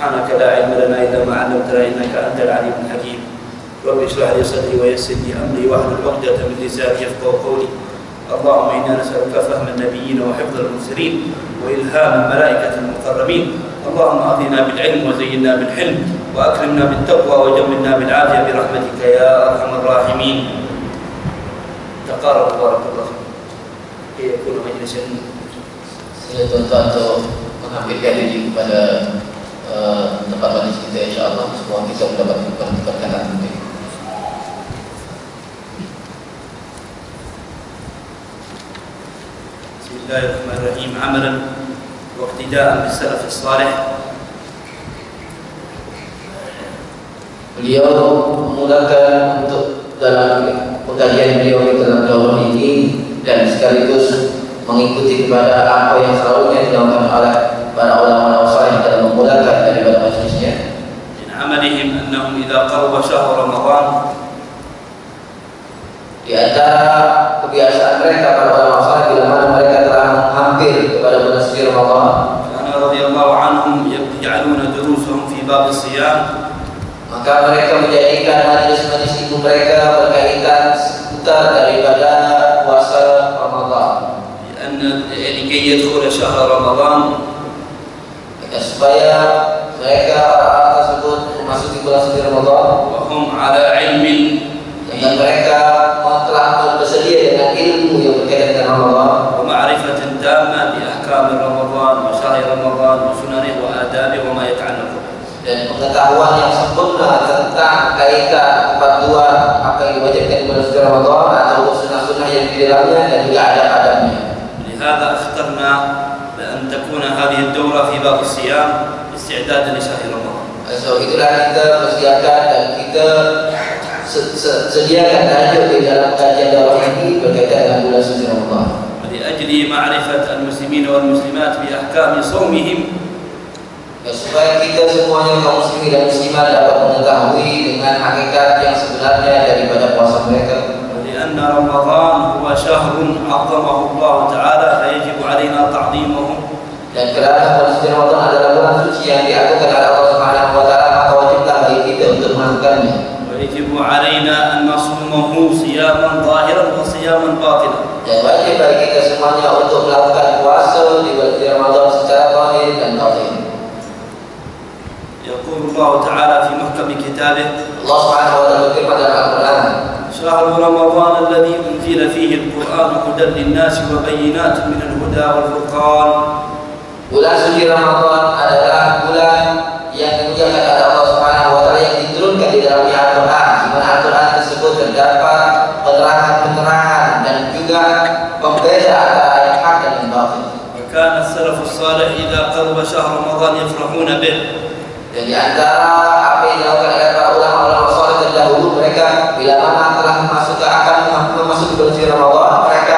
سبحانك لا علم لنا إلا ما علمتنا إنك أنت العليم الحكيم. رب اشرح لي صدري ويسر لي أمري واحلل عقدة من لساني يفقهوا قولي. اللهم إنا نسألك فهم النبيين وحفظ المرسلين وإلهام الملائكة المقربين. اللهم أغننا بالعلم وزينا بالحلم وأكرمنا بالتقوى وجملنا بالعافية برحمتك يا أرحم الراحمين. تقارب بارك الله يكون مجلسا. Sila tuan-tuan untuk menghampirkan diri kepada tempat majlis kita, insya-Allah semua kita mendapat perkataan nanti. Bismillahirrahmanirrahim. Amalan wa iqtidaan bis salaf as-salih. Beliau memulakan untuk dalam pengkajian beliau dalam daurah ini dan sekaligus mengikuti kepada apa yang selalunya dilakukan oleh para ulama saleh dalam memulakan daripada majlisnya. Min amalihim annahum idza qaraba syahr Ramadan, di antara kebiasaan mereka para ulama saleh bila mana mereka telah hampir kepada bulan suci Ramadan, kana radhiyallahu anhum yaj'aluna durusahum fi bab as-siyam, maka mereka menjadikan majlis-majlis itu mereka berkaitan seputar daripada puasa Ramadan. لكي يدخل شهر رمضان supaya mereka orang-orang tersebut memasuki bulan suci Ramadan وهم على علم dan mereka telah bersedia dengan ilmu yang berkaitan dengan Ramadan ومعرفة تامة بأحكام رمضان وشهر رمضان وسننه وآدابه وما يتعلق به, dan pengetahuan yang sempurna tentang kaitan kepatuhan apa yang diwajibkan di bulan suci Ramadan atau sunnah-sunnah yang di dalamnya dan juga adab-adabnya. لهذا اخترنا بأن تكون هذه الدورة في باب الصيام استعدادا لشهر رمضان. So itulah kita persiapkan dan kita sediakan tajuk di dalam kajian daurah ini berkaitan dengan bulan suci Ramadan. ولأجل معرفة المسلمين والمسلمات بأحكام صومهم, supaya kita semuanya kaum muslimin dan muslimat dapat mengetahui dengan hakikat yang sebenarnya daripada puasa mereka. لأن رمضان هو شهر عظمه الله تعالى فيجب علينا تعظيمه. Dan kerana bulan suci Ramadan adalah bulan suci yang diagungkan oleh Allah Subhanahu wa taala, maka wajiblah bagi kita untuk melakukannya. ويجب علينا أن نصومه صياما ظاهرا وصياما باطنا. Dan wajib bagi kita semuanya untuk melakukan puasa di bulan suci Ramadan secara zahir dan batin. يقول الله تعالى في محكم كتابه. Allah Subhanahu wa taala berfirman dalam Al-Qur'an, شهر رمضان الذي أنزل فيه القرآن هدى للناس وبينات من الهدى والفرقان. Bulan suci Ramadan adalah bulan yang dimuliakan oleh Allah Subhanahu wa taala yang diturunkan di dalamnya Al-Qur'an, di mana Al-Qur'an tersebut terdapat penerangan-penerangan dan juga pembeda antara yang hak dan yang batil. وكان السلف الصالح إذا قرب شهر رمضان يفرحون به. Dan di antara apa yang dilakukan oleh para ulama-ulama saleh terdahulu, mereka bila mana telah akan memasuki bulan suci Ramadan, mereka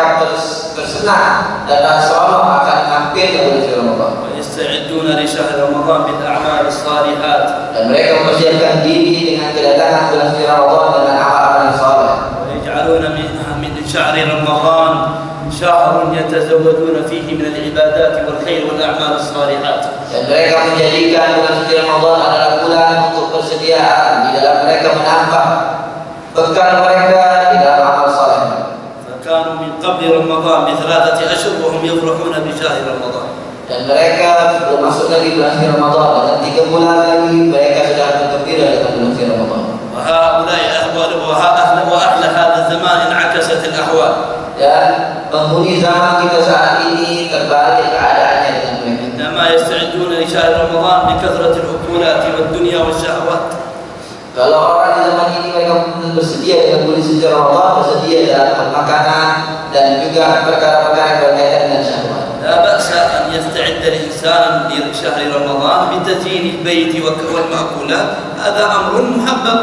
bersenang dan seronok akan hampirnya bulan suci Ramadan. ويستعدون لشهر رمضان بالأعمال الصالحات. Dan mereka mempersiapkan diri dengan kedatangan bulan suci Ramadan dengan amal-amal yang saleh. ويجعلون من شهر رمضان شهر يتزودون فيه من العبادات والخير والأعمال الصالحات. Dan mereka menjadikan bulan suci Ramadan adalah bulan untuk persediaan di dalam mereka menambah bekal mereka di dalam amal saleh. فكانوا من قبل رمضان ب3 أشهر وهم يفرحون بشهر رمضان. Dan mereka sebelum masuk lagi bulan suci Ramadan dengan 3 bulan lagi mereka sudah bergembira dengan bulan suci Ramadan. وأهل هذا الزمان انعكست الأحوال. Dan penghuni zaman kita saat ini terbalik keadaannya dengan mereka. عندما يستعدون لشهر رمضان بكثرة الأكلات والدنيا والشهوات. Kalau orang di zaman ini mereka bersedia dengan bulan suci Ramadan, bersedia dalam makanan dan juga perkara-perkara yang berkaitan dengan syahwat. لا بأس أن يستعد الإنسان لشهر رمضان بتزيين البيت والمأكولات، هذا أمر محبب.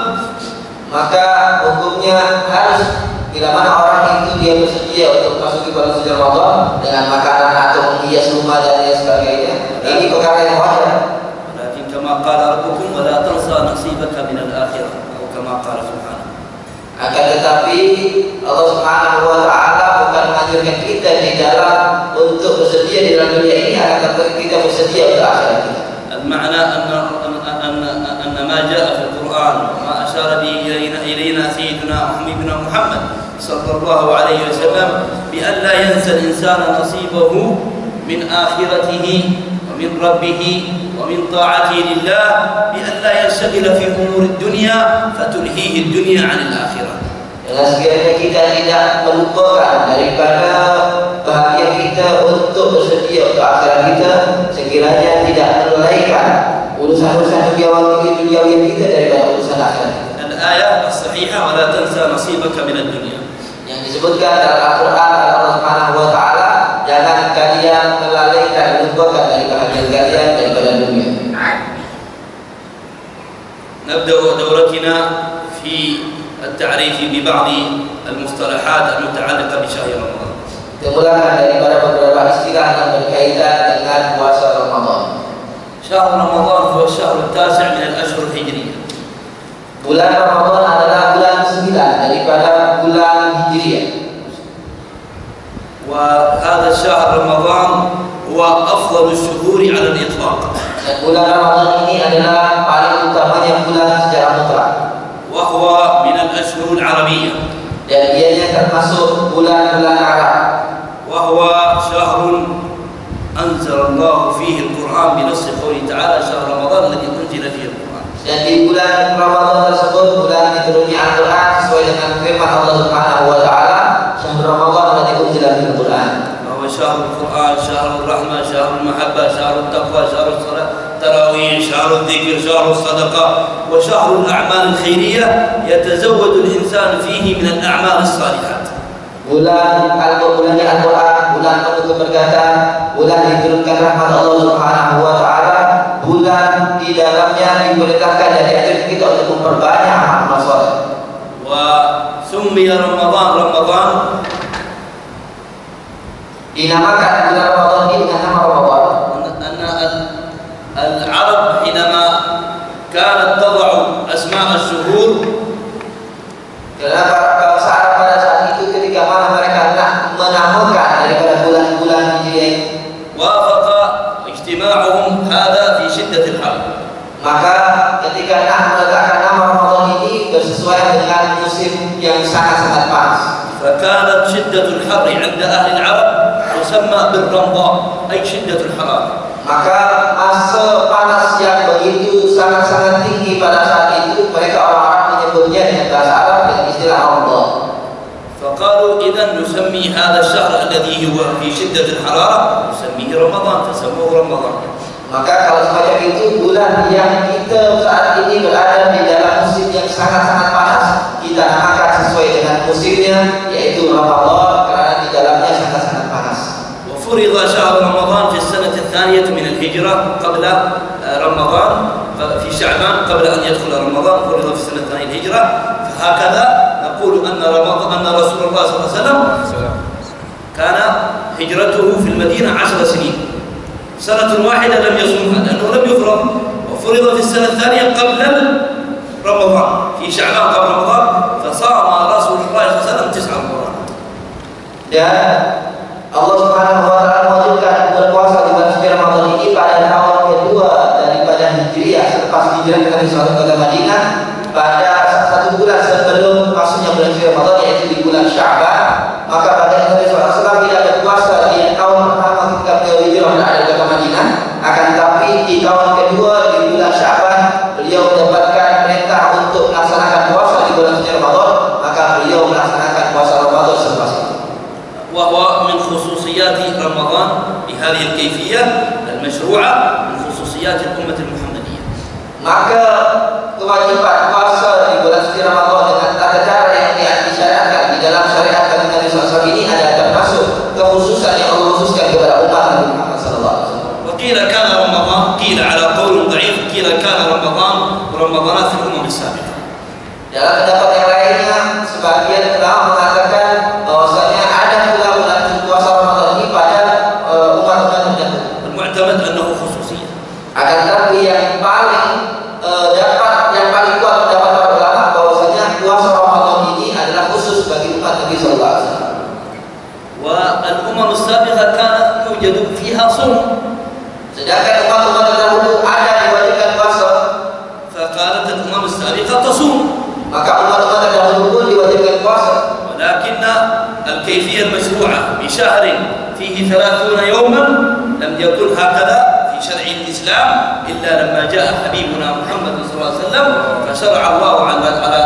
Maka hukumnya harus bila mana orang itu dia bersedia untuk masuk ke bulan suci Ramadan dengan makanan atau menghias rumah dan lain sebagainya, ini perkara yang wajar. ولكن كما قال ربكم ولا تنسى نصيبك من الآخرة أو كما قال سبحانه. Akan tetapi Allah Subhanahu wa taala bukan menganjurkan kita di dalam untuk bersedia di dalam dunia ini, akan tetapi kita bersedia untuk akhirat kita. المعنى ما جاء في القرآن وما أشار به إلينا سيدنا حبيبنا محمد صلى الله عليه وسلم بأن لا ينسى الإنسان نصيبه من آخرته ومن ربه ومن طاعته لله، بأن لا ينشغل في أمور الدنيا فتلهيه الدنيا عن الآخرة. Dengan sekiranya kita tidak melupakan daripada bahagia kita untuk bersedia untuk akhirat kita, sekiranya tidak melalaikan urusan-urusan duniawi kita daripada urusan akhirat. Al-ayat as-sahihah wa la tansa nasibaka min ad-dunya. Yang disebutkan dalam Al-Quran Allah Subhanahu wa taala, jangan kalian melalaikan, melupakan dari bahagian kalian daripada dunia. نبدأ دورتنا في التعريف ببعض المصطلحات المتعلقة بشهر رمضان. Dimulakan daripada beberapa istilah yang berkaitan dengan puasa Ramadan. شهر رمضان هو الشهر التاسع من الأشهر الهجرية. Bulan Ramadan adalah bulan ke-9 daripada bulan Hijriah. وهذا الشهر رمضان هو أفضل الشهور على الإطلاق. Dan bulan Ramadan ini adalah paling utamanya bulan secara mutlak. وهو من الأشهر العربية. Dan ianya termasuk bulan-bulan Arab. وهو شهر أنزل الله فيه القرآن بنص قوله تعالى شهر رمضان الذي أنزل فيه القرآن. Dan di bulan Ramadan tersebut, bulan diturunnya Al-Quran sesuai dengan firman Allah Subhanahu wa taala, syahrul Ramadan alladzi unzila fihi al-Quran. وهو شهر القرآن، شهر الرحمة، شهر المحبة، شهر التقوى، شهر الصلاة، التراويح، شهر الذكر، شهر الصدقة، وشهر الأعمال الخيرية يتزود الإنسان فيه من الأعمال الصالحات. Bulannya Al-Quran, bulan penuh keberkatan, bulan diturunkan rahmat Allah Subhanahu wa taala, bulan di dalamnya diperintahkan dan diajarkan kita untuk memperbanyak amal saleh. وسمي رمضان رمضان dinamakan bulan Ramadan ini dengan nama Ramadan. أن العرب حينما كانت تضع أسماء الشهور، Karena para bangsa Arab pada saat itu ketika mana mereka nak menamakan daripada bulan-bulan Hijriah, وافق اجتماعهم هذا في شدة الحر. maka ketika nak meletakkan nama Ramadan ini bersesuaian dengan musim yang sangat-sangat panas. فكانت شدة الحر عند أهل العرب تسمى بالرمضاء، أي شدة الحرارة. Maka masa panas yang begitu sangat-sangat tinggi pada saat itu, mereka orang Arab menyebutnya dengan bahasa Arab dengan istilah Ramadan. فقالوا إذا نسمي هذا الشهر الذي هو في شدة الحرارة نسميه رمضان، فسموه رمضان. Maka kalau semacam itu, bulan yang kita saat ini berada di dalam musim yang sangat-sangat panas, kita namakan sesuai dengan musimnya, yaitu Ramadan, karena di dalamnya sangat-sangat panas. وفرض شهر رمضان في السنة الثانية من الهجرة قبل رمضان، في شعبان قبل أن يدخل رمضان فرض في السنة الثانية الهجرة. فهكذا نقول أن رسول الله صلى الله عليه وسلم كان هجرته في المدينة 10 سنين، سنة واحدة لم يصومها لأنه لم يفرض، وفرض في السنة الثانية قبل رمضان في شعبان قبل رمضان، فصام رسول الله صلى الله عليه وسلم 9 رمضان. Dan Allah Subhanahu wa taala mewajibkan berpuasa di bulan suci Ramadan ini pada tahun kedua daripada Hijriah selepas hijrah Nabi sallallahu alaihi wasallam ke Madinah, pada satu bulan sebelum masuknya bulan suci Ramadan, yaitu di bulan Sya'ban. Maka pada Nabi sallallahu alaihi wasallam tidak berpuasa di tahun pertama ketika beliau hijrah berada di kota Madinah, akan tetapi di tahun kedua di bulan Sya'ban beliau mendapatkan perintah untuk melaksanakan puasa di bulan suci Ramadan, maka beliau melaksanakan puasa Ramadan selepas itu. وهو من خصوصيات رمضان بهذه الكيفية المشروعة، من خصوصيات الأمة المحمدية. Maka kewajiban puasa di bulan suci Ramadan dengan tata cara yang disyariatkan di dalam syariat Nabi SAW ini adalah termasuk kekhususan yang Allah khususkan kepada umat Nabi Muhammad SAW. وقيل كان رمضان، قيل على قول ضعيف، قيل كان رمضان رمضانات الأمم السابقة. Dalam pendapat yang lainnya, sebagian ulama mengatakan bahwasanya ada pula bulan puasa Ramadan ini pada umat-umat terdahulu. المعتمد أنه خصوصية. Akan tetapi yang paling kuat pendapat para ulama bahwasanya puasa Ramadan ini adalah khusus bagi umat Nabi sallallahu alaihi wasallam. والأمم السابقة كان يوجد فيها صوم. Sedangkan umat-umat terdahulu ada diwajibkan puasa. فقالت فيه 30 يوما لم يكن هكذا في شرع الإسلام إلا لما جاء حبيبنا محمد صلى الله عليه وسلم فشرع الله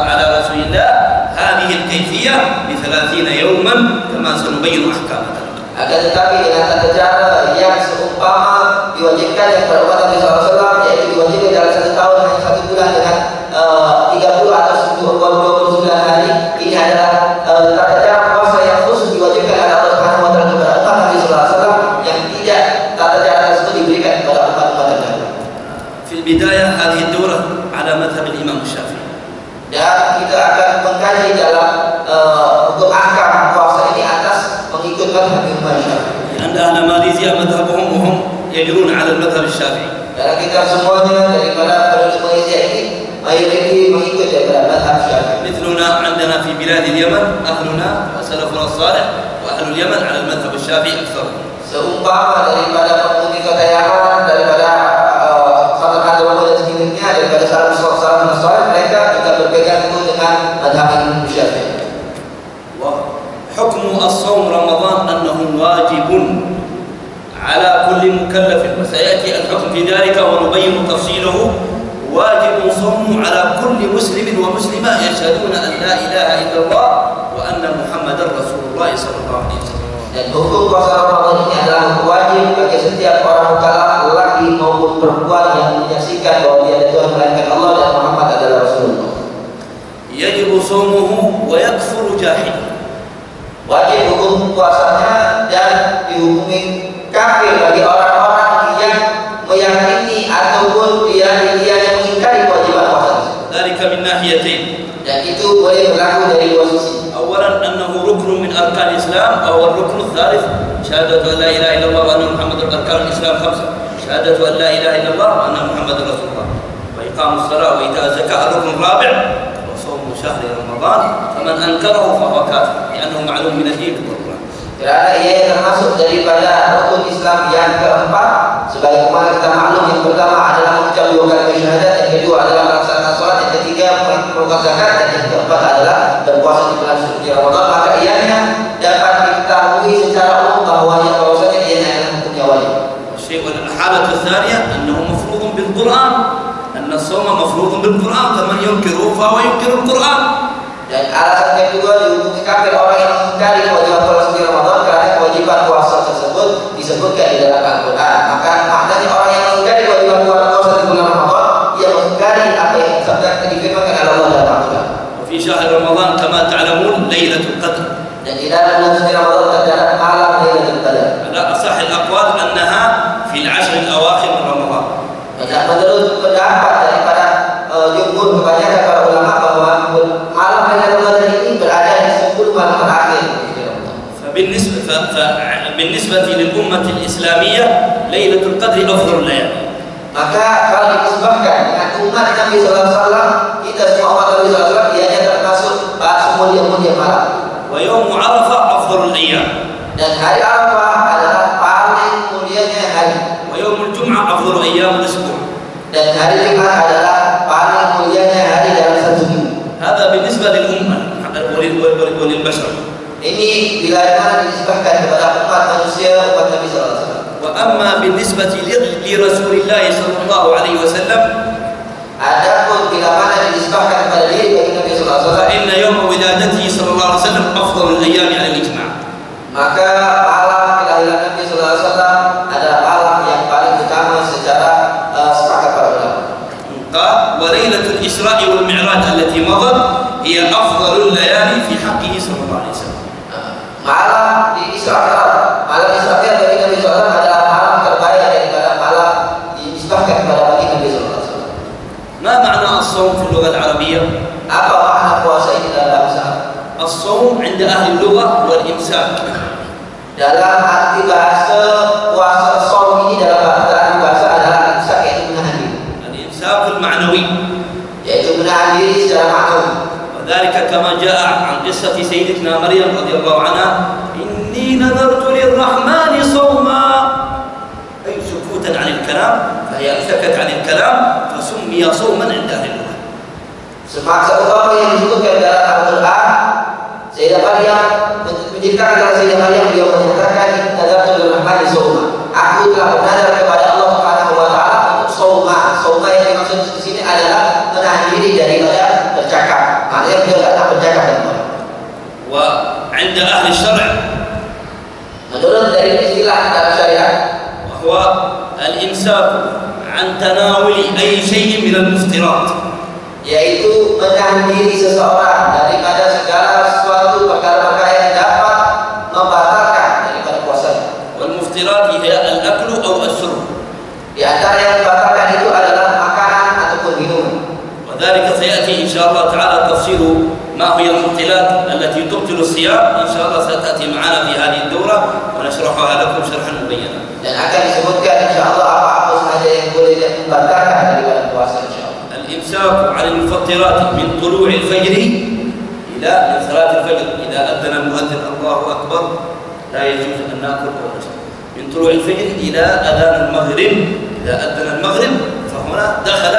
على رسول الله هذه الكيفية ب30 يوما كما سنبين أحكامها. Akan tetapi dengan tata cara yang seumpama diwajibkan kepada umat Nabi SAW, yaitu diwajibkan dalam 1 tahun hanya 1 bulan dengan 30 atau 29 hari. Ini adalah tata cara puasa yang khusus diwajibkan oleh Allah Subhanahu wa taala kepada umat Nabi SAW, yang tidak tata cara tersebut diberikan kepada umat-umat terdahulu. في البداية هذه الدورة على مذهب الإمام الشافعي. Dan kita akan mengkaji dalam hukum ahkam puasa ini atas mengikut mazhab Imam Syafi'i. لأن أهل ماليزيا مذهبهم وهم يجرون على المذهب الشافعي. Karena kita semuanya daripada penduduk Malaysia ini mayoritas mengikut daripada mazhab Syafi'i. مثلنا عندنا في بلاد اليمن أهلنا وسلفنا الصالح وأهل اليمن على المذهب الشافعي أكثر. Seumpama daripada penghuni kota Yaman, daripada kota Madinah dan sekitarnya, daripada salafus salih, mereka juga berpegang teguh dengan mazhab Imam Syafi'i. وحكم الصوم رمضان أنه واجب على كل مكلف، وسيأتي الحكم في ذلك ونبين تفصيله. واجب صوم على كل مسلم ومسلمة يشهدون أن لا إله إلا الله وأن محمدا رسول الله صلى الله عليه وسلم. Dan hukum puasa Ramadan ini adalah wajib bagi setiap orang mukallaf, laki maupun perempuan yang menyaksikan bahwa dia adalah Tuhan melainkan Allah dan Muhammad adalah Rasulullah. يجب صومه ويكفر جاحد. Wajib hukum puasanya dan dihukumi kafir bagi orang-orang yang meyakini ataupun dia yang mengingkari kewajiban puasa. ذلك من ناحيتين. Dan itu boleh berlaku dari 2 sisi. أولا أنه ركن من أركان الإسلام، أو الركن الثالث شهادة أن لا إله إلا الله وأن محمد أركان الإسلام 5. شهادة أن لا إله إلا الله وأن محمد رسول الله، وإقام الصلاة وإيتاء الزكاة. الركن الرابع وصوم شهر رمضان، فمن أنكره فهو كافر لأنه معلوم من الدين بالقرآن. Kerana ia termasuk daripada rukun Islam yang keempat, sebagaimana kita maklum, yang pertama adalah mengucap 2 kalimat syahadat, yang kedua adalah melaksanakan salat, yang ketiga mengeluarkan zakat, dan yang keempat adalah berpuasa di bulan suci Ramadan. Maka ianya dapat diketahui secara umum bahwanya bahwasanya ianya adalah hukumnya wajib. الحالة الثانية أنه مفروض بالقرآن، أن الصوم مفروض بالقرآن، فمن ينكره فهو ينكر القرآن. Dan alasan kedua dihukumi kafir orang yang mengingkari kewajiban puasa di Ramadan, karena kewajiban puasa tersebut disebutkan di dalam Al-Quran. Maka maknanya orang yang mengingkari kewajiban puasa di bulan Ramadan, ia mengingkari apa yang difirmankan oleh Allah dalam Al-Quran. وفي شهر رمضان كما تعلمون ليلة القدر. Dan di dalam bulan suci Ramadan terdapat malam Lailatul Qadar. على أصح الأقوال أنها في العشر الأواخر من رمضان. Dan menurut pendapat daripada jumhur kebanyakan para ulama bahwa malam Lailatul Qadar ini berada di 10 malam terakhir di Ramadan. بالنسبة للأمة الإسلامية ليلة القدر أفضل الليالي. Maka kalau dinisbahkan dengan umat Nabi SAW, kita semua umat Nabi SAW, ianya termasuk semulia-mulia malam. ويوم عرفة أفضل الأيام. Dan hari Arafah adalah paling mulianya hari. ويوم الجمعة أفضل أيام الأسبوع. Dan hari Jumat adalah paling mulianya hari dalam 1 minggu. هذا بالنسبة للأمة وللبشر. Ini bila mana dinisbahkan kepada umat manusia, umat Nabi SAW. وأما بالنسبة لرسول الله صلى الله عليه وسلم، adapun bila mana dinisbahkan kepada diri bagi Nabi SAW, فإن يوم ولادته صلى الله عليه وسلم أفضل الأيام على الإجماع. maka malam kelahiran Nabi SAW adalah malam yang paling utama secara sepakat para ulama. قال وليلة الإسراء والمعراج التي مضت هي أفضل الليالي في حقه صلى الله عليه وسلم. Malam di Israel, malam Israel bagi Nabi SAW adalah malam terbaik daripada malam dinisbahkan kepada bagi Nabi SAW. ما معنى الصوم في اللغة العربية؟ Apa makna puasa ini dalam bahasa Arab? الصوم عند أهل اللغة هو الإمساك. Dalam arti bahasa puasa saum ini dalam bahasa adalah imsak, yaitu menahan diri. الإمساك المعنوي. Yaitu menahan diri secara maknawi. وذلك كما جاء عن قصة سيدتنا مريم رضي الله عنها: إني نذرت للرحمن صوما، أي سكوتا عن الكلام، فهي أمسكت عن الكلام فسمي صوما عند أهل اللغة. Semaksa umpama yang disebutkan dalam Al-Quran, Sayyidah Maryam menceritakan kepada Sayyidah Maryam, beliau menyatakan, "Nadartu telah bernadar kepada Allah Subhanahu wa taala untuk sauma. Sauma yang dimaksud di sini adalah menahan diri daripada bercakap. Maknanya beliau tak bercakap dengan orang. وعند أهل الشرع Menurut dari istilah dalam syariat, وهو الإمساك عن تناول أي شيء من المفطرات، yaitu menahan diri seseorang daripada segala sesuatu perkara-perkara yang dapat membatalkan daripada puasanya. والمفطرات هي الأكل أو الشرب، Di antara yang membatalkan itu adalah makanan ataupun minuman. وذلك سيأتي إن شاء الله تعالى تفصيل ما هي المبطلات التي تبطل الصيام. إن شاء الله ستأتي معنا في هذه الدورة ونشرحها لكم شرحا مبينا. Dan akan disebutkan insyaallah apa-apa saja yang boleh membatalkan daripada puasa insyaallah. الإمساك عن المفطرات من طلوع الفجر إلى من صلاة الفجر، إذا أذن المؤذن الله أكبر لا يجوز أن نأكل أو نشرب. من طلوع الفجر إلى أذان المغرب، إذا أذن المغرب فهنا دخل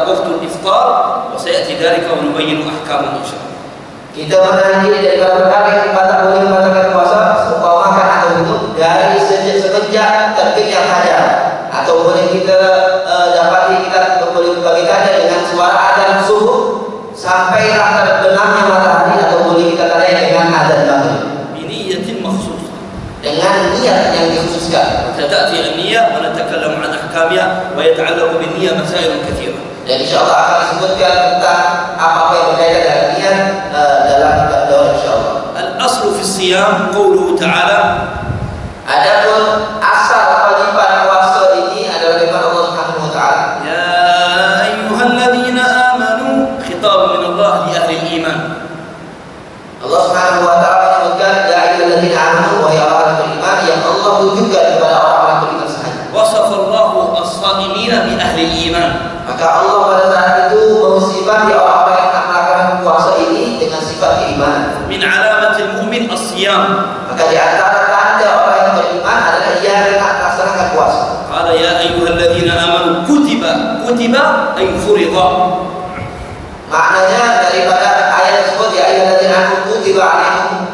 وقت الإفطار، وسيأتي ذلك ونبين أحكامه إن شاء الله. Kita menahan diri daripada perkara yang boleh membatalkan puasa, seumpama makan atau minum dari semenjak terbitnya fajar, atau boleh kita dapati kita boleh membagikannya dengan suara adzan subuh sampai terbenamnya matahari, atau boleh kita tandai dengan adzan maghrib بنية مخصوصة، dengan niat yang dikhususkan. ستأتي النية ونتكلم عن أحكامها، ويتعلق بالنية مسائل كثيرة. Dan insyaallah akan disebutkan tentang apa-apa yang berkaitan dengan niat dalam daurah insyaallah. الأصل في الصيام قوله تعالى: Adapun asal kewajiban puasa ini adalah firman Allah Subhanahu wa taala. يا أيها الذين آمنوا، خطاب من الله لأهل الإيمان. Allah Subhanahu wa taala menyebutkan ya ayyuhalladzina amanu wa ya orang beriman, yang Allah tujukan kepada orang-orang beriman sahaja. وصف الله الصائمين بأهل الإيمان. Maka Allah pada saat itu mensifati orang-orang yang melakukan puasa ini dengan sifat keimanan. من علامة المؤمن الصيام. Maka di antara tanda orang yang beriman adalah ia hendak melaksanakan puasa. قال يا أيها الذين آمنوا كتب أي فرض. Maknanya daripada ayat tersebut ya ayyuhalladzina amanu kutiba alaikum,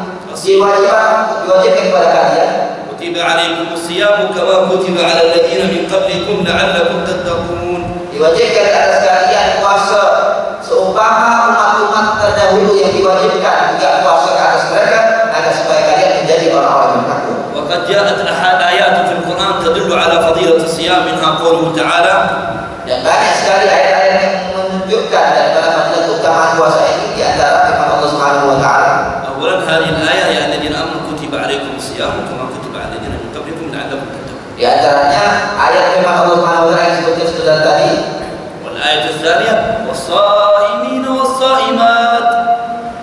diwajibkan kepada kalian. كتب عليكم الصيام كما كتب على الذين من قبلكم لعلكم تتقون. Diwajibkan atas kalian puasa seumpama umat-umat terdahulu yang diwajibkan juga puasa ke atas mereka, agar supaya kalian menjadi orang-orang yang takut. وقد جاءت آيات في القرآن تدل على فضيلة الصيام، منها قوله تعالى: Dan banyak sekali ayat-ayat yang menunjukkan daripada fadilat keutamaan puasa ini, di antara firman Allah Subhanahu wa taala. أولا هذه الآية يا الذين آمنوا كتب عليكم الصيام كما كتب على الذين من قبلكم لعلكم تتقون. Di antaranya ayat firman Allah Subhanahu wa taala yang disebutkan sudah tadi. والآية الثانية والصائمين والصائمات.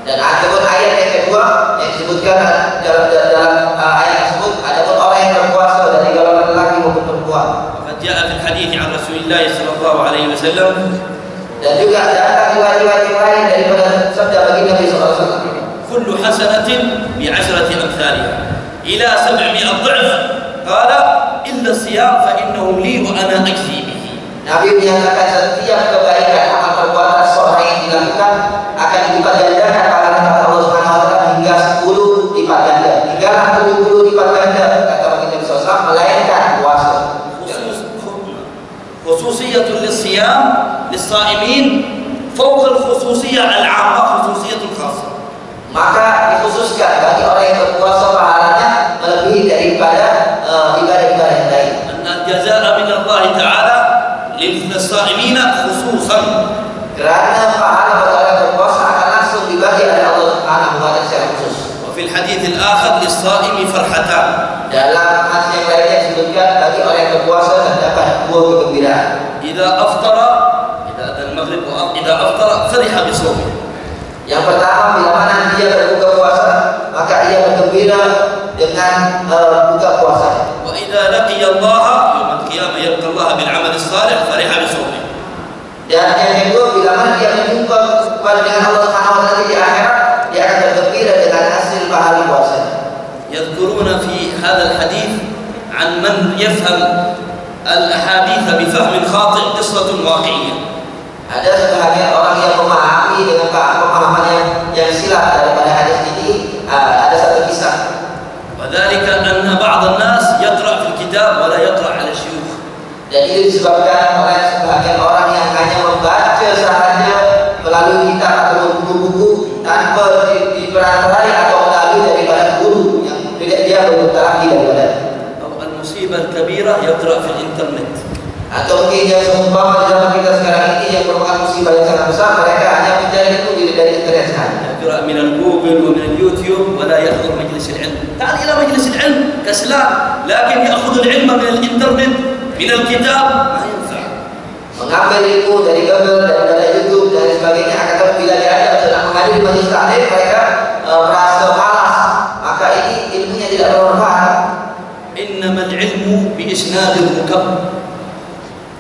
Dan adapun ayat yang kedua yang disebutkan dalam ayat tersebut, adapun orang yang berpuasa dari golongan lelaki maupun perempuan. وقد جاء في الحديث عن رسول الله صلى الله عليه وسلم: Dan juga datang riwayat-riwayat yang lain daripada sabda baginda Nabi sallallahu alaihi wasallam. كل حسنة بعشرة أمثالها إلى 700 ضعف. قال: إلا الصيام فإنه لي وأنا أجزي به. Nabi menyatakan setiap kebaikan amal perbuatan seorang yang dilakukan akan dilipat gandakan pahala kata Allah Subhanahu wa taala hingga 10 lipat ganda, hingga 70 lipat ganda kata baginda Nabi sallallahu alaihi wasallam, melainkan puasa. خصوصية للصيام للصائمين فوق الخصوصية العامة، خصوصية خاصة. Maka dikhususkan bagi orang yang berpuasa pahalanya melebihi daripada ibadah-ibadah yang lain. أن الجزاء من الله تعالى للصائمين خصوصا. Kerana pahala bagi orang yang berpuasa akan langsung dibagi oleh Allah Subhanahu wa taala secara khusus. وفي الحديث الآخر للصائم فرحتان. Dalam hadis yang lainnya disebutkan bagi orang yang berpuasa terdapat dua kegembiraan. إذا أفطر، إذا أذن المغرب إذا أفطر فرح بصومه. Yang pertama, bila mana dia berbuka puasa, maka ia bergembira dengan buka puasanya. وإذا لقي الله يوم القيامة يلقى الله بالعمل الصالح فرح بصومه. Dan yang kedua, bila mana dia berjumpa dengan Allah Subhanahu wa taala di akhirat, dia akan bergembira dengan hasil pahala puasanya. يذكرون في هذا الحديث عن من يفهم الأحاديث بفهم خاطئ قصة واقعية. Ada sebahagian orang yang memahami dengan pemahaman yang silap daripada hadis ini. Ada satu kisah. وذلك أن بعض الناس يقرأ في الكتاب ولا يقرأ على الشيوخ. Dan itu disebabkan oleh sebagian orang yang hanya membaca sahaja melalui kitab atau buku-buku tanpa diperantarai atau melalui daripada guru yang tidak dia bermutalaki daripada. المصيبة الكبيرة يقرأ في الإنترنت. Atau mungkin yang seumpama di zaman kita sekarang ini yang merupakan musibah yang sangat besar, mereka hanya mencari itu dari internet saja. يقرأ من الجوجل ومن اليوتيوب ولا يحضر مجلس العلم. تعال إلى مجلس العلم كسلان، لكن يأخذ العلم من الإنترنت من الكتاب ما ينفع. Mengambil ilmu dari Google, daripada YouTube dan sebagainya, akan bila diajak untuk menghadiri majlis taklim mereka merasa malas, maka ini ilmunya tidak bermanfaat. إنما العلم بإسناد المكبر.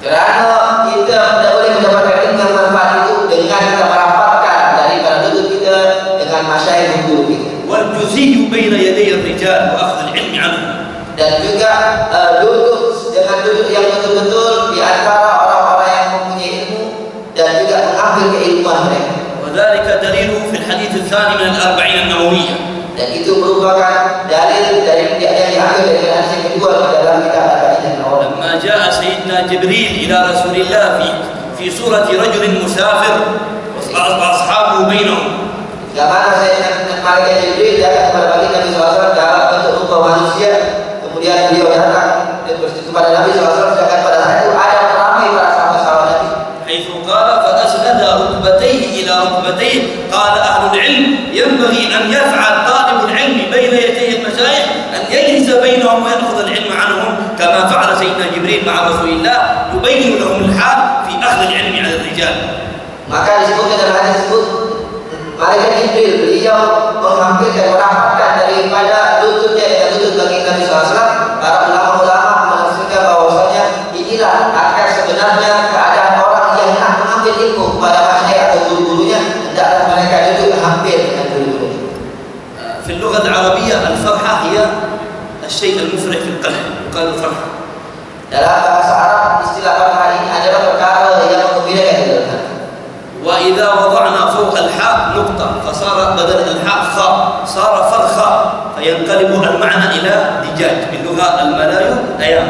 Kerana kita tidak boleh mendapatkan ilmu yang bermanfaat itu dengan kita merapatkan daripada duduk kita dengan masyayikh guru kita. والجزي بين يدي الرجال وأخذ العلم عنهم. Dan juga duduk dengan duduk yang betul-betul di antara orang-orang yang mempunyai ilmu dan juga mengambil keilmuan mereka. وذلك دليله في الحديث الثاني من الأربعين النووية. Dan itu merupakan dalil dari yang diambil dari hadis yang kedua di dalam kitab Al-Arba'in An-Nawawiyah. لما جاء سيدنا جبريل إلى رسول الله في صورة رجل مسافر وأصحابه بينهم. Gambar Sayyidina Malaikat Jibril datang kepada Nabi SAW dalam bentuk rupa manusia. Kemudian beliau datang dan berseru kepada Nabi SAW, sedangkan pada saat itu ada ramai para sahabat-sahabat Nabi. حيث قال فأسند ركبتيه إلى ركبتيه قال أهل العلم ينبغي أن يفعل طالب العلم بين يدي المشايخ أن يجلس بينهم ويأخذ العلم عنهم كما فعل سيدنا جبريل مع رسول الله يبين لهم الحال في أخذ العلم على الرجال. Maka disebutkan dalam hadis tersebut, Malaikat Jibril beliau mengambilkan merapatkan daripada lututnya dengan lutut bagi Nabi SAW. Para ulama-ulama menafsirkan bahwasanya inilah akar sebenarnya keadaan orang yang nak mengambil ilmu kepada masyayikh atau guru-gurunya, hendaklah mereka duduk hampir dengan guru-gurunya. في اللغة العربية الفرحة هي الشيء المفرح في القلب، يقال الفرحة. Dalam bahasa Arab istilah farhah ini adalah perkara yang menggembirakan di dalam hati. وإذا وضعنا فوق الحاء نقطة فصار بدل الحاء خاء صار فرخاء فينقلب المعنى إلى دجاج باللغة الملايو أيام.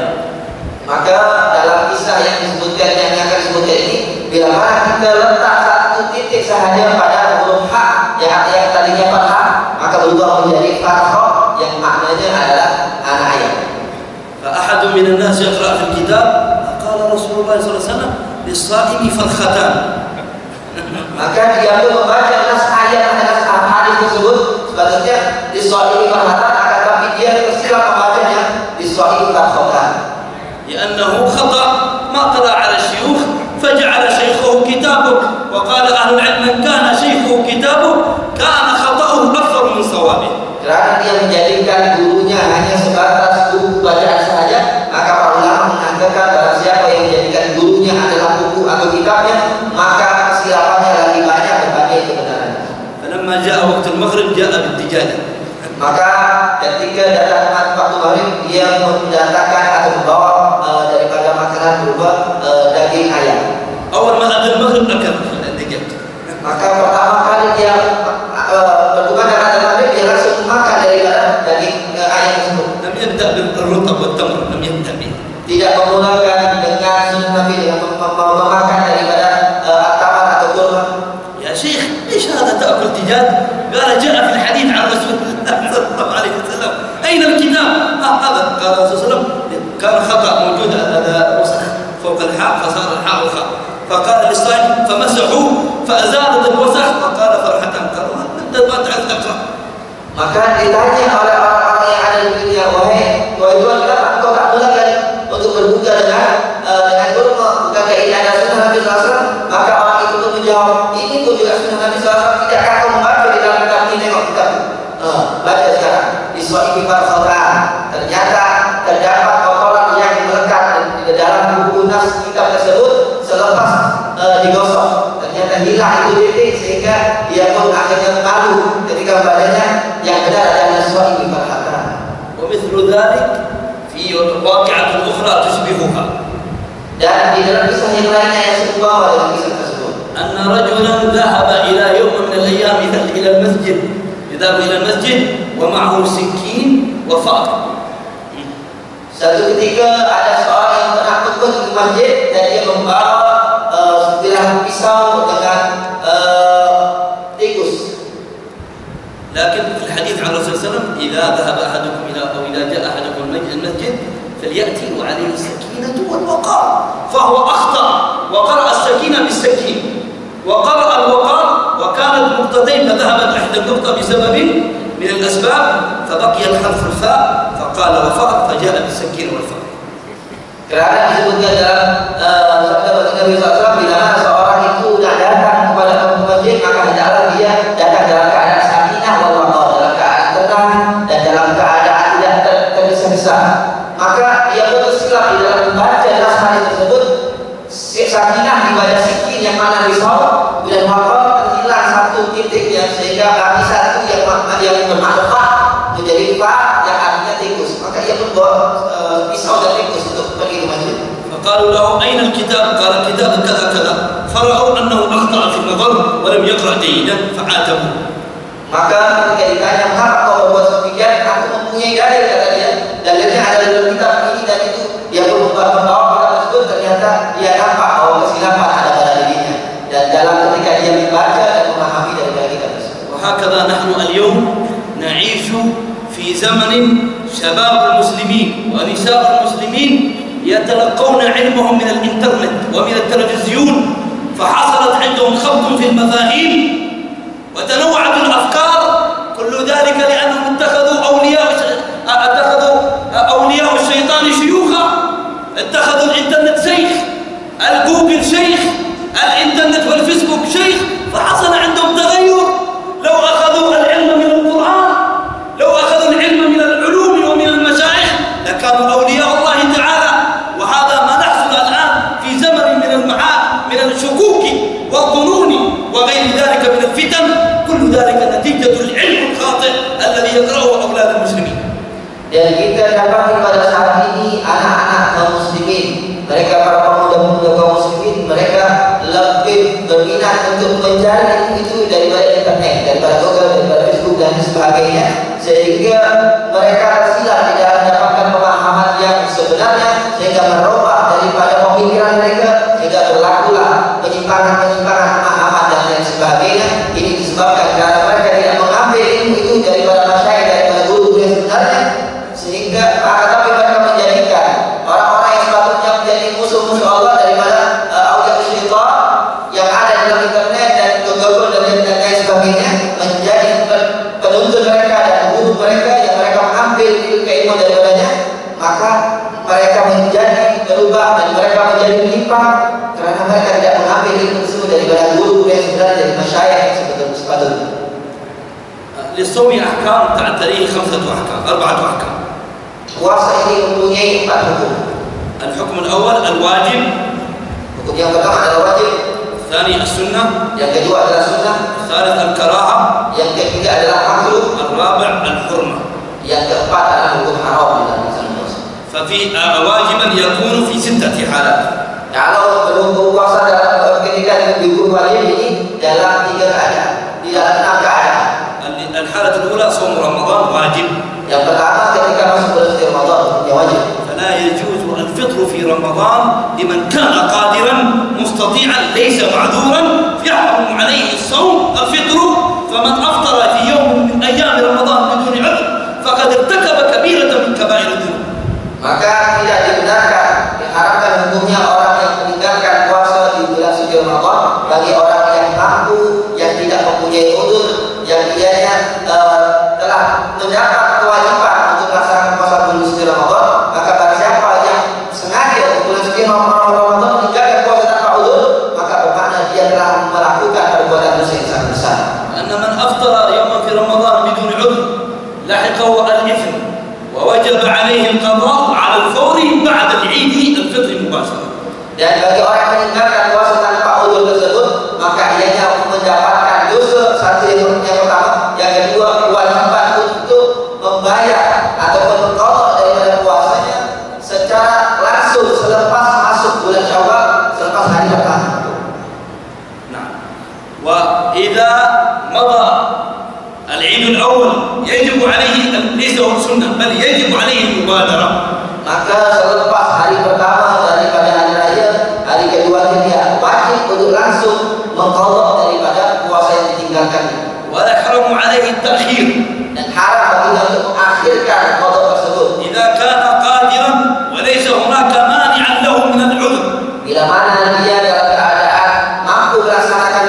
Maka dalam kisah yang disebutkan yang akan disebutkan ini, bila mana kita letak satu titik sahaja pada huruf ha yang tadinya fathah, maka berubah menjadi fathah yang maknanya adalah anak ayam. فأحد من الناس يقرأ في الكتاب قال رسول الله صلى الله عليه وسلم للصائم فرختان. Maka dia pun membaca nas ayat nas hadis tersebut sebaliknya diswahili farhatan, akan tapi dia tersilap membacanya diswahili farhatan. لأنه خطأ ما قرأ على الشيوخ فجعل شيخه كتابه وقال أهل العلم من كان شيخه كتابه كان خطأه أكثر من صوابه. Kerana dia menjadikan gurunya hanya sebatas buku bacaan sahaja, maka para ulama mengatakan barang siapa yang menjadikan gurunya adalah buku atau kitabnya, maka kesilapannya lebih banyak berbanding kebenaran. فلما جاء وقت المغرب جاء بالدجاجة. Maka ketika datang waktu maghrib, dia mendatangkan atau membawa daripada makanan berupa daging ayam. أول ما أذن المغرب أكل الدجاج. Maka pertama kali dia berbuka dengan azan maghrib, dia langsung makan daripada daging ayam tersebut. لم يبدأ بالرطب والتمر، لم يبدأ به. Tidak memulakan dengan sunnah Nabi dengan memakan daripada tamar atau kurma. يا شيخ ليش هذا تأكل دجاج؟ قال جاء في الحديث عن رسول الله صلى الله عليه وسلم أين الكتاب؟ هذا قال الرسول صلى الله عليه وسلم كان خطأ موجود هذا وسخ فوق الحاء فصار الحاء والخاء فقال للصائم فمسحوه فأزالت الوسخ وقال فرحة قالوا أنت ما تعرف تقرأ. Maka ditanya oleh orang-orang yang ada di dunia, wahai tuan, kenapa engkau tak mulakan untuk berbuka dengan kurma? Bukankah ini ada sunnah Nabi SAW? Maka orang itu pun menjawab, ini pun juga sunnah Nabi SAW. Tidakkah kau membaca di dalam kitab ini? Tengok kitab. Baca sekarang. Diswa'i farhatan. Ternyata terdapat kotoran yang melekat di dalam buku nas kitab tersebut selepas digosok. Ternyata hilang itu titik sehingga dia pun akhirnya malu ketika membacanya. Yang benar adalah diswa'i farhatan. ومثل ذلك في واقعة أخرى تشبهها. Dan di dalam kisah yang lainnya yang serupa dengan kisah tersebut, أن رجلا ذهب إلى يوم من الأيام إلى المسجد، يذهب إلى المسجد ومعه سكين وفقر. Satu ketika ada seorang yang pernah pergi ke masjid dan dia membawa sebilah pisau dengan tikus. لكن في الحديث عن الرسول صلى الله عليه وسلم إذا ذهب أحدكم إذا جاء أحدكم المسجد فليأتي وعليه السكينة والوقار، فهو أخطأ وقرأ السكينة بالسكين وقرأ الوقار وكانت نقطتين فذهبت إحدى النقطة بسبب من الأسباب فبقيت حرف الفاء فقال وفقر فجاء بالسكين والفقر. Kerana disebutkan dalam sabda Nabi SAW, bila mana seorang itu nak datang kepada masjid, maka hendaklah dia datang dalam keadaan sakinah wal waqar, dalam keadaan tenang dan dalam keadaan tidak tergesa-gesa. Maka ia bersilap di dalam membaca dalam hadis tersebut, sakinah dibaca sikin yang mana risau, dan waqar terhilang satu titik yang sehingga kami satu yang bermanfaat menjadi fa yang artinya tikus. Maka ia pun bawa pisau dan tikus untuk pergi ke masjid. فقالوا له أين الكتاب؟ قال الكتاب كذا كذا، فرأوا أنه أخطأ في النظر ولم يقرأ جيدا فعاتبوه. Maka ketika ditanya, "Mengapa kau berbuat demikian?" "Aku mempunyai dalil," kata dia. Dalilnya ada dalam kitab ini dan itu. Dia pun membawa kitab tersebut, ternyata dia nampak bahwa kesilapan ada pada dirinya. Dan dalam ketika dia membaca dan memahami dari kitab tersebut. وهكذا نحن اليوم نعيش في زمن شباب المسلمين ونساء المسلمين يتلقون علمهم من الإنترنت ومن التلفزيون، فحصلت عندهم خبط في المفاهيم وتنوعت الأفكار، كل ذلك لأنهم اتخذوا أولياء الشيطان شيوخا، اتخذوا الإنترنت شيخ، الجوجل شيخ، الإنترنت والفيسبوك شيخ، فحصل عندهم تغير. لو أخذوا العلم من القرآن، لو أخذوا العلم من العلوم ومن المشايخ لكانوا أولياء الله تعالى. وهذا ما نحصل الآن في زمن من الشكوك والظنون وغير ذلك من الفتن، كل ذلك نتيجة العلم الخاطئ الذي يقرأه أولاد المسلمين. Dan kita dapat pada saat ini anak-anak kaum muslimin, mereka para pemuda-pemuda kaum muslimin, mereka lebih berminat untuk mencari itu daripada internet, daripada Google, daripada Facebook dan sebagainya, sehingga mereka tersilap tidak mendapatkan pemahaman yang sebenarnya, sehingga merubah daripada pemikiran mereka, sehingga berlakulah penyimpangan-penyimpangan pemahaman dan lain sebagainya. Ini disebabkan karena mereka tidak mengambil ilmu itu daripada masyayikh, daripada guru yang sebenarnya, sehingga tapi mereka menjadikan orang-orang yang sepatutnya menjadi musuh-musuh Allah daripada aulia syaitan yang ada dalam internet dan Google dan lain sebagainya, menjadi penuntun mereka dan guru mereka yang mereka mengambil keilmuan daripadanya. Maka mereka menjadi berubah dan mereka menjadi menyimpang karena mereka tidak mengambil ilmu tersebut daripada guru yang sebenarnya, dari masyayikh sepatutnya. للصوم أحكام تعتريه 4 أحكام. Puasa ini mempunyai 4 hukum. الحكم الأول الواجب، Hukum yang pertama adalah wajib, الثاني السنة، yang kedua adalah sunnah, الثالث الكراهة، yang ketiga adalah makruh, الرابع الحرمة. yang keempat adalah hukum haram dalam Islam. ففي واجبا يكون في 6 حالات. Kalau berhukum puasa dalam ketika dihukum wajib ini dalam 3 keadaan, di dalam 6 keadaan. الحالة الأولى صوم رمضان واجب. Yang pertama ketika masuk bulan suci Ramadan, yang wajib. فلا يجوز الفطر في رمضان لمن كان قادرا مستطيعا ليس معذورا، يحرم عليه الصوم الفطر، فمن أفطر في يوم من أيام رمضان بدون عذر فقد ارتكب كبيرة من كبائر الذنوب. Maka tidak dibenarkan, diharapkan hukumnya orang yang meninggalkan puasa di bulan suci Ramadan bagi orang yang mampu, yang tidak mempunyai udzur, yang dianya telah mendapat kewajiban untuk melaksanakan puasa bulan suci Ramadan. Maka barang siapa yang sengaja di bulan suci Ramadan meninggalkan puasa tanpa udzur, maka bermakna dia telah melakukan perbuatan dosa yang sangat besar. أن من أفطر يوما في رمضان بدون عذر لحقه الإثم ووجب عليه القضاء على الفور بعد العيد الفطر مباشرة. Dan bagi orang yang meninggalkan puasa tanpa udzur tersebut, maka ianya mendapatkan dosa satu yang pertama, yang kedua kewajiban untuk membayar ataupun mengqadha daripada puasa السنة بل يجب عليه المبادرة. Maka selepas hari pertama daripada hari raya, hari kedua dia wajib untuk langsung mengqadha daripada puasa yang ditinggalkan. ولا يحرم عليه التأخير. Dan haram baginya untuk mengakhirkan qadha tersebut. إذا كان قادرا وليس هناك مانع له من العذر. Bila mana dia dalam keadaan mampu melaksanakan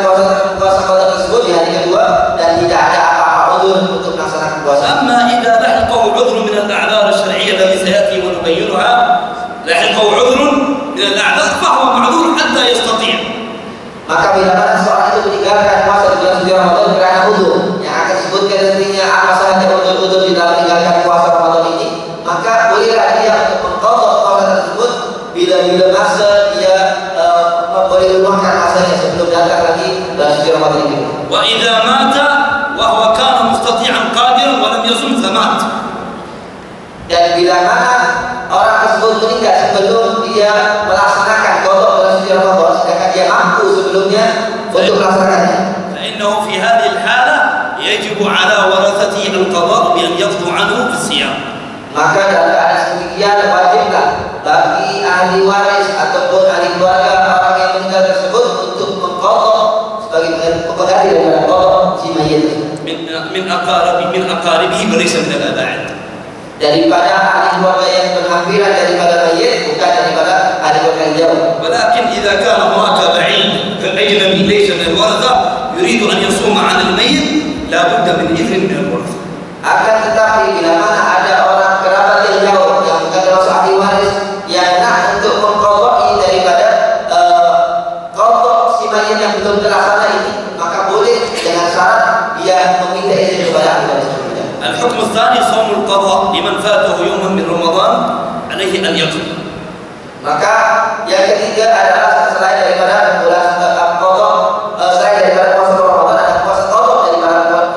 puasa qadha tersebut di hari kedua dan tidak ada apa-apa uzur untuk melaksanakan puasa. أما إذا لحقه عذر من الأعذار الشرعية التي سيأتي ونبينها، لحقه عذر من الأعذار فهو معذور حتى يستطيع. Maka bila mana seorang itu meninggalkan puasa di bulan suci Ramadan kerana uzur, yang akan disebutkan nantinya apa saja uzur-uzur di dalam meninggalkan puasa Ramadan ini, maka bolehlah dia untuk mengqadha puasa tersebut bila-bila masa dia boleh luangkan masanya sebelum datang lagi bulan suci Ramadan ini. وإذا مات وهو كان مستطيعا قادرا ولم يصم فمات. Dan bila mana orang tersebut meninggal sebelum dia melaksanakan qadha bulan suci Ramadan, sedangkan dia mampu sebelumnya untuk melaksanakannya, فإنه في هذه الحالة يجب على ورثته القضاء بأن يقضوا عنه في الصيام. maka dalam keadaan demikian wajiblah bagi ahli waris ataupun ahli keluarga orang yang meninggal tersebut untuk mengqadha sebagai pengganti daripada qadha si mayit من أقاربه وليس من الآباء. daripada ahli keluarga yang berhampiran daripada mayit, bukan daripada ahli keluarga yang jauh. ولكن إذا كان هناك بعيد أجنبي ليس من الورثة يريد أن يصوم عن الميت لا بد من إذن من الورثة. Akan tetapi bila mana ada orang kerabat yang jauh yang bukan termasuk ahli waris yang nak untuk mengqadha daripada qadha si mayit yang belum terlaksana ini, maka boleh dengan syarat dia meminta izin kepada ahli waris. الحكم الثاني صوم القضاء لمن فاته يوما من رمضان عليه أن يقضي. Maka yang ketiga adalah selain daripada bulan qadha, selain daripada puasa Ramadan ada puasa qadha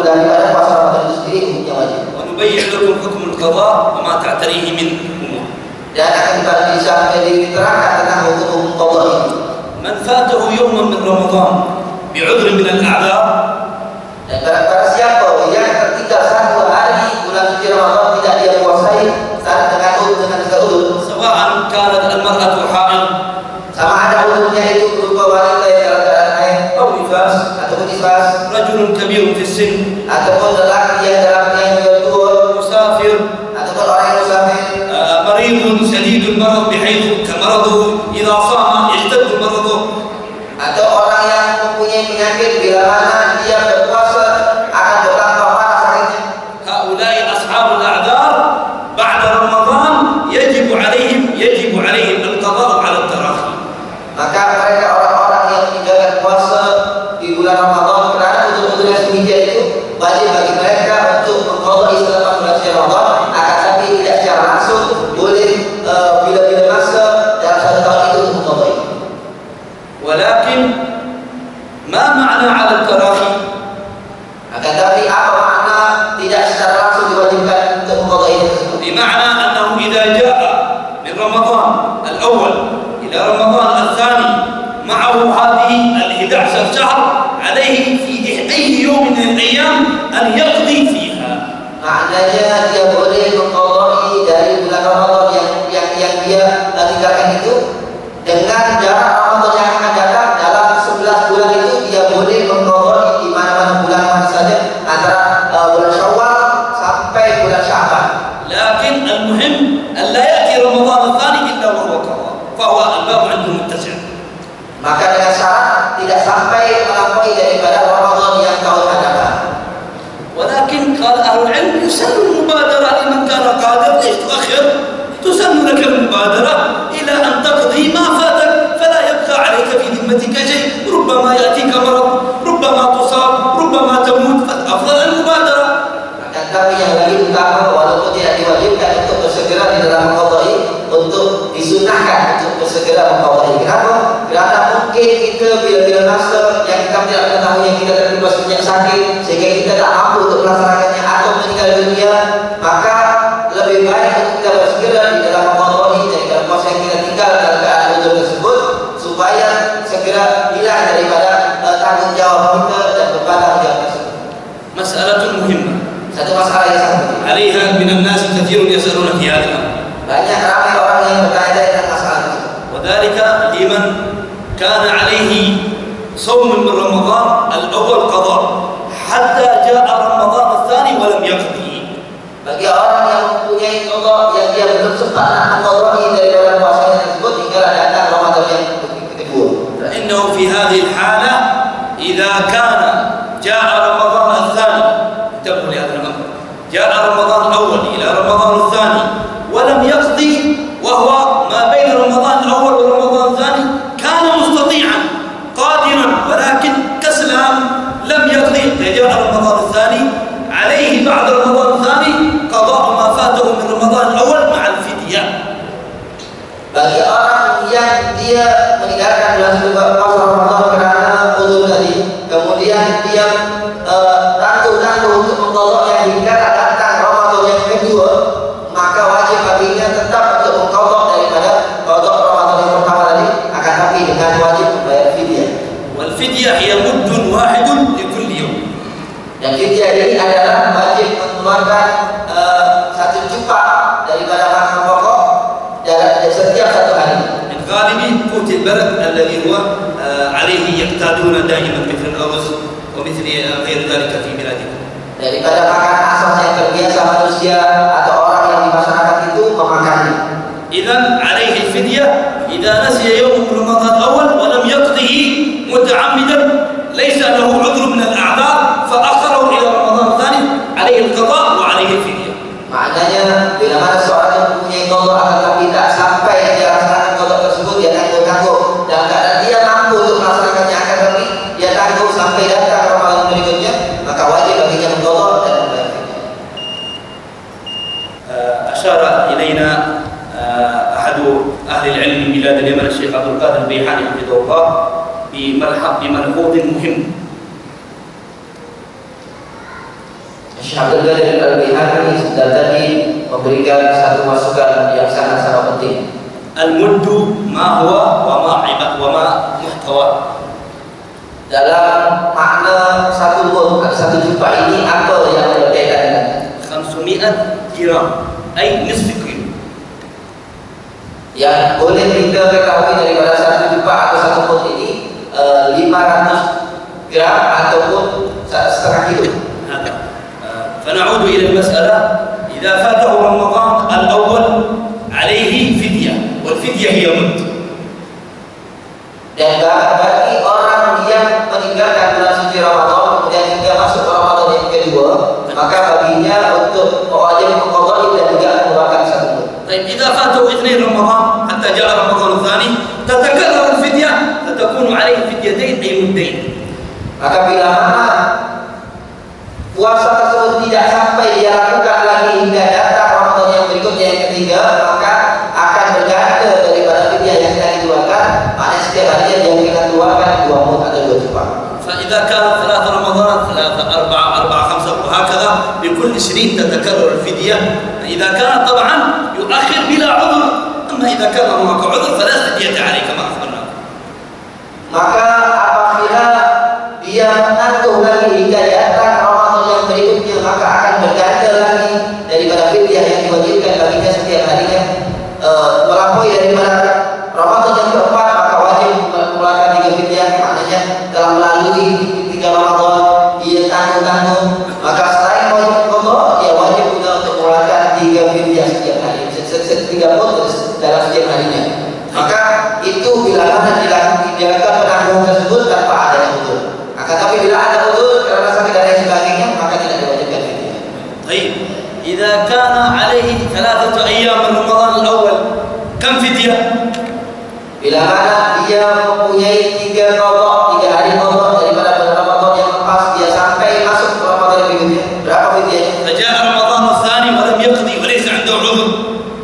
daripada puasa Ramadan itu sendiri yang wajib. ونبين لكم حكم القضاء وما تعتريه من أمور. Dan akan diterangkan tentang hukum qadha ini. من فاته يوما من رمضان بعذر من الأعذار، Dan barang siapa yang tertinggal satu hari bulan suci Ramadan tidak dia puasai dengan uzur, سواء كانت المرأة حائض sama ada uzurnya itu berupa wanita yang dalam keadaan haid أو نفاس ataupun nifas, رجل كبير في السن ataupun lelaki yang dalam yang tua, مسافر ataupun orang yang musafir, مريض شديد المرض بحيث كمرضه إذا صام يشتد مرضه، atau orang yang mempunyai penyakit bila mana dia berpuasa akan bertambah parah sakitnya. هؤلاء أصحاب الأعذار بعد رمضان يجب عليهم القضاء على التراخي. Maka mereka orang-orang yang meninggalkan puasa di bulan Ramadan kerana uzur-uzur yang demikian itu wajib bagi mereka untuk mengqadha selepas bulan suci Ramadan, akan tapi tidak secara langsung, boleh bila-bila masa dalam satu tahun itu untuk mengqadha. ولكن ما معنى على التراخي؟ Akan tapi apa makna tidak secara langsung diwajibkan untuk mengqadha ini tersebut? بمعنى أنه إذا جاء من رمضان الأول إلى رمضان الثاني معه هذه 11 شهر عليه في أي يوم من الأيام أن يقضي فيها. Maknanya dia boleh mengqadha dari bulan Ramadan yang dia tinggalkan itu dengan jarak Ramadan yang akan datang dalam 11 bulan itu dia boleh mengqadha di mana-mana bulan mana saja antara bulan Syawal sampai bulan Sya'ban. لكن المهم أن لا يأتي رمضان الثاني إلا وهو قضاء، فهو الباب عنده متسع. Maka dengan syarat tidak sampai melampaui daripada Ramadan yang tahun hadapan. ولكن قال أهل العلم يسن المبادرة لمن كان قادر. ليش تؤخر؟ تسن لك المبادرة إلى أن تقضي ما فاتك فلا يبقى عليك في ذمتك شيء. ربما يأتيك مرض، ربما تصاب، ربما تموت، فالأفضل المبادرة. Akan tapi yang lebih utama walaupun tidak diwajibkan untuk bersegera di dalam mengqadha, untuk disunahkan untuk bersegera mengqadha. Kenapa? Kerana mungkin kita bila-bila masa yang kita tidak mengetahui yang kita terlibat sebanyak sakit sehingga kita tak mampu untuk melaksanakannya atau meninggal dunia, maka lebih baik untuk kita bersegera di dalam mengqadha daripada puasa yang kita tinggal dalam keadaan uzur tersebut, supaya segera hilang daripada tanggungjawab kita dan beban tanggungjawab tersebut. مسألة مهمة. Satu masalah yang sangat penting. عليها من الناس كثير يسألون في هذا الأمر. Banyak ramai orang yang bertanya tentang masalah itu. وذلك لمن كان عليه صوم من رمضان الأول قضاء حتى جاء رمضان الثاني ولم يقضي. Bagi orang yang mempunyai qada yang dia belum sempat nak mengqadai dari dalam puasanya tersebut hingga datang Ramadan yang kedua. فإنه في هذه الحالة إذا كان جاء رمضان الثاني، انتبهوا لهذا الأمر، جاء رمضان الأول إلى رمضان الثاني ولم يقضي، وهو ما بين رمضان الأول ورمضان الثاني كان مستطيعا قادرا ولكن كسلان لم يقضي، جاء رمضان الثاني عليه بعد رمضان الثاني قضاء ما فاته من رمضان الأول مع الفدية. Bagi orang yang dia meninggalkan bulan puasa Ramadan karena uzur tadi, kemudian dia tangguh-tangguh untuk mengqadanya hingga datang Ramadan yang kedua, maka wajib baginya tetap untuk mengqada daripada qada Ramadan yang pertama tadi, akan tapi dengan wajib membayar fidyah. Wal fidyah hiya muddun wahidun li kulli yawm. Dan fidyah ini adalah wajib mengeluarkan satu jupa daripada makan pokok dalam setiap satu hari. من غالب قوت البلد الذي هو عليه يقتادون دائما مثل الأرز ومثل غير ذلك في بلادكم. Daripada makan asas yang terbiasa manusia atau orang yang di masyarakat itu memakannya. إذن عليه الفدية إذا نسي يوم من رمضان الأول ولم يقضه متعمدا ليس له عذر من الأعذار فأخره إلى رمضان الثاني عليه القضاء وعليه الفدية. Maknanya bila mana seorang yang mempunyai qada akan tapi tak sampai dia laksanakan qada tersebut, dia tangguh-tangguh dalam keadaan dia mampu untuk melaksanakannya, akan tapi dia tangguh sampai datang Ramadan berikutnya, maka wajib baginya mengqada dan membayar fidyah. أشار إلينا أحد أهل العلم من بلاد اليمن الشيخ عبد القادر البيحاني حفظه الله بملحوظ مهم. Syekh Abdul Qadir Al-Bihani sudah tadi memberikan satu masukan yang sangat-sangat penting. المد ما هو وما محتوى. Dalam makna satu mud, satu juta ini apa yang berkaitan dengan 500 جرام أي نصف كيلو. yang boleh kita ketahui daripada satu juta atau satu mud ini 500 gram ataupun setengah kilo. فنعود إلى المسألة. إذا فاته رمضان الأول عليه فدية والفدية هي مد. Dan bagi orang yang meninggalkan bulan suci Ramadan kemudian hingga masuk Ramadan yang kedua, maka baginya untuk wajib mengqadai dan juga mengeluarkan satu mud. طيب إذا فاته 2 رمضان حتى جاء رمضان الثاني تتكرر الفدية فتكون عليه فديتين أي مدين. Maka bila mana puasa tersebut tidak sampai dia lakukan lagi hingga datang Ramadan yang berikutnya yang ketiga, maka akan berganda daripada fidyah yang sedang dikeluarkan. Maknanya setiap harinya dia akan keluarkan 2 mud atau 2 juta. فإذا كان 3 رمضان 3 4 4 5 وهكذا بكل 20 تتكرر الفدية. إذا كان طبعا يؤخر بلا عذر، أما إذا كان هناك عذر فلا فدية عليه كما أخبرنا. Maka apabila dia menangguh lagi hingga datang Ramadan yang berikutnya, maka akan berganda lagi daripada fidyah yang diwajibkan baginya setiap harinya. Melampaui daripada Ramadan yang keempat, maka wajib mengeluarkan 3 fidyah. Maknanya telah melalui 3 Ramadan dia tangguh-tangguh, maka selain wajib qada, dia wajib juga untuk mengeluarkan 3 fidyah setiap hari, 3 mud dalam setiap harinya. Maka itu bila mana dilakukan penangguhan tersebut tanpa adanya uzur. Akan tapi bila ada uzur karena sakit dan lain sebagainya, maka tidak diwajibkan fidyah. طيب إذا كان عليه 3 أيام من رمضان الأول كم فدية؟ Bila mana dia mempunyai 3 qada, 3 hari qada daripada bulan Ramadan yang lepas, dia sampai masuk ke Ramadan yang berikutnya, berapa fidyahnya? فجاء رمضان الثاني ولم يقضي وليس عنده عذر.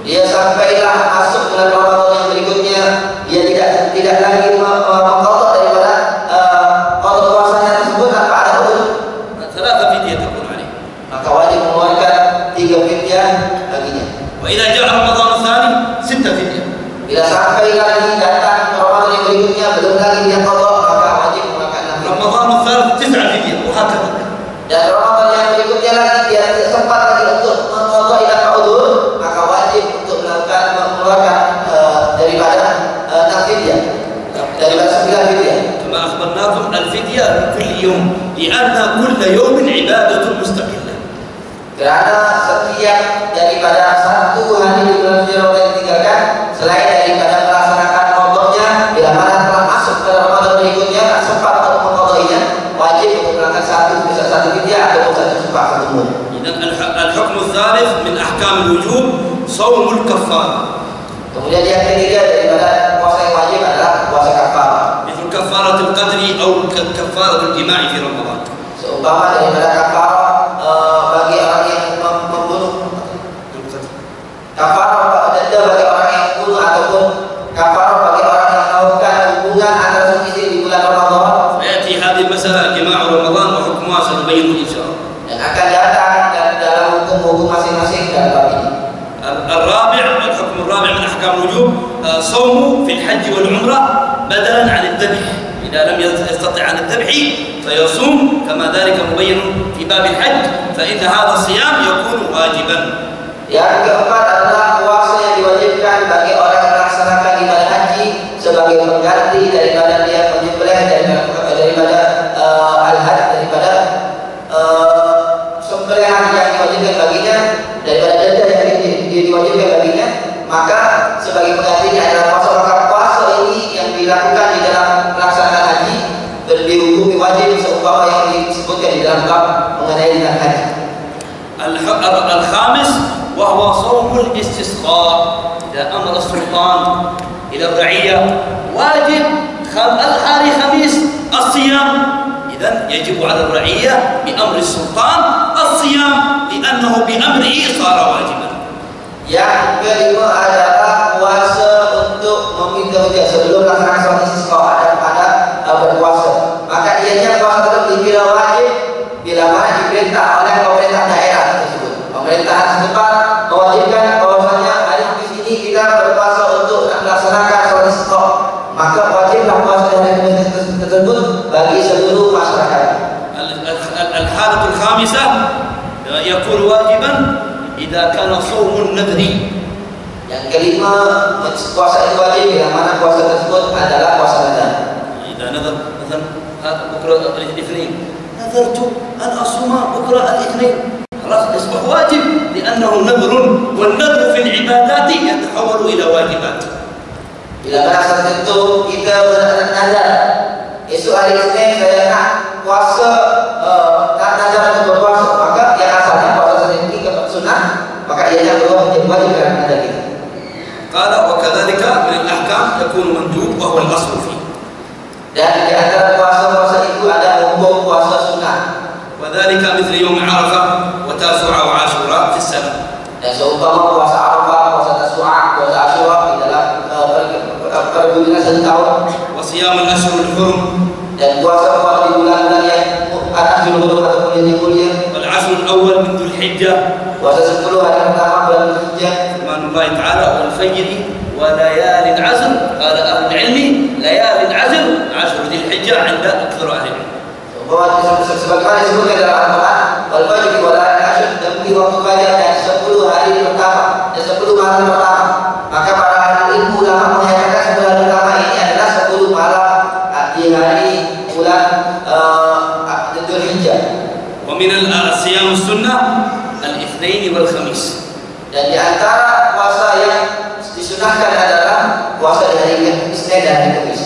Dia sampailah masuk bulan Ramadan yang berikutnya, dia tidak lagi mengqada daripada qada puasanya tersebut tanpa ada uzur, 3 فدية تكون عليه. maka wajib mengeluarkan 3 fidyah baginya. وإذا جاء الفدية من كل يوم لأن كل يوم عبادة مستقلة. Kerana setiap daripada satu hari di bulan Ramadan yang ditinggalkan, selain daripada melaksanakan qadanya, bila mana telah masuk ke Ramadan berikutnya tak sempat untuk mengqadainya, wajib untuk melakukan satu fidyah atau satu sempat satu mud. الحكم الثالث من أحكام الوجوب صوم الكفارة. Kemudian yang ketiga daripada puasa yang wajib adalah puasa kafarah. مثل كفارة القدر أو كفارة الجماع في رمضان. Seumpama daripada kafarah bagi orang yang membunuh, kafarah denda bagi orang yang membunuh, ataupun kafarah bagi orang yang melakukan hubungan antara suami istri di bulan Ramadan. فيأتي هذه المسألة جماع رمضان وحكمها سنبينه إن شاء الله. Dan akan datang dalam hukum-hukum masing-masing dalam bab ini. الحكم الرابع من أحكام الوجوب صوم في الحج والعمرة بدلا عن الذبح. إذا لم يستطع عن الذبح فيصوم كما ذلك مبين في باب الحج فإن هذا الصيام يكون واجبا. Yang keempat adalah puasa yang diwajibkan bagi orang yang melaksanakan ibadah haji sebagai pengganti daripada dia menyembelih daripada al-hajj, daripada sembelihan yang diwajibkan baginya, daripada denda yang diwajibkan baginya, maka sebagai penggantinya adalah puasa. Maka puasa ini yang dilakukan di dalam melaksanakan haji dihukumi wajib seumpama yang disebutkan di dalam bab mengenai haji. الخامس وهو صوم الاستسقاء. إذا أمر السلطان إلى الرعية واجب الحاري خميس الصيام. إذن يجب على الرعية بأمر السلطان الصيام لأنه بأمره صار واجبا. Yang kelima adalah puasa untuk meminta hujan sebelum melaksanakan sholat istisqa ada berpuasa. Maka ianya puasa tersebut dikira wajib bila mana diperintah oleh pemerintah daerah tersebut. Pemerintahan setempat mewajibkan bahwasanya hari Kamis ini kita berpuasa untuk melaksanakan sholat istisqa. Maka wajiblah puasa hari Kamis tersebut bagi seluruh masyarakat. الحالة الخامسة يكون واجبا إذا كان صوم النذر. Yang kelima, puasa itu wajib bila mana puasa tersebut adalah puasa nadar. إذا نذر مثلا بكرة الاثنين نذرت أن أصوم بكرة الاثنين خلاص يصبح واجب لأنه نذر والنذر في العبادات يتحول إلى واجبات. Bila mana saat itu kita bernadar, esok hari Isnin saya nak puasa, nak nadar untuk berpuasa, maka yang asalnya puasa Senin ini sunnah, maka ianya perlu menjadi wajib kerana nadar kita. قال وكذلك من الأحكام يكون مندوب وهو الأصل فيه. Dan di antara puasa-puasa itu ada hukum puasa sunnah. وذلك مثل يوم عرفة وتاسوعة وعاشوراء في السنة. Dan seumpama puasa Arafah, puasa Tasu'a, puasa Asyura di dalam perbulan satu tahun. وصيام الأشهر الحرم. Dan puasa di bulan-bulan yang Ashhurul Hurum ataupun yang mulia. والعشر الأول من ذو الحجة. Puasa 10 hari pertama bulan Dzulhijjah. فرمان الله تعالى والفجر وليال عشر. قال أهل العلم ليال عشر عشر ذي الحجة عند أكثر أهل العلم. Sebagaimana disebutkan dalam Al-Quran, wal fajri wa layalin ashr, demi waktu fajar dan 10 hari pertama dan 10 malam pertama. Maka para ahli ilmu ulama menyatakan 10 hari pertama ini adalah 10 malam di hari bulan Dzulhijjah. ومن الصيام السنة الاثنين والخميس. Dan di antara puasa yang disunahkan adalah puasa di hari Isnin dan hari Kamis.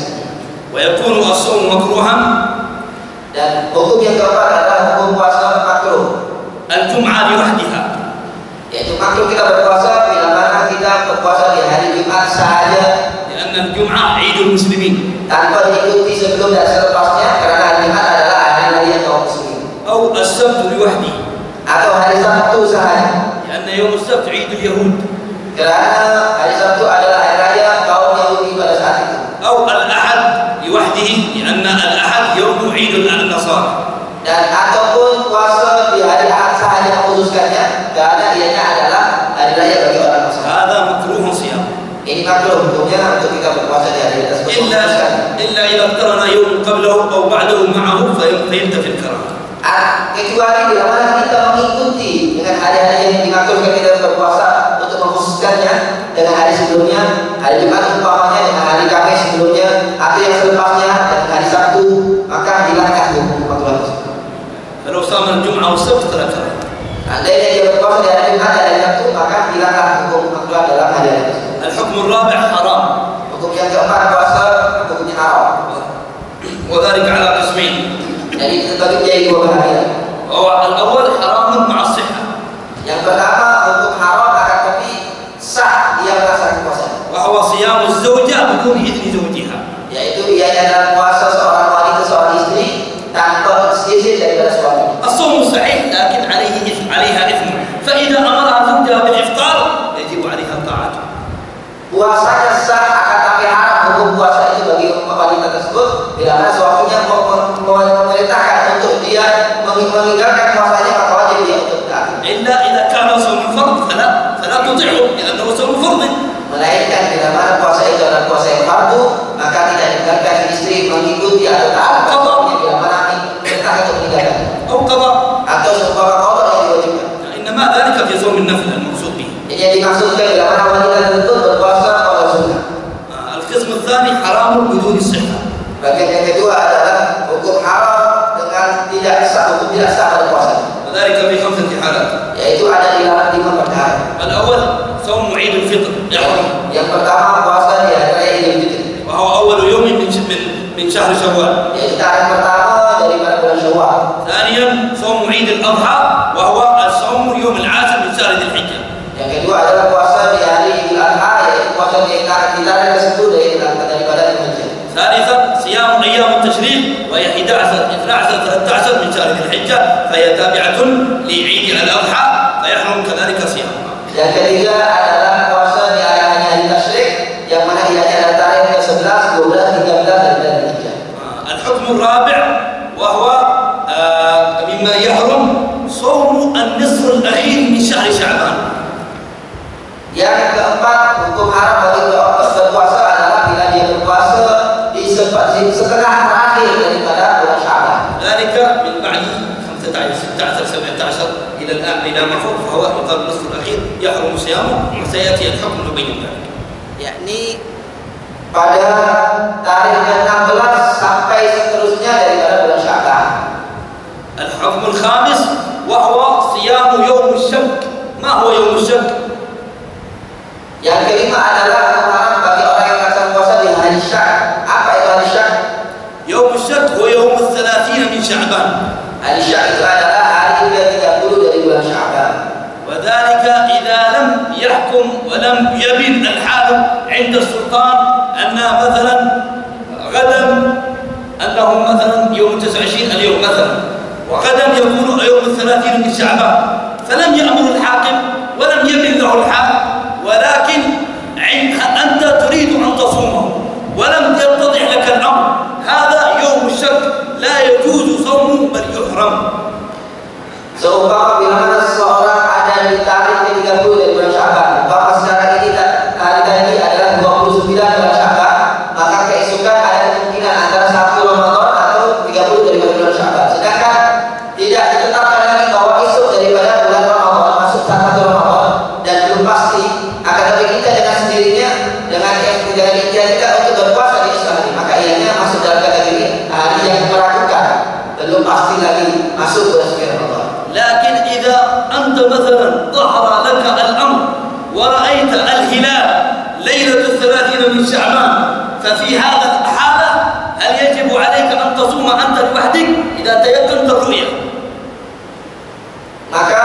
ويكون الصوم مكروها. Dan hukum yang keempat adalah hukum puasa makruh. الجمعة لوحدها. Yaitu makruh kita berpuasa bila mana kita berpuasa di hari Jumat sahaja. لأن الجمعة عيد المسلمين. Tanpa diikuti sebelum dan selepasnya, karena hari Jumat adalah hari raya kaum muslimin. أو السبت لوحده. Atau hari Sabtu sahaja. لأن يوم السبت عيد اليهود. Kerana hari Sabtu adalah hari raya kaum Yahudi pada saat itu. أو الأحد لوحده لأن الأحد يوم عيد النصارى. Dan ataupun puasa di hari Ahad sahaja mengkhususkannya, karena ianya adalah hari raya bagi orang Nasrani. هذا مكروه صيام. Ini makruh hukumnya untuk kita berpuasa di hari tersebut. إلا إذا اقترن يوم قبله أو بعده معه فينتفي الكراهة. Kecuali bila mana kita mengikuti dengan hari-hari yang dimakruhkan kita berpuasa untuk mengkhususkannya, dengan hari sebelumnya, hari Jumat umpamanya dengan hari Kamis sebelumnya, atau yang selepasnya dengan hari Sabtu, maka hilangkan hukum makruh tersebut. فلو صام الجمعة والسبت فلا كراهة. Andainya dia berpuasa di hari Jumat dan hari Sabtu, maka hilanglah hukum makruh dalam hari tersebut. الحكم الرابع حرام. Hukum yang keempat, puasa hukumnya haram. وذلك على قسمين. Jadi terbagi menjadi dua bahagian. الأول حرام مع الصحة. Yang pertama, hukum haram akan tapi sah dia melaksanakan puasa. وهو صيام الزوجة بدون إذن زوجها. Yaitu dia adalah puasa seorang wanita, seorang istri tanpa izin daripada suami. الصوم صحيح لكن عليها إثم. فإذا أمرها زوجها بالإفطار يجب عليها طاعته. Puasanya sah akan tapi haram hukum puasa itu bagi wanita tersebut bila mana suaminya memerintahkan untuk dia meninggalkan puasanya, maka wajib dia untuk taat. إلا إذا كان صوم فرض فلا تطيعه لأنه صوم فرض. Melainkan bila mana puasa itu adalah puasa yang fardu, maka tidak dibenarkan istri mengikuti atau taat suaminya bila mana perintah untuk meninggalkan. أو قضاء. Atau sebuah qada yang diwajibkan. إنما ذلك في صوم النفل المقصود به. Ini yang dimaksudkan bila mana wanita tersebut berpuasa pada sunnah. القسم الثاني حرام بدون الصحة. Bagian yang kedua adalah hukum haram dengan tidak sah, hukum tidak sah pada puasa. وذلك في 5 حالات. Yaitu ada di dalam 5 perkara. الأول صوم عيد الفطر. Yang pertama puasa di hari raya Idul Fitri. وهو أول يوم من شهر شوال. Yaitu tarikh pertama daripada bulan Syawal. ثانيا صوم عيد الأضحى وهو الصوم يوم العاشر من شهر ذي الحجة. Yang kedua adalah puasa di hari Idul Adha, yaitu puasa di tarikh ke-10 daripada Dzulhijjah. ثالثا صيام أيام التشريق وهي 11 12 13 من شهر ذي الحجة فهي تابعة لعيد الأضحى فيحرم كذلك صيامها. Yang ketiga adalah puasa di hari tasyrik yang mana ianya adalah tarikh ke-11, 12, 13 dan Dzulhijjah. الحكم الرابع وهو مما يحرم صوم النصف الأخير من شهر شعبان. Yang keempat, hukum haram bagi berpuasa adalah bila dia berpuasa di setengah terakhir daripada bulan Sya'ban. ذلك من بعد 15 16 17 إلى ما فوق فهو يقال النصف الأخير يحرم صيامه وسيأتي الحكم يبين ذلك. Yakni pada tarikh ke-16 sampai seterusnya daripada bulan Sya'ban. الحكم الخامس وهو صيام يوم الشك. ما هو يوم الشك؟ Yang kelima adalah haram bagi orang yang melaksanakan puasa di hari Syak. Apa itu hari Syak? يوم الشك هو يوم 30 من شعبان. Hari Syak itu adalah hari ke-30 dari bulan Sya'ban. وذلك إذا لم يحكم ولم يبن الحاكم عند السلطان أن مثلا غدا أنهم مثلا يوم 29 اليوم مثلا وغدا يكون يوم 30 من شعبان فلم يأمر الحاكم ولم يبن له الحال ولكن أنت تريد أن تصومه ولم يتضح لك الأمر هذا يوم الشك لا يجوز صومه بل يحرم. Seumpama bila mana seseorang ada di tarikh ke-30 dari bulan Sya'ban, umpama sekarang ini hari tadi adalah 29 bulan Sya'ban, maka keesokan ada kemungkinan antara 1 Ramadan atau 30 daripada bulan Sya'ban. Sedangkan tidak ditetapkan lagi bahwa esok daripada bulan Ramadan masuk 1 Ramadan dan belum pasti. Akan tetapi kita dengan sendirinya dengan ikhtiar kita untuk berpuasa di esok hari, maka ianya masuk dalam kategori hari yang meragukan, belum pasti lagi masuk bulan suci Ramadan. لكن إذا أنت مثلا ظهر لك الأمر ورأيت الهلال ليلة 30 من شعبان ففي هذا الحالة هل يجب عليك أن تصوم أنت لوحدك إذا تيقنت الرؤية؟ Maka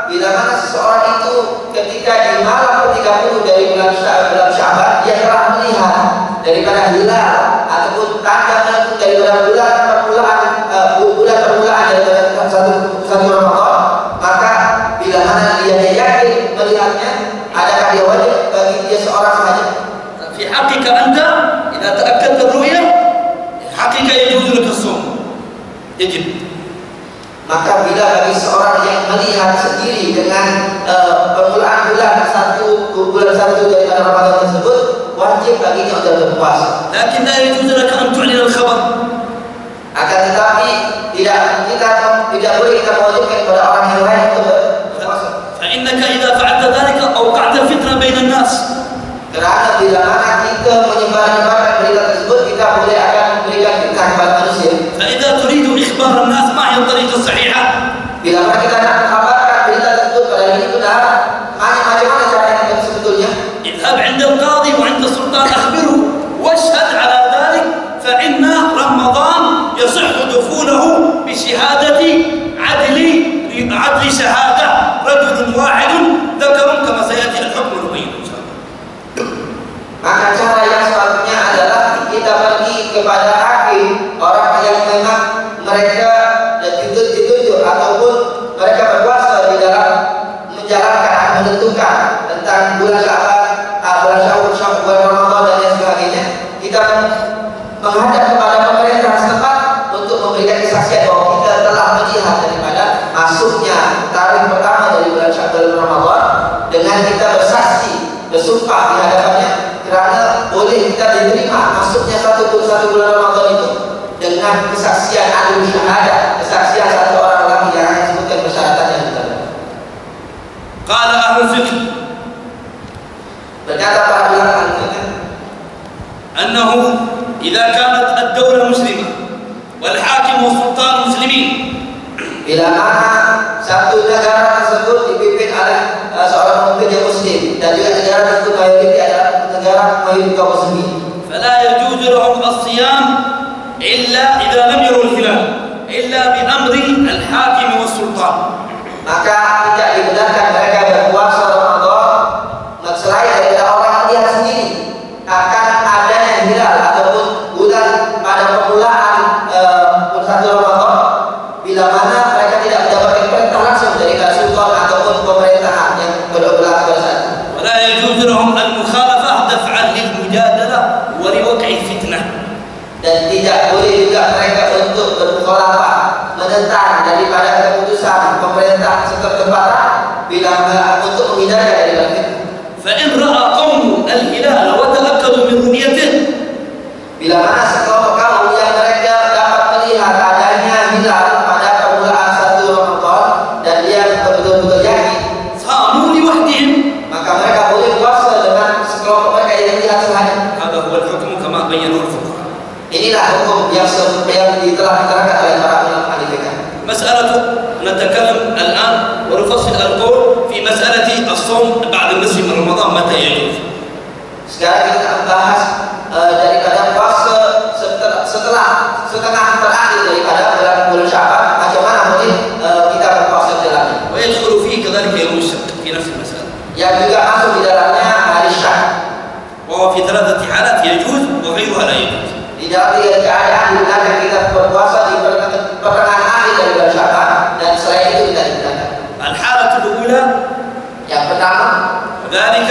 bila mana seseorang itu ketika di malam ke-30 dari bulan Sya'ban dia telah melihat daripada hilal ataupun tanda menentu daripada bulan permulaan daripada satu Ramadan, maka bila mana dia yakin melihatnya, adakah dia wajib bagi dia seorang sahaja? في حقك أنت إذا تأكدت الرؤية حقك يجوز لك الصوم يجب. Maka bila bagi seorang yang melihat sendiri dengan permulaan bulan satu daripada Ramadan tersebut, wajib baginya untuk berpuasa. لكن لا يجوز لك أن تعلن الخبر. Akan tetapi tidak boleh kita mewajibkan kepada orang yang lain untuk berpuasa. فإنك إذا فعلت ذلك أوقعت الفتنة بين الناس. إخبار الناس ما هي الطريقة الصحيحة. Bila mana kita nak mengkabarkan berita tersebut pada diri kita, bagaimana cara yang sebetulnya? اذهب عند القاضي وعند السلطان أخبره واشهد على ذلك، فإن رمضان يصح دخوله بشهادة عدل شهادة رجل واحد ذكر كما سيأتي الحكم نبينه إن شاء الله. Maka cara yang sepatutnya adalah kita pergi kepada hakim, orang yang memang mereka ditunjuk ataupun mereka berkuasa di dalam menjalankan atau menentukan tentang bulan Syawal, bulan Ramadan dan lain sebagainya. Kita menghadap kepada pemerintah setempat untuk memberikan kesaksian bahwa kita telah melihat daripada masuknya tarikh pertama dari bulan Syawal Ramadan, dengan kita bersaksi, bersumpah di hadapannya, kerana boleh kita diterima masuknya satu bulan Ramadan itu dengan kesaksian adil syahadah, kesaksian satu orang lagi yang akan disebutkan persyaratannya kita. قال أهل الفقه Berkata para ulama al-fiqh أنه إذا كانت الدولة مسلمة والحاكم والسلطان مسلمين، bila mana satu negara tersebut dipimpin oleh seorang pemimpin yang muslim dan juga negara tersebut mayoritas adalah negara mayoritas kaum muslimin, فلا يجوز لهم الصيام إلا إذا لم يروا الهلال إلا بأمر الحاكم والسلطان. maka tidak dibenarkan mereka berpuasa Ramadan selain dari orang melihat sendiri akan adanya hilal ataupun bulan pada permulaan satu Ramadan, bila mana mereka tidak mendapatkan perintah langsung dari sultan ataupun pemerintahan yang berbelah pada saat itu. ولا يجوز لهم المخالفة دفعا للمجادلة ولوقع الفتنة. Dan tidak boleh juga mereka untuk bermukhalafah, menentang daripada keputusan pemerintah setempat bila untuk menghindarkan dari fitnah. فإن رأى قوم الهلال وتأكدوا من رؤيته، bila mana sekelompok kaum yang mereka dapat melihat adanya hilal pada permulaan satu Ramadan dan dia betul-betul yakin, صاموا لوحدهم. maka mereka boleh puasa dengan sekelompok mereka yang melihat sahaja. هذا هو الحكم كما بينه الفقهاء. Inilah hukum yang telah diterangkan oleh para ulama ahli fikih. مسألة نتكلم الآن ونفصل القول في مسألة الصوم بعد النصف من رمضان متى يجوز. Sekarang kita membahas daripada puasa setelah setengah terakhir daripada bulan Syawal, macam mana boleh kita berpuasa di dalamnya. ويدخل فيه كذلك يوم الشك في نفس المسألة. Yang juga masuk di dalamnya hari Syak. وهو في ثلاثة حالات يجوز وغيرها لا يجوز. Di dalam tiga keadaan dibenarkan kita berpuasa di pertengahan akhir dari bulan Syawal dan selain itu tidak dibenarkan. الحالة الأولى Yang pertama, ذلك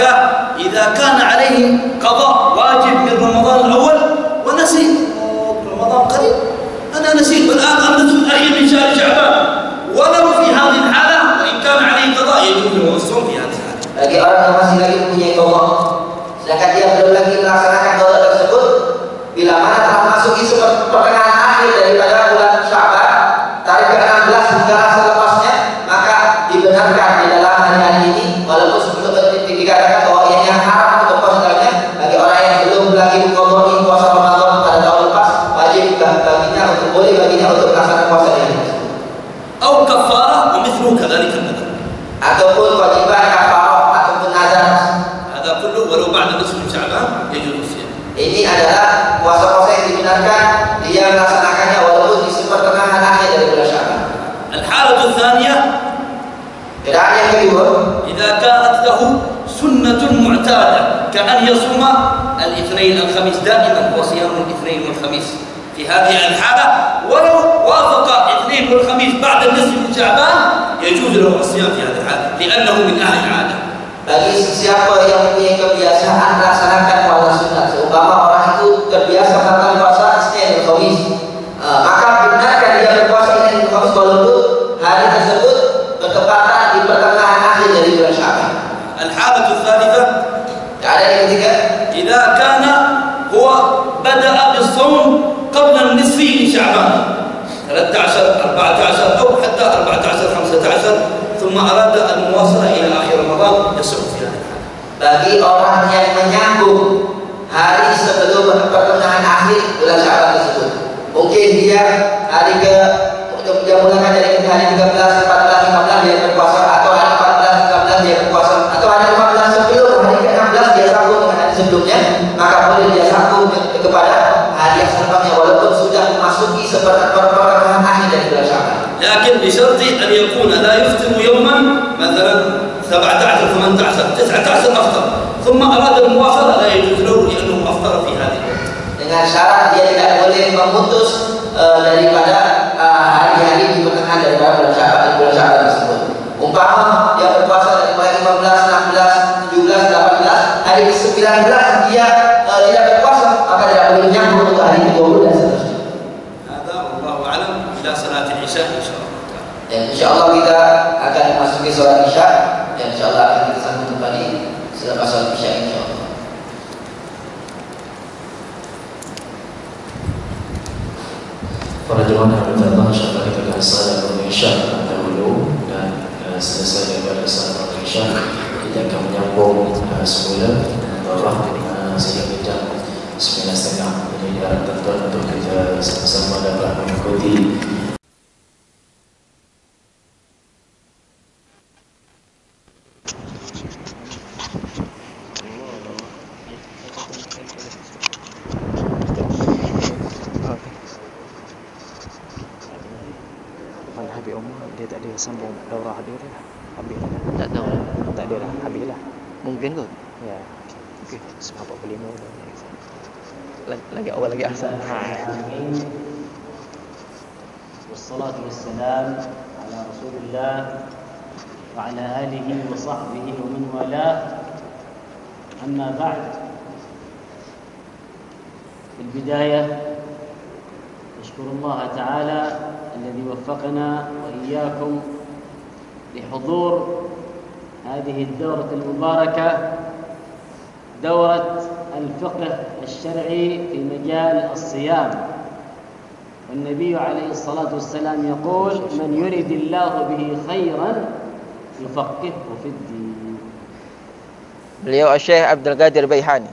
إذا كان عليه قضاء واجب من رمضان الأول ونسي رمضان قريب، أنا نسيت والآن النصف الأخير من شهر شعبان، ولو في هذه الحالة وإن كان عليه قضاء يجوز له الصوم في هذه الحالة. bagi orang yang masih lagi mempunyai qada, sedangkan dia belum lagi melaksanakan qada tersebut, bila mana telah masuki pertengahan akhir daripada bulan Syawal, tarikh ke-16 hingga selepasnya, maka dibenarkan di dalam hari-hari ini, walaupun sebelum dikatakan bahwa ini yang haram untuk puasa dalamnya, bagi orang yang belum lagi mengqadai puasa Ramadan pada tahun lepas, wajib baginya untuk boleh baginya untuk melaksanakan puasa di hari tersebut. أو كفارة ومثله كذلك النذر. Ataupun kewajiban kafarah ataupun nazar. هذا كله ولو بعد نصف من شعبان يجوز الصيام. Ini adalah puasa-puasa yang dibenarkan dia melaksanakannya walaupun di pertengahan akhir dari bulan Syawal. الحالة الثانية Keadaan yang kedua, إذا كانت له سنة معتادة كأن يصوم الاثنين الخميس دائما وصيام الاثنين والخميس، في هذه الحالة ولو وافق الاثنين والخميس بعد النصف من شعبان يجوز له الصيام في هذه الحالة لأنه من أهل العادة. bagi siapa yang mempunyai kebiasaan melaksanakan puasa sunat, seumpama orang itu terbiasa melakukan puasa Isnin dan Khamis, maka benarkan dia berpuasa Isnin dan Khamis walaupun hari tersebut bertepatan di pertengahan akhir dari bulan Syawal. الحالة الثالثة Keadaan yang ketiga, إذا كان هو بدأ بالصوم قبل النصف من شعبان 13 14 أو حتى 14 15 ثم أراد المواصلة إلى آخر رمضان يصوم في هذه الحالة. bagi orang yang menyambung hari sebelum pertengahan akhir bulan Syawal tersebut, mungkin dia hari ke dari bulan Sya'ban. لكن بشرط أن يكون لا يفطر يوما مثلا 17 18 19 أفطر ثم أراد المواصلة لا يجوز له لأنه أفطر في هذه الوقت. Dengan syarat dia tidak boleh memutus daripada hari-hari di pertengahan daripada bulan Sya'ban tersebut. Umpama dia berpuasa dari mulai 15, 16, 17, 18, hari ke-19 dia tidak berpuasa, maka tidak boleh menyambung untuk hari ke-20 dan seterusnya. هذا والله أعلم إلى صلاة العشاء إن شاء الله. Dan insyaallah kita akan memasuki sholat Isya dan insyaallah akan kita sambung kembali selepas sholat Isya insyaallah. Para jemaah yang Allah, insyaallah kita akan salat Isya dahulu dan selesai daripada salat Isya kita akan menyambung semula Allah sehingga kita 9.30. Jadi harap tuan-tuan untuk kita sama-sama dapat mengikuti Habib Umar dia tak ada sambung daurah dia dah. Habis dah. Tak tahu. Tak ada dah. Habis lah. Mungkin kot. Ya. Okey, 45 dah. Lagi awal lagi asal. والصلاة والسلام على رسول الله وعلى آله وصحبه ومن والاه أما بعد في البداية نشكر الله تعالى الذي وفقنا وإياكم لحضور هذه الدورة المباركة دورة الفقه الشرعي في مجال الصيام. والنبي عليه الصلاة والسلام يقول من يرد الله به خيرا يفقهه في الدين. Beliau Syekh Abdul Qadir Baihani.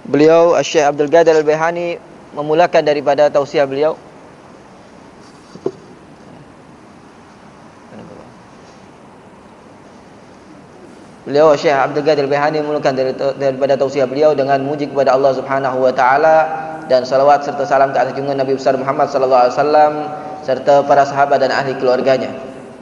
Beliau Syekh Abdul Qadir Baihani memulakan daripada tausiah beliau. Beliau Syekh Abdul Qadir Baihani memulakan daripada tausiah beliau dengan memuji kepada Allah Subhanahu wa taala dan salawat serta salam ke atas junjungan Nabi besar Muhammad sallallahu alaihi wasallam serta para sahabat dan ahli keluarganya.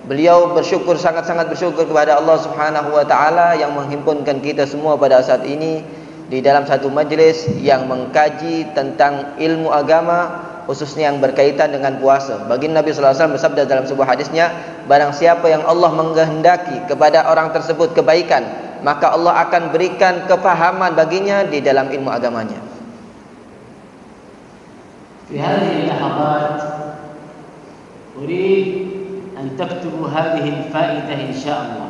Beliau bersyukur, sangat-sangat bersyukur kepada Allah Subhanahu wa taala yang menghimpunkan kita semua pada saat ini di dalam satu majlis yang mengkaji tentang ilmu agama, khususnya yang berkaitan dengan puasa. Baginda Nabi sallallahu alaihi wasallam bersabda dalam sebuah hadisnya, barang siapa yang Allah menghendaki kepada orang tersebut kebaikan, maka Allah akan berikan kefahaman baginya di dalam ilmu agamanya. في هذه اللحظات أريد أن تكتبوا هذه الفائدة إن شاء الله.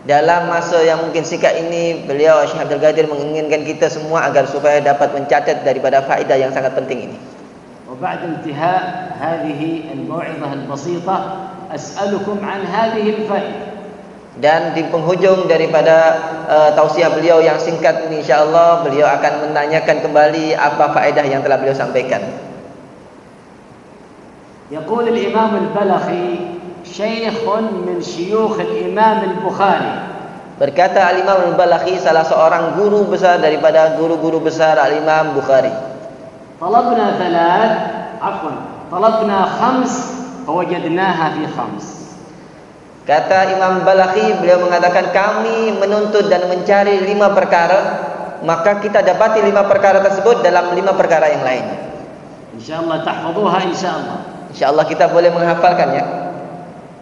Dalam masa yang mungkin singkat ini, beliau Syekh Abdul Qadir menginginkan kita semua agar supaya dapat mencatat daripada faedah yang sangat penting ini. وبعد انتهاء هذه الموعظة البسيطة أسألكم عن هذه الفائدة. Dan di penghujung daripada tausiah beliau yang singkat ini, insyaallah beliau akan menanyakan kembali apa faedah yang telah beliau sampaikan. يقول الإمام البلخي شيخ من شيوخ الإمام البخاري. Berkata Al-Imam Al-Balakhi, salah seorang guru besar daripada guru-guru besar Al-Imam Bukhari. طلبنا 5 فوجدناها في 5. Kata Imam Balakhi, beliau mengatakan kami menuntut dan mencari 5 perkara, maka kita dapati 5 perkara tersebut dalam 5 perkara yang lainnya. InsyaAllah tahfaduha insyaAllah. InsyaAllah kita boleh menghafalkannya.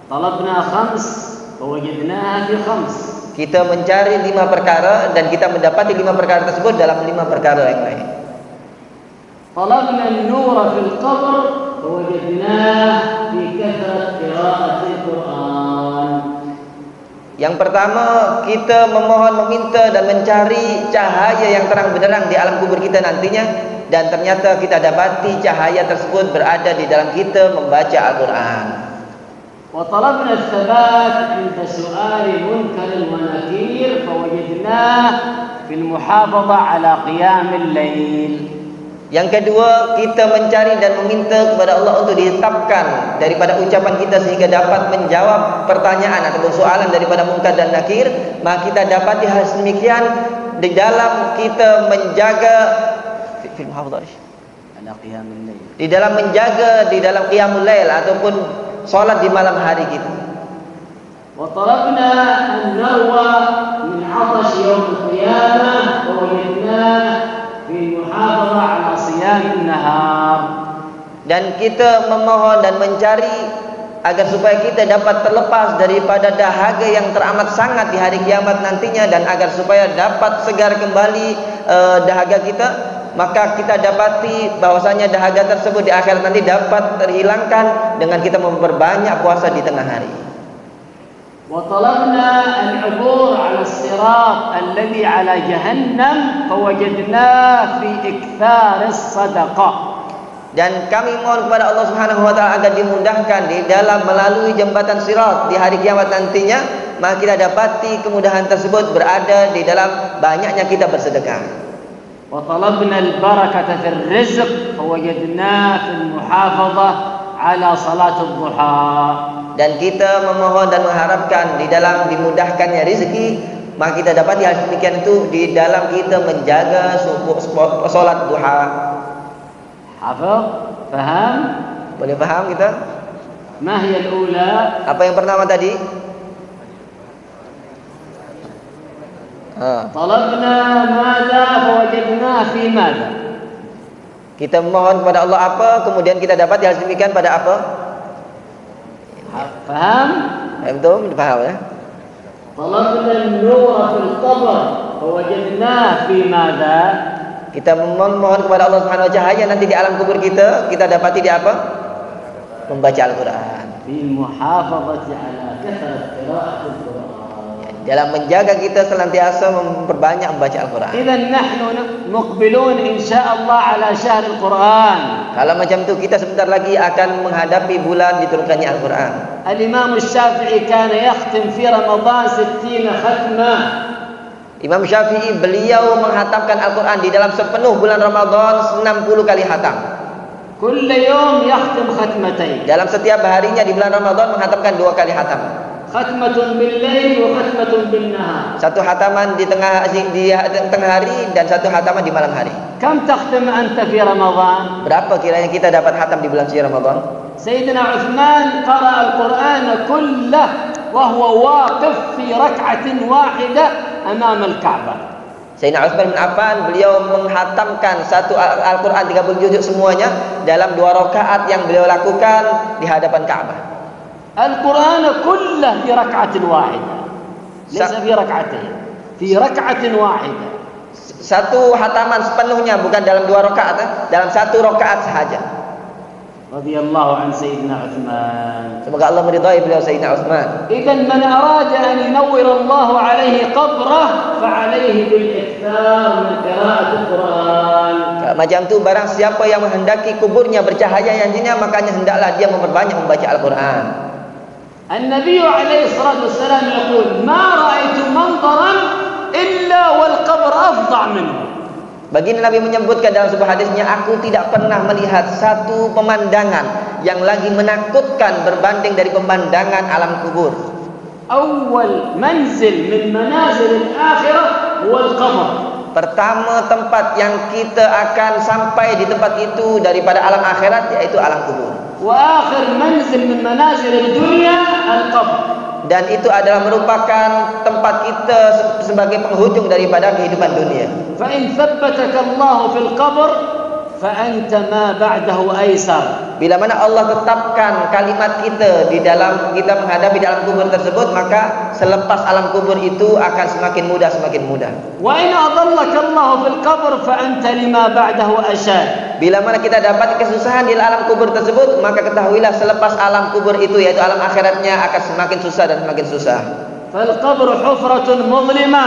طلبنا 5 فوجدناها في 5. Kita mencari 5 perkara dan kita mendapati 5 perkara tersebut dalam 5 perkara yang lain. طلبنا النور في القبر فوجدناه في كثرة قراءة القرآن. Yang pertama, kita memohon, meminta dan mencari cahaya yang terang benderang di alam kubur kita nantinya, dan ternyata kita dapati cahaya tersebut berada di dalam kita membaca Al-Quran. وطلبنا الثبات عند سؤال منكر ونكير فوجدناه في المحافظة على قيام الليل. Yang kedua, kita mencari dan meminta kepada Allah untuk ditetapkan daripada ucapan kita sehingga dapat menjawab pertanyaan ataupun soalan daripada munkar dan nakir. Maka kita dapati hal sedemikian di dalam kita menjaga على قيام الليل. Di dalam menjaga di dalam qiyamul lail ataupun salat di malam hari kita. وطلبنا أن نروى من عطش يوم القيامة ووجدناه في المحافظة على صيام النهار. Dan kita memohon dan mencari agar supaya kita dapat terlepas daripada dahaga yang teramat sangat di hari kiamat nantinya, dan agar supaya dapat segar kembali dahaga kita, maka kita dapati bahwasanya dahaga tersebut di akhirat nanti dapat terhilangkan dengan kita memperbanyak puasa di tengah hari. وطلبنا العبور على الصراط الذي على جهنم فوجدناه في إكثار الصدقة. Dan kami mohon kepada Allah Subhanahu wa taala agar dimudahkan di dalam melalui jembatan Sirat di hari kiamat nantinya, maka kita dapati kemudahan tersebut berada di dalam banyaknya kita bersedekah. وطلبنا البركة في الرزق فوجدناه في المحافظة على صلاة الضحى. Dan kita memohon dan mengharapkan di dalam dimudahkannya rezeki, maka kita dapati hal demikian itu di dalam kita menjaga salat duha. حفظ فهم؟ Boleh faham kita? ما هي الأولى؟ Apa yang pertama tadi? طلبنا ماذا فوجدناه في ماذا؟ Kita memohon kepada Allah apa, kemudian kita dapat hal demikian pada apa? فهم؟ Betul, faham ya? طلبنا النور في القبر فوجدناه في ماذا؟ Kita memohon kepada Allah Subhanahu wa taala cahaya nanti di alam kubur kita dapati di apa? Membaca Al-Qur'an. في المحافظة على كثرة قراءة القرآن. Dalam menjaga kita senantiasa memperbanyak membaca Al-Qur'an. إذا نحن مقبلون إن شاء الله على شهر القرآن. Kalau macam itu kita sebentar lagi akan menghadapi bulan diturunkannya Al-Qur'an. الإمام الشافعي كان يختم في رمضان 60 ختمة. Imam Syafi'i beliau menghatamkan Al-Quran di dalam sepenuh bulan Ramadan 60 kali hatam. كل يوم يختم ختمتين. Dalam setiap harinya di bulan Ramadan menghatamkan 2 kali hatam. ختمة بالليل وختمة بالنهار. Satu hataman di tengah hari dan satu hataman di malam hari. كم تختم أنت في رمضان؟ Berapa kiranya kita dapat hatam di bulan suci Ramadan? سيدنا عثمان قرأ القرآن كله وهو واقف في ركعة واحدة أمام الكعبة. Sayyidina Utsman bin Affan beliau menghatamkan satu Al-Quran 30 juzuk semuanya dalam 2 rakaat yang beliau lakukan di hadapan Ka'bah. القرآن كله في ركعة واحدة ليس في ركعتين في ركعة واحدة. Satu hataman sepenuhnya, bukan dalam 2 rakaat, dalam 1 rakaat sahaja. رضي الله عن سيدنا عثمان. Semoga Allah meridai beliau Sayyidina Utsman. إذا من أراد أن ينور الله عليه قبره فعليه بالإكثار من قراءة القرآن. Macam tu barang siapa yang menghendaki kuburnya bercahaya yantinya, makanya hendaklah dia memperbanyak membaca Al-Quran. النبي عليه الصلاة والسلام يقول ما رأيت منظرا إلا والقبر أفظع منه. Baginda Nabi menyebutkan dalam sebuah hadisnya, aku tidak pernah melihat satu pemandangan yang lagi menakutkan berbanding dari pemandangan alam kubur. أول منزل من منازل الآخرة هو القبر. Pertama tempat yang kita akan sampai di tempat itu daripada alam akhirat yaitu alam kubur. وآخر منزل من منازل الدنيا القبر. Dan itu adalah merupakan tempat kita sebagai penghujung daripada kehidupan dunia. فإن ثبتك الله في القبر فأنت ما بعده أيسر. Bila mana Allah tetapkan kalimat kita di dalam kita menghadapi dalam kubur tersebut, maka selepas alam kubur itu akan semakin mudah, semakin mudah. وإن أضلك الله في القبر فأنت لما بعده أشد. Bila mana kita dapat kesusahan di alam kubur tersebut, maka ketahuilah selepas alam kubur itu yaitu alam akhiratnya akan semakin susah dan semakin susah. فالقبر حفرة مظلمة.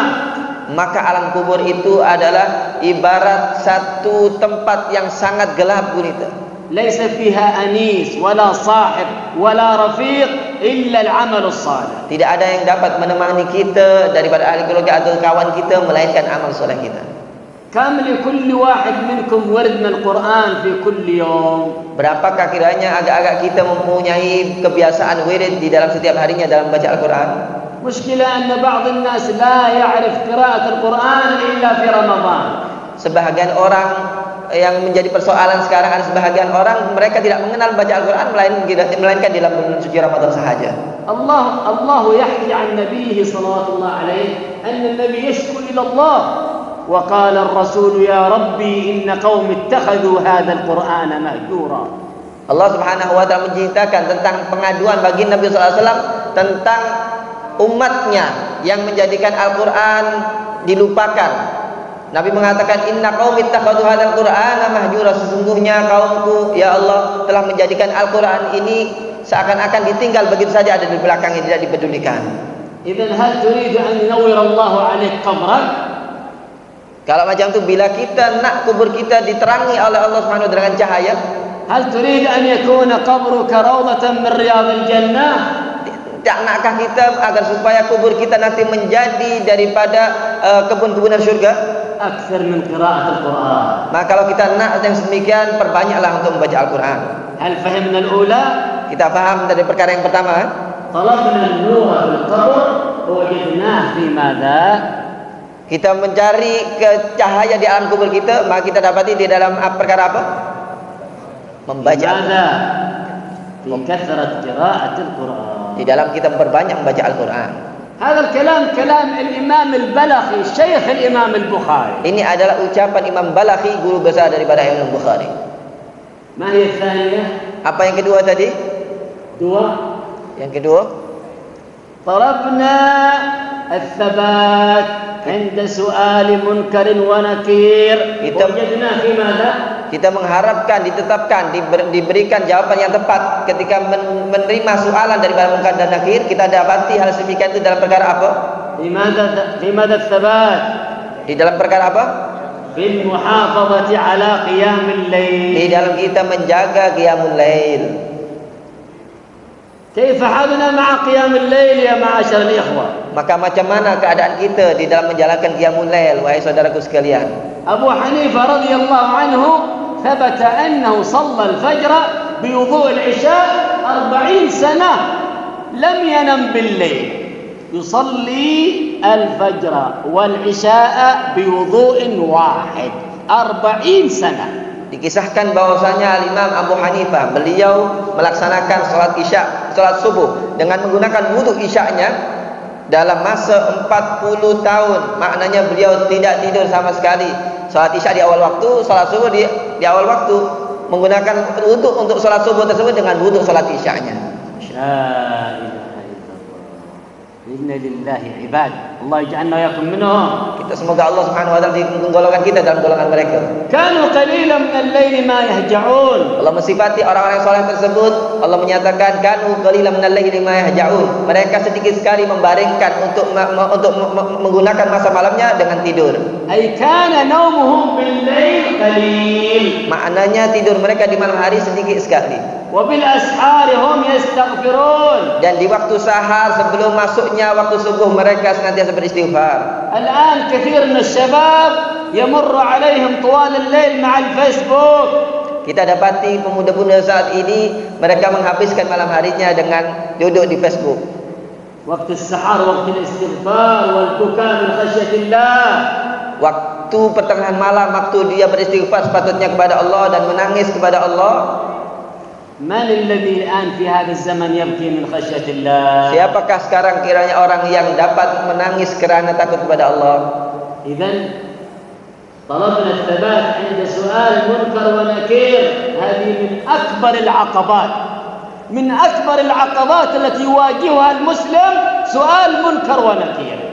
Maka alam kubur itu adalah ibarat satu tempat yang sangat gelap gulita. ليس فيها أنيس ولا صاحب ولا رفيق إلا العمل الصالح. Tidak ada yang dapat menemani kita daripada ahli keluarga atau kawan kita melainkan amal soleh kita. كم لكل واحد منكم ورد من القرآن في كل يوم؟ Berapakah kiranya agak-agak kita mempunyai kebiasaan wirid di dalam setiap harinya dalam baca Al-Quran? مشكلة أن بعض الناس لا يعرف قراءة القرآن إلا في رمضان. Sebahagian orang yang menjadi persoalan sekarang ada sebahagian orang mereka tidak mengenal baca Al-Quran melainkan di dalam bulan suci Ramadan sahaja. الله يحكي عن نبيه صلى الله عليه أن النبي يشكو إلى الله وقال الرسول يا ربي إن قوم اتخذوا هذا القرآن مهجورا. Allah Subhanahu wa taala menceritakan tentang pengaduan bagi Nabi SAW tentang umatnya yang menjadikan Al-Quran dilupakan. Nabi mengatakan inna qaumi ittakhadhu hadzal qur'ana mahjura, sesungguhnya kaumku ya Allah telah menjadikan Al-Quran ini seakan-akan ditinggal begitu saja, ada di belakangnya, tidak dipedulikan. Idzan hal turid an yunawwir Allah 'alaik qabrak? Kalau macam itu, bila kita nak kubur kita diterangi oleh Allah Subhanahu wa taala dengan cahaya, hal turid an yakuna qabruka rawdatan min riyadil jannah? Tak nakkah kita agar supaya kubur kita nanti menjadi daripada kebun-kebunan syurga? Akthar min qira'at al-Quran. Maka kalau kita nak yang demikian, perbanyaklah untuk membaca Al-Quran. Hal fahimna al-ula? Kita faham dari perkara yang pertama. Talabna an-nur fil qabr wajadnah fi madha? Kita mencari cahaya di alam kubur kita, maka kita dapati di dalam perkara apa? Membaca Al-Quran. Fi kathrat qira'at al-Quran. Di dalam kita memperbanyak membaca Al-Quran. هذا الكلام كلام الإمام البلخي شيخ الإمام البخاري. Ini adalah ucapan Imam Balakhi, guru besar daripada Imam Bukhari. ما هي الثانية? Apa yang kedua tadi? Dua. Yang kedua, طلبنا الثبات عند سؤال منكر ونكير وجدنا في ماذا؟ Kita mengharapkan, ditetapkan, diberikan jawaban yang tepat ketika menerima soalan daripada munkar dan nakir. Kita dapati hal demikian itu dalam perkara apa? في ماذا الثبات؟ Di dalam perkara apa? في المحافظة على قيام الليل. Di dalam kita menjaga qiyamul lail. كيف حالنا مع قيام الليل يا معاشر الإخوة؟ Maka macam mana keadaan kita di dalam menjalankan qiyamul lail, wahai saudaraku sekalian? Abu Hanifah radhiyallahu anhu ثبت أنه صلى الفجر بوضوء العشاء 40 سنة لم ينم بالليل يصلي الفجر والعشاء بوضوء واحد 40 سنة. Dikisahkan bahwasanya Imam Abu Hanifah beliau melaksanakan salat isya, salat subuh dengan menggunakan wudu isyaknya dalam masa 40 tahun. Maknanya beliau tidak tidur sama sekali. Salat isya di awal waktu, salat subuh di awal waktu, menggunakan wudu untuk salat subuh tersebut dengan wudu salat isyaknya. Inna lillahi ibad. Allah ij'alna yakum minhum. Kita semoga Allah Subhanahu wa taala menggolongkan kita dalam golongan mereka. Kanu qalilan min al-laili ma yahja'un. Allah mensifati orang-orang saleh tersebut. Allah menyatakan kanu qalilan min al-laili ma yahja'un. Mereka sedikit sekali membaringkan untuk menggunakan masa malamnya dengan tidur. Ay kana nawmuhum bil-lail qalil. Maknanya tidur mereka di malam hari sedikit sekali. Wabil ashari hum yastaghfirun. Dan di waktu sahar sebelum masuknya waktu subuh mereka senantiasa beristighfar. Al-an kathir min asy-syabab yamurru 'alaihim tuwal al-lail ma'al Facebook. Kita dapati pemuda-pemuda saat ini mereka menghabiskan malam harinya dengan duduk di Facebook. Waktu sahar, waktu istighfar wal buka min khasyatillah. Waktu pertengahan malam, waktu dia beristighfar sepatutnya kepada Allah dan menangis kepada Allah. Man alladhi al'an fi hadha az-zaman yabki min khashyatillah? Siapakah sekarang kiranya orang yang dapat menangis kerana takut kepada Allah? Idzan talabna al-thabat 'inda su'al munkar wa nakir. Hadhihi min akbar al-'aqabat. Min akbar al-'aqabat allati yuwajihuha al-muslim su'al munkar wa nakir.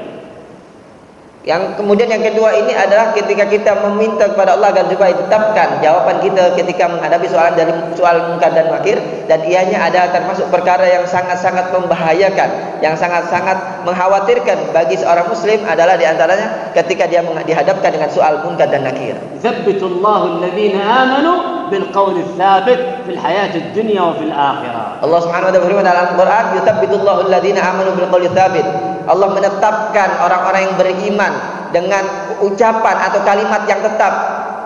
Yang kemudian yang kedua ini adalah ketika kita meminta kepada Allah agar supaya ditetapkan jawaban kita ketika menghadapi soalan dari soal munkar dan nakir, dan ianya adalah termasuk perkara yang sangat-sangat membahayakan, yang sangat-sangat mengkhawatirkan bagi seorang muslim adalah diantaranya ketika dia dihadapkan dengan soal munkar dan nakir. Tsabbitullahu alladhina amanu bil qawli tsabit fil hayatid dunya wa fil akhirah. Allah Subhanahu wa taala berfirman dalam Al-Qur'an, "Yutsabbitullahu alladhina amanu bil qawli tsabit." Allah menetapkan orang-orang yang beriman dengan ucapan atau kalimat yang tetap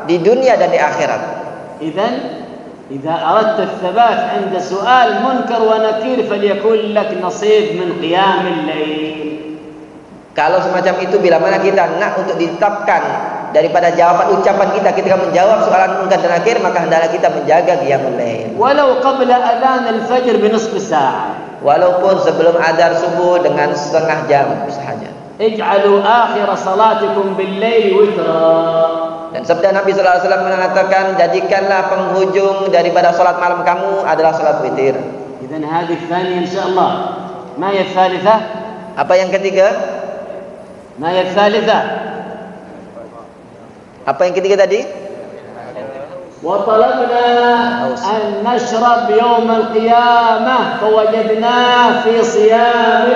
di dunia dan di akhirat. Idzan idza aradta ats-tsabat 'inda su'al munkar wa nakir falyakun lak nasib min qiyamil lail. Kalau semacam itu, bila mana kita nak untuk ditetapkan daripada jawaban ucapan kita ketika menjawab soalan munkar dan nakir, maka hendaklah kita menjaga qiyamul lail. Walau qabla adhan al-fajr bi nisf sa'ah. Walaupun sebelum adzan subuh dengan setengah jam sahaja. Ij'alu akhir salatikum bil-lail witra. Dan sabda Nabi sallallahu alaihi wasallam mengatakan, jadikanlah penghujung daripada salat malam kamu adalah salat witir. Idzan hadhihi tsaniya insyaallah. Ma hiya tsalitsah? Apa yang ketiga? Ma hiya tsalitsah? Apa yang ketiga tadi? Wa talabna an nashrab yawm al-qiyamah fawajadna fi siyam.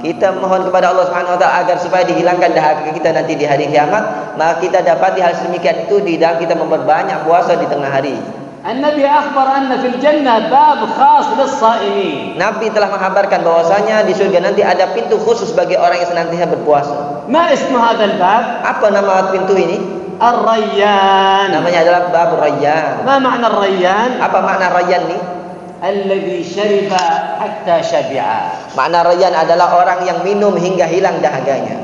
Kita mohon kepada Allah Subhanahu wa taala agar supaya dihilangkan dahaga kita nanti di hari kiamat, maka kita dapati hal sedemikian itu di dalam kita memperbanyak puasa di tengah hari. An-Nabi akhbar anna fil jannah bab khas lis-sha'imin. Nabi telah menghabarkan bahwasanya di surga nanti ada pintu khusus bagi orang yang senantiasa berpuasa. Ma ismu hadzal bab? Apa nama pintu ini? Ar-Rayyan. Namanya adalah Bab Rayyan. Ma makna Ar-Rayyan? Apa makna Rayyan ini? Alladhi syariba hatta syabi'a. Makna Rayyan adalah orang yang minum hingga hilang dahaganya.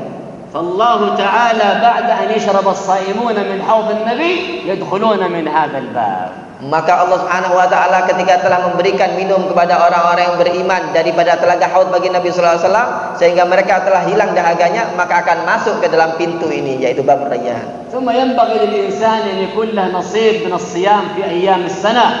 Fallahu ta'ala ba'da an yashraba as-sa'imuna min hawd an-nabi yadkhuluna min hadzal bab. Maka Allah Subhanahu wa taala ketika telah memberikan minum kepada orang-orang yang beriman daripada telaga haud bagi Nabi sallallahu alaihi wasallam sehingga mereka telah hilang dahaganya, maka akan masuk ke dalam pintu ini yaitu Bab Rayyan. Thumma yanbaghi lil-insan an yakun lahu nasib min as-siyam fi ayyam as-sanah.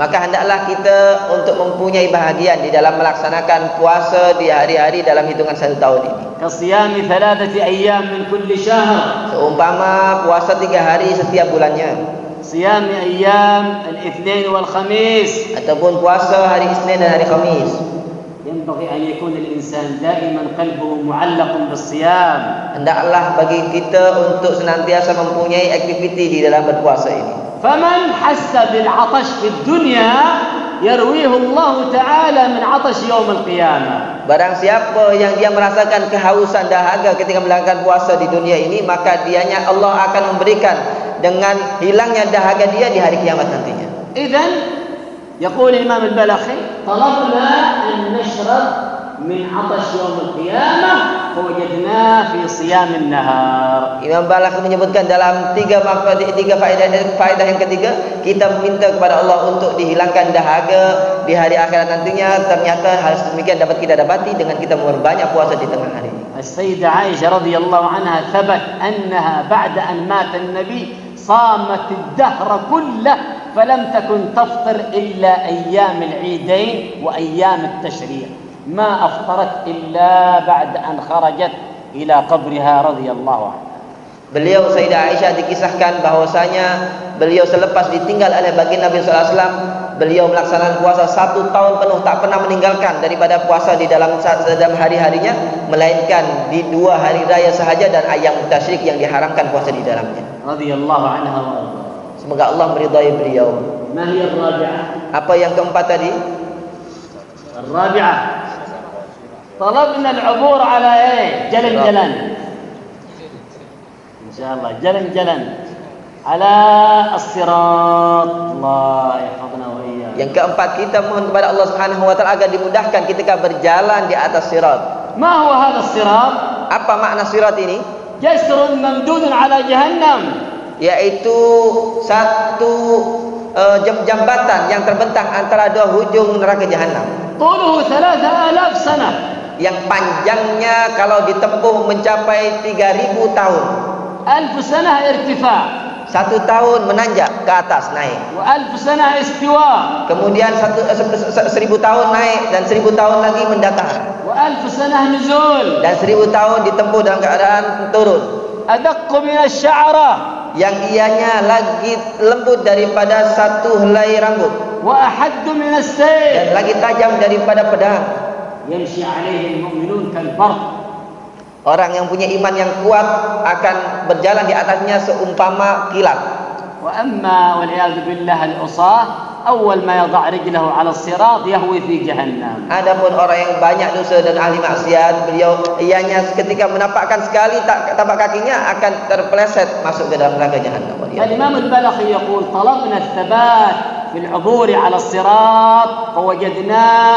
Maka hendaklah kita untuk mempunyai bahagian di dalam melaksanakan puasa di hari-hari dalam hitungan 1 tahun ini. Kasiyami 3 ayyam min kulli syahr. Seumpama puasa 3 hari setiap bulannya. Siyami ayyam al-ithnain wal khamis. Ataupun puasa hari Isnin dan hari Khamis. Yanbaghi an yakuna al-insan da'iman qalbuhu mu'allaqun bis-siyam. Hendaklah bagi kita untuk senantiasa mempunyai aktiviti di dalam berpuasa ini. فمن حس بالعطش في الدنيا يرويه الله تعالى من عطش يوم القيامة. Barang siapa yang dia merasakan kehausan dahaga ketika melakukan puasa di dunia ini, maka dianya Allah akan memberikan dengan hilangnya dahaga dia di hari kiamat nantinya. Idzan يقول الإمام البلخي طلبنا أن نشرب من عطش يوم القيامة فوجدناه في صيام النهار. Imam Balakh menyebutkan dalam tiga faedah yang ketiga, kita meminta kepada Allah untuk dihilangkan dahaga di hari akhirat nantinya. Ternyata hal demikian dapat kita dapati dengan kita memperbanyak puasa di tengah hari. As-Sayyidah Aisyah radhiyallahu anha thabat annaha ba'da an mata an-nabi صامت الدهر كله فلم تكن تفطر إلا أيام العيدين وأيام التشريق ما أفطرت إلا بعد أن خرجت إلى قبرها رضي الله عنها. Beliau Sayyidah Aisyah dikisahkan bahwasanya beliau selepas ditinggal oleh baginda Nabi sallallahu alaihi wasallam, beliau melaksanakan puasa 1 tahun penuh, tak pernah meninggalkan daripada puasa di dalam hari-harinya, melainkan di 2 hari raya sahaja dan ayam tasyrik yang diharamkan puasa di dalamnya. Radhiyallahu anha wa arda. Semoga Allah meridai beliau. Ma hiya ar-rabi'ah? Apa yang keempat tadi? Ar-rabi'ah. Talabna al-'ubur 'ala jalan-jalan. Insyaallah jalan-jalan ala as-sirat. Allah yahfazna wa iyyakum. Yang keempat, kita mohon kepada Allah Subhanahu wa taala agar dimudahkan ketika berjalan di atas sirat. Ma huwa hadha as-sirat? Apa makna sirat ini? Jasrun mamdudun ala jahannam, yaitu satu jambatan yang terbentang antara 2 hujung neraka jahanam. Tuluhu 3000 sanah, yang panjangnya kalau ditempuh mencapai 3000 tahun. 1000 sanah irtifa, 1 tahun menanjak ke atas naik. Wa 1000 sanah istiwa, kemudian 1000 tahun naik dan 1000 tahun lagi mendatar. Wa 1000 sanah nuzul, dan 1000 tahun ditempuh dalam keadaan turun. Adaqqu min asy-sya'ra, yang ianya lagi lembut daripada 1 helai rambut. Wa ahaddu min as-sayf, dan lagi tajam daripada pedang. Yamshi 'alaihi al-mu'minun kal-barq, orang yang punya iman yang kuat akan berjalan di atasnya seumpama kilat. Wa amma wal iyad billah al-usah awal ma yadha' rijlahu 'ala as-sirat yahwi fi jahannam. Adapun orang yang banyak dosa dan ahli maksiat, beliau ianya ketika menampakkan sekali tapak kakinya akan terpeleset masuk ke dalam neraka jahannam. Al-Imam al-Balakhi yaqul talabna ath-thabat fil 'ubur 'ala as-sirat fawajadnah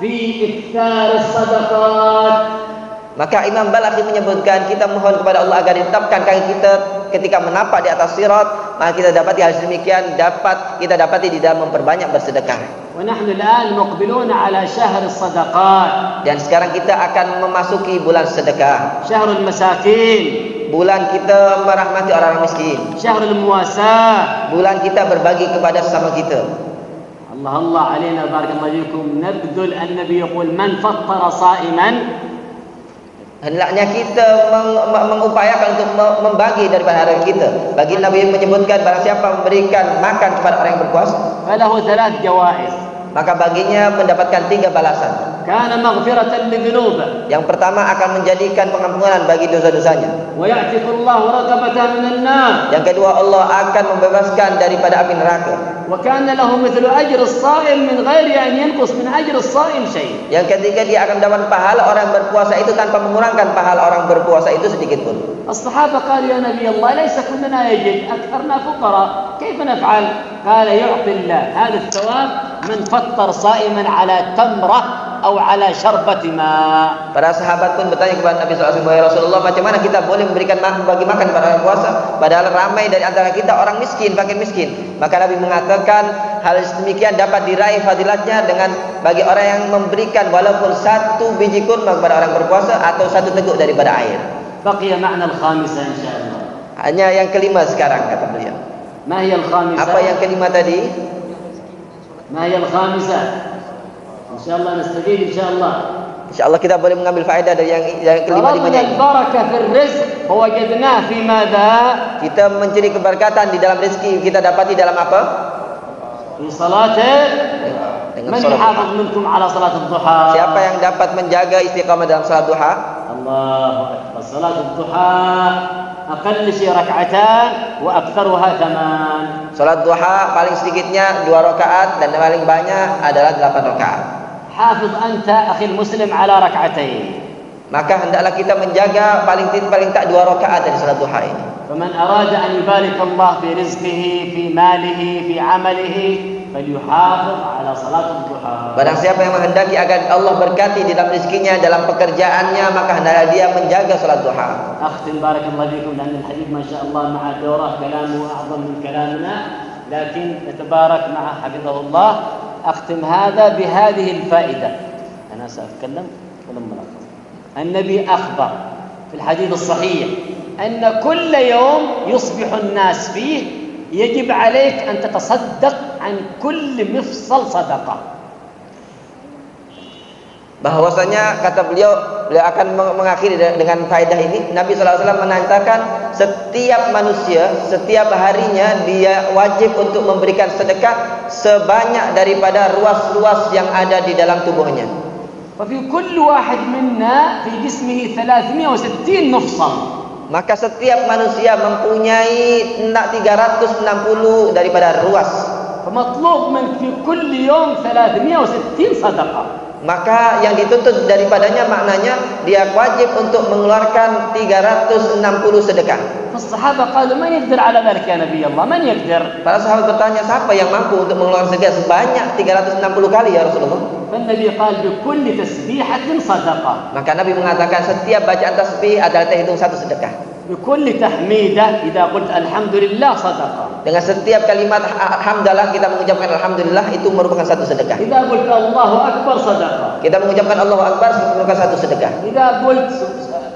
fi ikthar as-sadaqat. Maka Imam Balakhi menyebutkan, kita mohon kepada Allah agar ditetapkan kaki kita ketika menapak di atas sirat. Maka kita dapati hal demikian kita dapati di dalam memperbanyak bersedekah. ونحن الآن مقبلون على شهر الصدقات. Dan sekarang kita akan memasuki bulan sedekah. شهر المساكين. Bulan kita merahmati orang-orang miskin. شهر المواساة. Bulan kita berbagi kepada sesama kita. الله علينا بارك الله فيكم نبذل. النبي يقول من فطر صائما. Hendaknya kita mengupayakan untuk membagi daripada harta kita. Bagi Nabi menyebutkan, barang siapa memberikan makan kepada orang yang berpuasa, فله 3 جوائز. maka baginya mendapatkan 3 balasan. كان مغفرة لذنوبه. Yang pertama akan menjadikan pengampunan bagi dosa-dosanya. ويعتق الله رقبته من النار. Yang kedua, Allah akan membebaskan daripada api neraka. وكان له مثل أجر الصائم من غير أن ينقص من أجر الصائم شيء. Yang ketiga, dia akan mendapat pahala orang berpuasa itu tanpa mengurangkan pahala orang berpuasa itu sedikit pun. الصحابة قالوا يا نبي الله ليس كلنا يجد أكثرنا فقراء كيف نفعل؟ قال يعطي الله هذا الثواب من فطر صائما على تمرة أو على شربة ماء. Para sahabat pun bertanya kepada Nabi SAW, ya Rasulullah, macam mana kita boleh memberikan bagi makan kepada orang puasa, padahal ramai dari antara kita orang miskin, fakir miskin. Maka Nabi mengatakan hal demikian dapat diraih fadilatnya dengan bagi orang yang memberikan walaupun 1 biji kurma kepada orang berpuasa atau 1 teguk daripada air. بقي معنى الخامسة إن شاء الله. Hanya yang kelima sekarang, kata beliau. ما هي الخامسة؟ Apa yang kelima tadi? ما هي الخامسة؟ إن شاء الله نستفيد إن شاء الله. InsyaAllah kita boleh mengambil faedah dari yang kelima-limanya. البركة في الرزق فوجدناه في ماذا؟ Kita mencari keberkatan di dalam rezeki, kita dapati dalam apa? في صلاته. من يحافظ منكم على صلاة الضحى؟ Siapa yang dapat menjaga istiqamah dalam salat duha? الله أكبر. صلاة الضحى أقل شيء 2 وأكثرها 8. Salat duha paling sedikitnya 2 rakaat dan paling banyak adalah 8 rakaat. حافظ أنت أخي المسلم على 2. Maka hendaklah kita menjaga paling tak 2 rakaat dari salat duha ini. فمن أراد أن يبارك الله في رزقه في ماله في عمله فليحافظ على صلاة الضحى. Barang siapa yang menghendaki agar Allah berkati di dalam rezekinya, dalam pekerjaannya, maka hendaklah dia menjaga salat duha. أختم بارك الله فيكم لأن الحديث ما شاء الله مع دورة كلامه أعظم من كلامنا، لكن نتبارك معه حفظه الله. أختم هذا بهذه الفائدة. أنا سأتكلم ولما أقول النبي أخبر في الحديث الصحيح أن كل يوم يصبح الناس فيه يجب عليك أن تتصدق عن كل مفصل صدقة. Bahwasanya kata beliau akan mengakhiri dengan faedah ini. Nabi SAW menanyakan setiap manusia setiap harinya dia wajib untuk memberikan sedekah sebanyak daripada ruas-ruas yang ada di dalam tubuhnya. ففي كل واحد منا في جسمه 360 مفصل. Maka setiap manusia mempunyai 360 daripada ruas. فمطلوب منك في كل يوم 360 صدقة. Maka yang dituntut daripadanya maknanya dia wajib untuk mengeluarkan 360 sedekah. فالصحابة قالوا من يقدر على ذلك يا نبي الله؟ من يقدر؟ Para sahabat bertanya, siapa yang mampu untuk mengeluarkan sedekah sebanyak 360 kali ya Rasulullah? فالنبي قال بكل تسبيحة صدقة. Maka Nabi mengatakan setiap bacaan tasbih adalah terhitung 1 sedekah. بكل تحميدة إذا قلت الحمد لله صدقة. Dengan setiap kalimat hamdalah kita mengucapkan alhamdulillah itu merupakan 1 sedekah. إذا قلت الله أكبر صدقة. Kita mengucapkan Allahu Akbar merupakan 1 sedekah.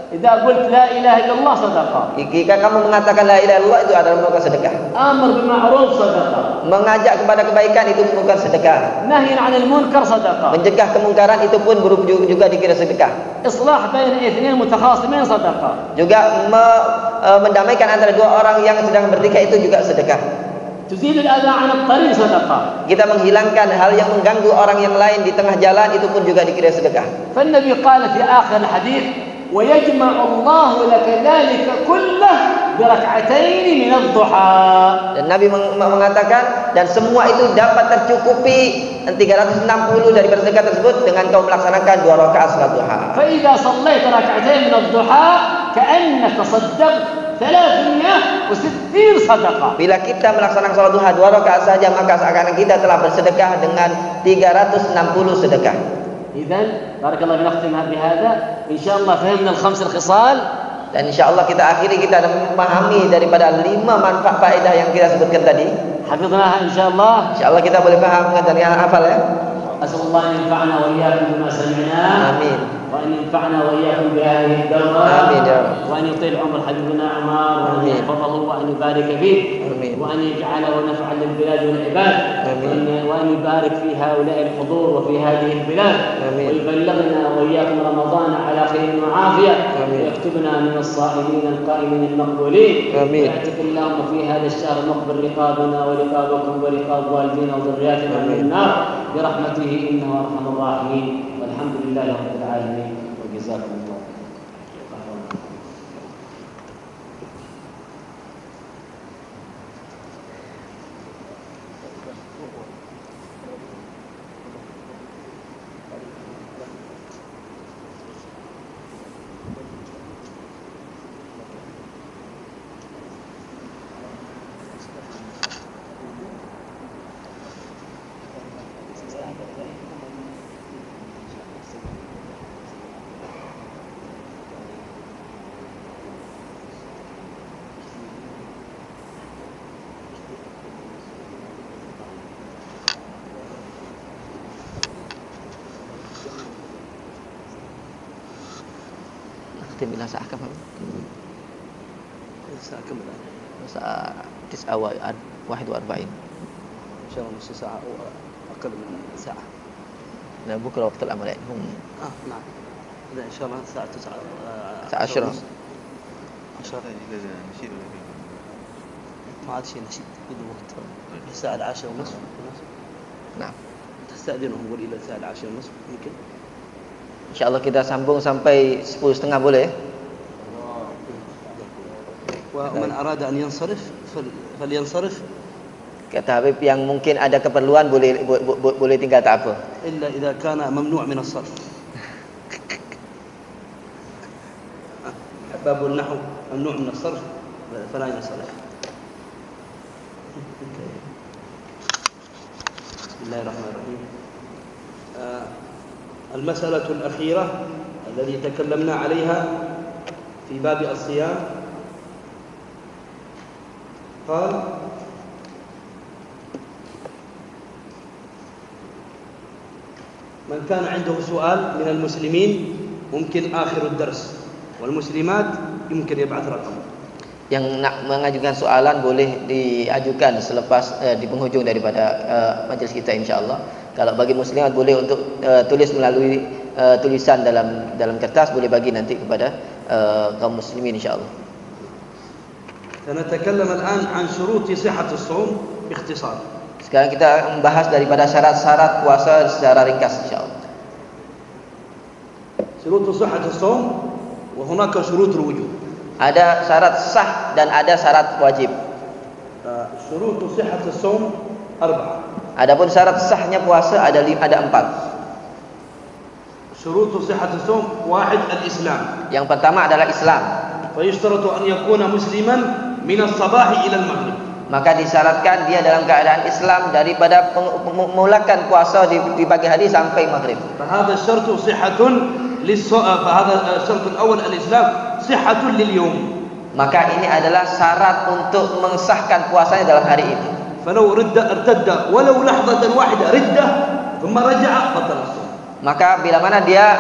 إذا قلت لا إله إلا الله صدقة. Jika kamu mengatakan la ilaha illallah itu adalah merupakan sedekah. أمر بالمعروف صدقة. Mengajak kepada kebaikan itu merupakan sedekah. نهي عن المنكر صدقة. Mencegah kemungkaran itu pun juga dikira sedekah. إصلاح بين اثنين متخاصمين صدقة. Juga mendamaikan antara 2 orang yang sedang bertikai itu juga sedekah. تزيل الأذى عن الطريق صدقة. Kita menghilangkan hal yang mengganggu orang yang lain di tengah jalan itu pun juga dikira sedekah. فالنبي قال في آخر الحديث ويجمع الله لك ذلك كله بركعتين من الضحى. Dan Nabi mengatakan dan semua itu dapat tercukupi 360 dari sedekah tersebut dengan kau melaksanakan 2 rakaat salat duha. فإذا صليت ركعتين من الضحى كأنك صدقت 360 صدقة. Bila kita melaksanakan salat duha 2 rakaat saja maka seakan-akan kita telah bersedekah dengan 360 sedekah. إذن بارك الله نختم بهذا إن شاء الله فهمنا الخمس الخصال. Dan insyaallah kita akhiri kita memahami daripada 5 manfaat faedah yang kita sebutkan tadi. حفظناها إن شاء الله. Insyaallah kita boleh paham dan hafal ya. أسأل الله أن ينفعنا وإياكم بما سمعناه. Amin. وأن ينفعنا وإياكم بهذه الدورة. آمين يا رب. وأن يطيل عمر حبيبنا عمار وأن يحفظه وأن يبارك فيه. آمين. وأن يجعله نفعا للبلاد والعباد. وأن يبارك في هؤلاء الحضور وفي هذه البلاد. ويبلغنا وإياكم رمضان على خير وعافية. ويكتبنا من الصائمين القائمين المقبولين. ويعتق اللهم في هذا الشهر المقبل رقابنا ورقابكم ورقاب والدينا وذرياتنا من النار برحمته إنه أرحم الراحمين. والحمد لله رب العالمين وجزاكم الله. Bila saat kapan? Saat kapan? Saat 9:41. إن شاء الله نص ساعة أو أقل من ساعة. لا بكرة وقت العمل هم. نعم. إذا إن شاء الله الساعة 9. الساعة 10. 10. ما عاد شيء نشيد بدون وقت. الساعة 10:30. نعم. تستأذنهم قول إلى الساعة 10:30 يمكن. InsyaAllah kita sambung sampai 10:30 boleh? ومن أراد أن ينصرف فلينصرف. Kata Habib yang mungkin ada keperluan boleh tinggal tak apa. إلا إذا كان ممنوع من الصرف. باب النحو ممنوع من الصرف فلا ينصرف. بسم الله الرحمن الرحيم. المسألة الأخيرة التي تكلمنا عليها في باب الصيام قال من كان عنده سؤال من المسلمين ممكن آخر الدرس والمسلمات يمكن يبعث رقم. Yang nak mengajukan soalan boleh diajukan selepas di penghujung daripada majlis kita insya-Allah. Kalau bagi muslimat boleh untuk tulis melalui tulisan dalam kertas, boleh bagi nanti kepada kaum muslimin insya-Allah. سنتكلم الآن عن شروط صحة الصوم باختصار. Sekarang kita membahas daripada syarat-syarat puasa secara ringkas insya-Allah. شروط صحة الصوم وهناك شروط الوجوب. Ada syarat sah dan ada syarat wajib. شروط صحة الصوم 4. Adapun syarat sahnya puasa ada 4. شروط صحة الصوم 1 الإسلام. Yang pertama adalah Islam. فيشترط أن يكون مسلما من الصباح إلى المغرب. Maka disyaratkan dia dalam keadaan Islam daripada memulakan puasa di pagi hari sampai maghrib. فهذا الشرط صحة فهذا الشرط الأول الإسلام صحة لليوم. Maka ini adalah syarat untuk mensahkan puasanya dalam hari itu. فلو ارتد ولو لحظة واحدة ردة ثم رجع بطل الصوم. Maka bila mana dia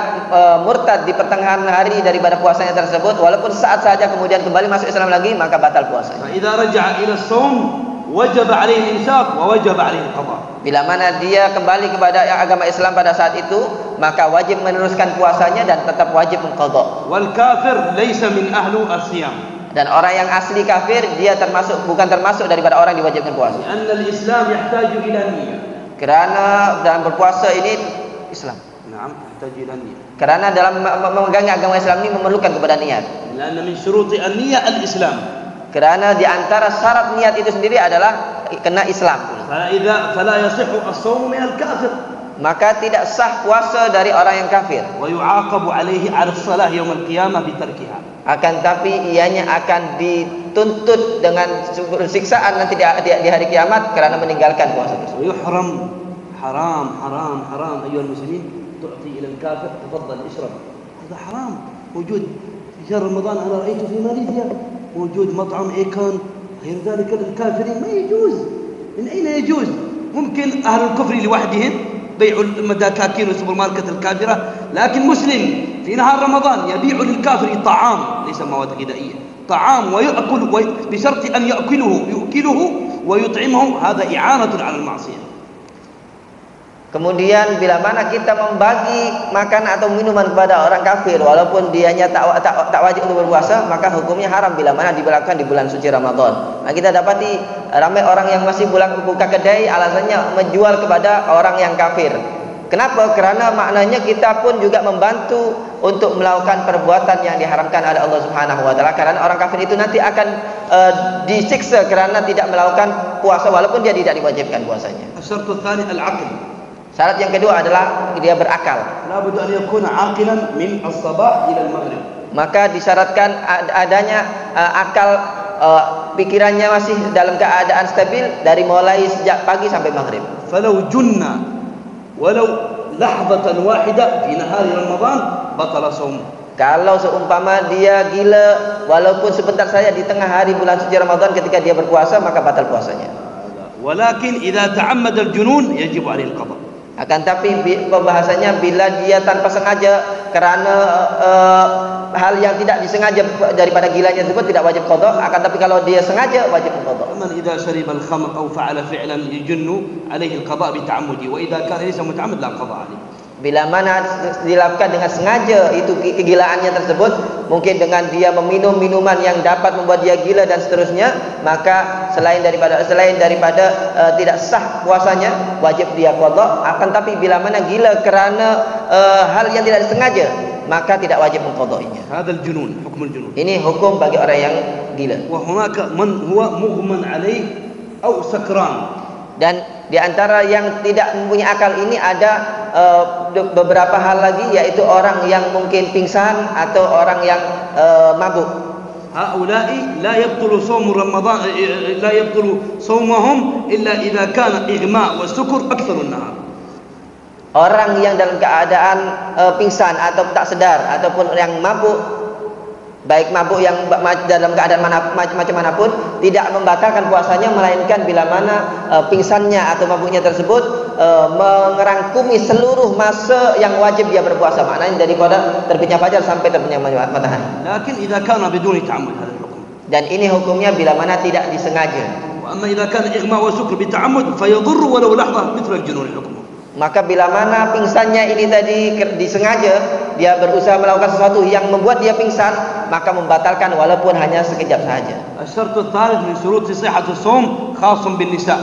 murtad di pertengahan hari daripada puasanya tersebut, walaupun saat saja kemudian kembali masuk Islam lagi, maka batal puasanya. فإذا رجع إلى الصوم وجب عليه الإمساك ووجب عليه القضاء. Bila mana dia kembali kepada agama Islam pada saat itu, maka wajib meneruskan puasanya dan tetap wajib mengqadha. والكافر ليس من أهل الصيام. Dan orang yang asli kafir dia bukan termasuk daripada orang yang diwajibkan puasa. لأن الإسلام يحتاج إلى نية. Karena dalam berpuasa ini Islam. نعم يحتاج إلى نية. Karena dalam memegangi agama Islam ini memerlukan kepada niat. لأن من شروط النية الإسلام. Karena di antara syarat niat itu sendiri adalah kena Islam. فلا يصح الصوم من الكافر. Maka tidak sah puasa dari orang yang kafir. ويعاقب عليه على الصلاة يوم القيامة بتركها. Akan tapi ianya akan dituntut dengan siksaan nanti di hari kiamat kerana meninggalkan puasa tersebut. ويحرم حرام أيها المسلمين تعطي إلى الكافر تفضل اشرب، هذا حرام. موجود في شهر رمضان، أنا رأيته في ماليزيا موجود مطعم إيكون غير ذلك الكافرين، ما يجوز. من أين يجوز؟ ممكن أهل الكفر لوحدهم بيع المداكاكين والسوبر ماركت الكافرة، لكن مسلم في نهار رمضان يبيع للكافر طعام ليس مواد غذائية، طعام ويأكل بشرط أن يؤكله ويطعمه، هذا إعانة على المعصية. Kemudian bila mana kita membagi makan atau minuman kepada orang kafir walaupun dianya tak wajib untuk berpuasa, maka hukumnya haram bila mana dilakukan di bulan suci Ramadan. Nah, kita dapati ramai orang yang masih buka kedai alasannya menjual kepada orang yang kafir. Kenapa? Kerana maknanya kita pun juga membantu untuk melakukan perbuatan yang diharamkan oleh Allah Subhanahu wa taala, karena orang kafir itu nanti akan disiksa kerana tidak melakukan puasa walaupun dia tidak diwajibkan puasanya. Asy-syartu tsani al-'aql. Syarat yang kedua adalah dia berakal. La budda an yakuna 'aqilan min as-sabah ila al-maghrib. Maka disyaratkan adanya akal, pikirannya masih dalam keadaan stabil dari mulai sejak pagi sampai maghrib. Falau junna walau lahzatan wahida fi nahari Ramadan batala shaum. Kalau seumpama dia gila walaupun sebentar saja di tengah hari bulan suci Ramadan ketika dia berpuasa, maka batal puasanya. Walakin idza ta'ammada al-junun yajib 'alaihi al-qada. Akan tapi pembahasannya bila dia tanpa sengaja kerana hal yang tidak disengaja daripada gilanya tersebut tidak wajib qada, akan tapi kalau dia sengaja wajib qada. Man idza shariba al-khamr aw fa'ala fi'lan yujunnu 'alaihi al-qada bi ta'ammudi wa idza kana laysa muta'ammid la qada 'alaihi. Bila mana dilakukan dengan sengaja itu kegilaannya tersebut, mungkin dengan dia meminum minuman yang dapat membuat dia gila dan seterusnya, maka selain daripada tidak sah puasanya, wajib dia qada. Akan tapi bila mana gila kerana hal yang tidak disengaja, maka tidak wajib mengqadainya. Hadzal junun, hukum al-junun. Ini hukum bagi orang yang gila. Wa hunaka man huwa mughman 'alaihi aw sakran. Dan di antara yang tidak mempunyai akal ini ada beberapa hal lagi, yaitu orang yang mungkin pingsan atau orang yang mabuk. Haula'i la yabtulu shaum Ramadan, la yabtulu shaumahum illa idza kana ighma' wa sukr akthar an-nahar. Orang yang dalam keadaan pingsan atau tak sedar ataupun yang mabuk, baik mabuk yang dalam keadaan macam manapun, tidak membatalkan puasanya, melainkan bila mana pingsannya atau mabuknya tersebut mengerangkumi seluruh masa yang wajib dia berpuasa, maknanya daripada terbitnya fajar sampai terbitnya matahari. Lakin idza kana biduni ta'ammud hadha al-hukm. Dan ini hukumnya bila mana tidak disengaja. Wa amma idza kana ighma' wa sukr bi ta'ammud fa yadhurru walau lahzah mithla al-junun al-hukm. Maka bila mana pingsannya ini tadi disengaja, dia berusaha melakukan sesuatu yang membuat dia pingsan, maka membatalkan walaupun hanya sekejap saja. Asy-syartu tsalits min syuruti sihhati shaum khassun bin nisa.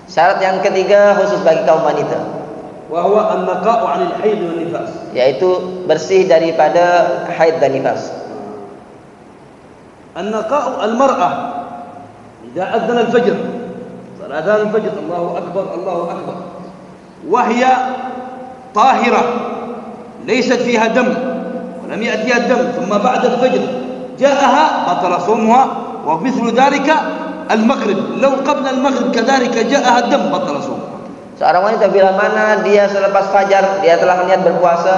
Syarat yang ketiga khusus bagi kaum wanita. Wa huwa an-naqa'u 'anil haid wan nifas. Yaitu bersih daripada haid dan nifas. An-naqa'u al-mar'ah idza adzana al-fajr. Salat al-fajr, Allahu akbar, Allahu akbar. وهي طاهرة ليست فيها دم ولم يأتيها الدم ثم بعد الفجر جاءها بطل صومها، ومثل ذلك المغرب لو قبل المغرب كذلك جاءها الدم بطل صومها. Seorang wanita bila mana dia selepas fajar dia telah niat berpuasa,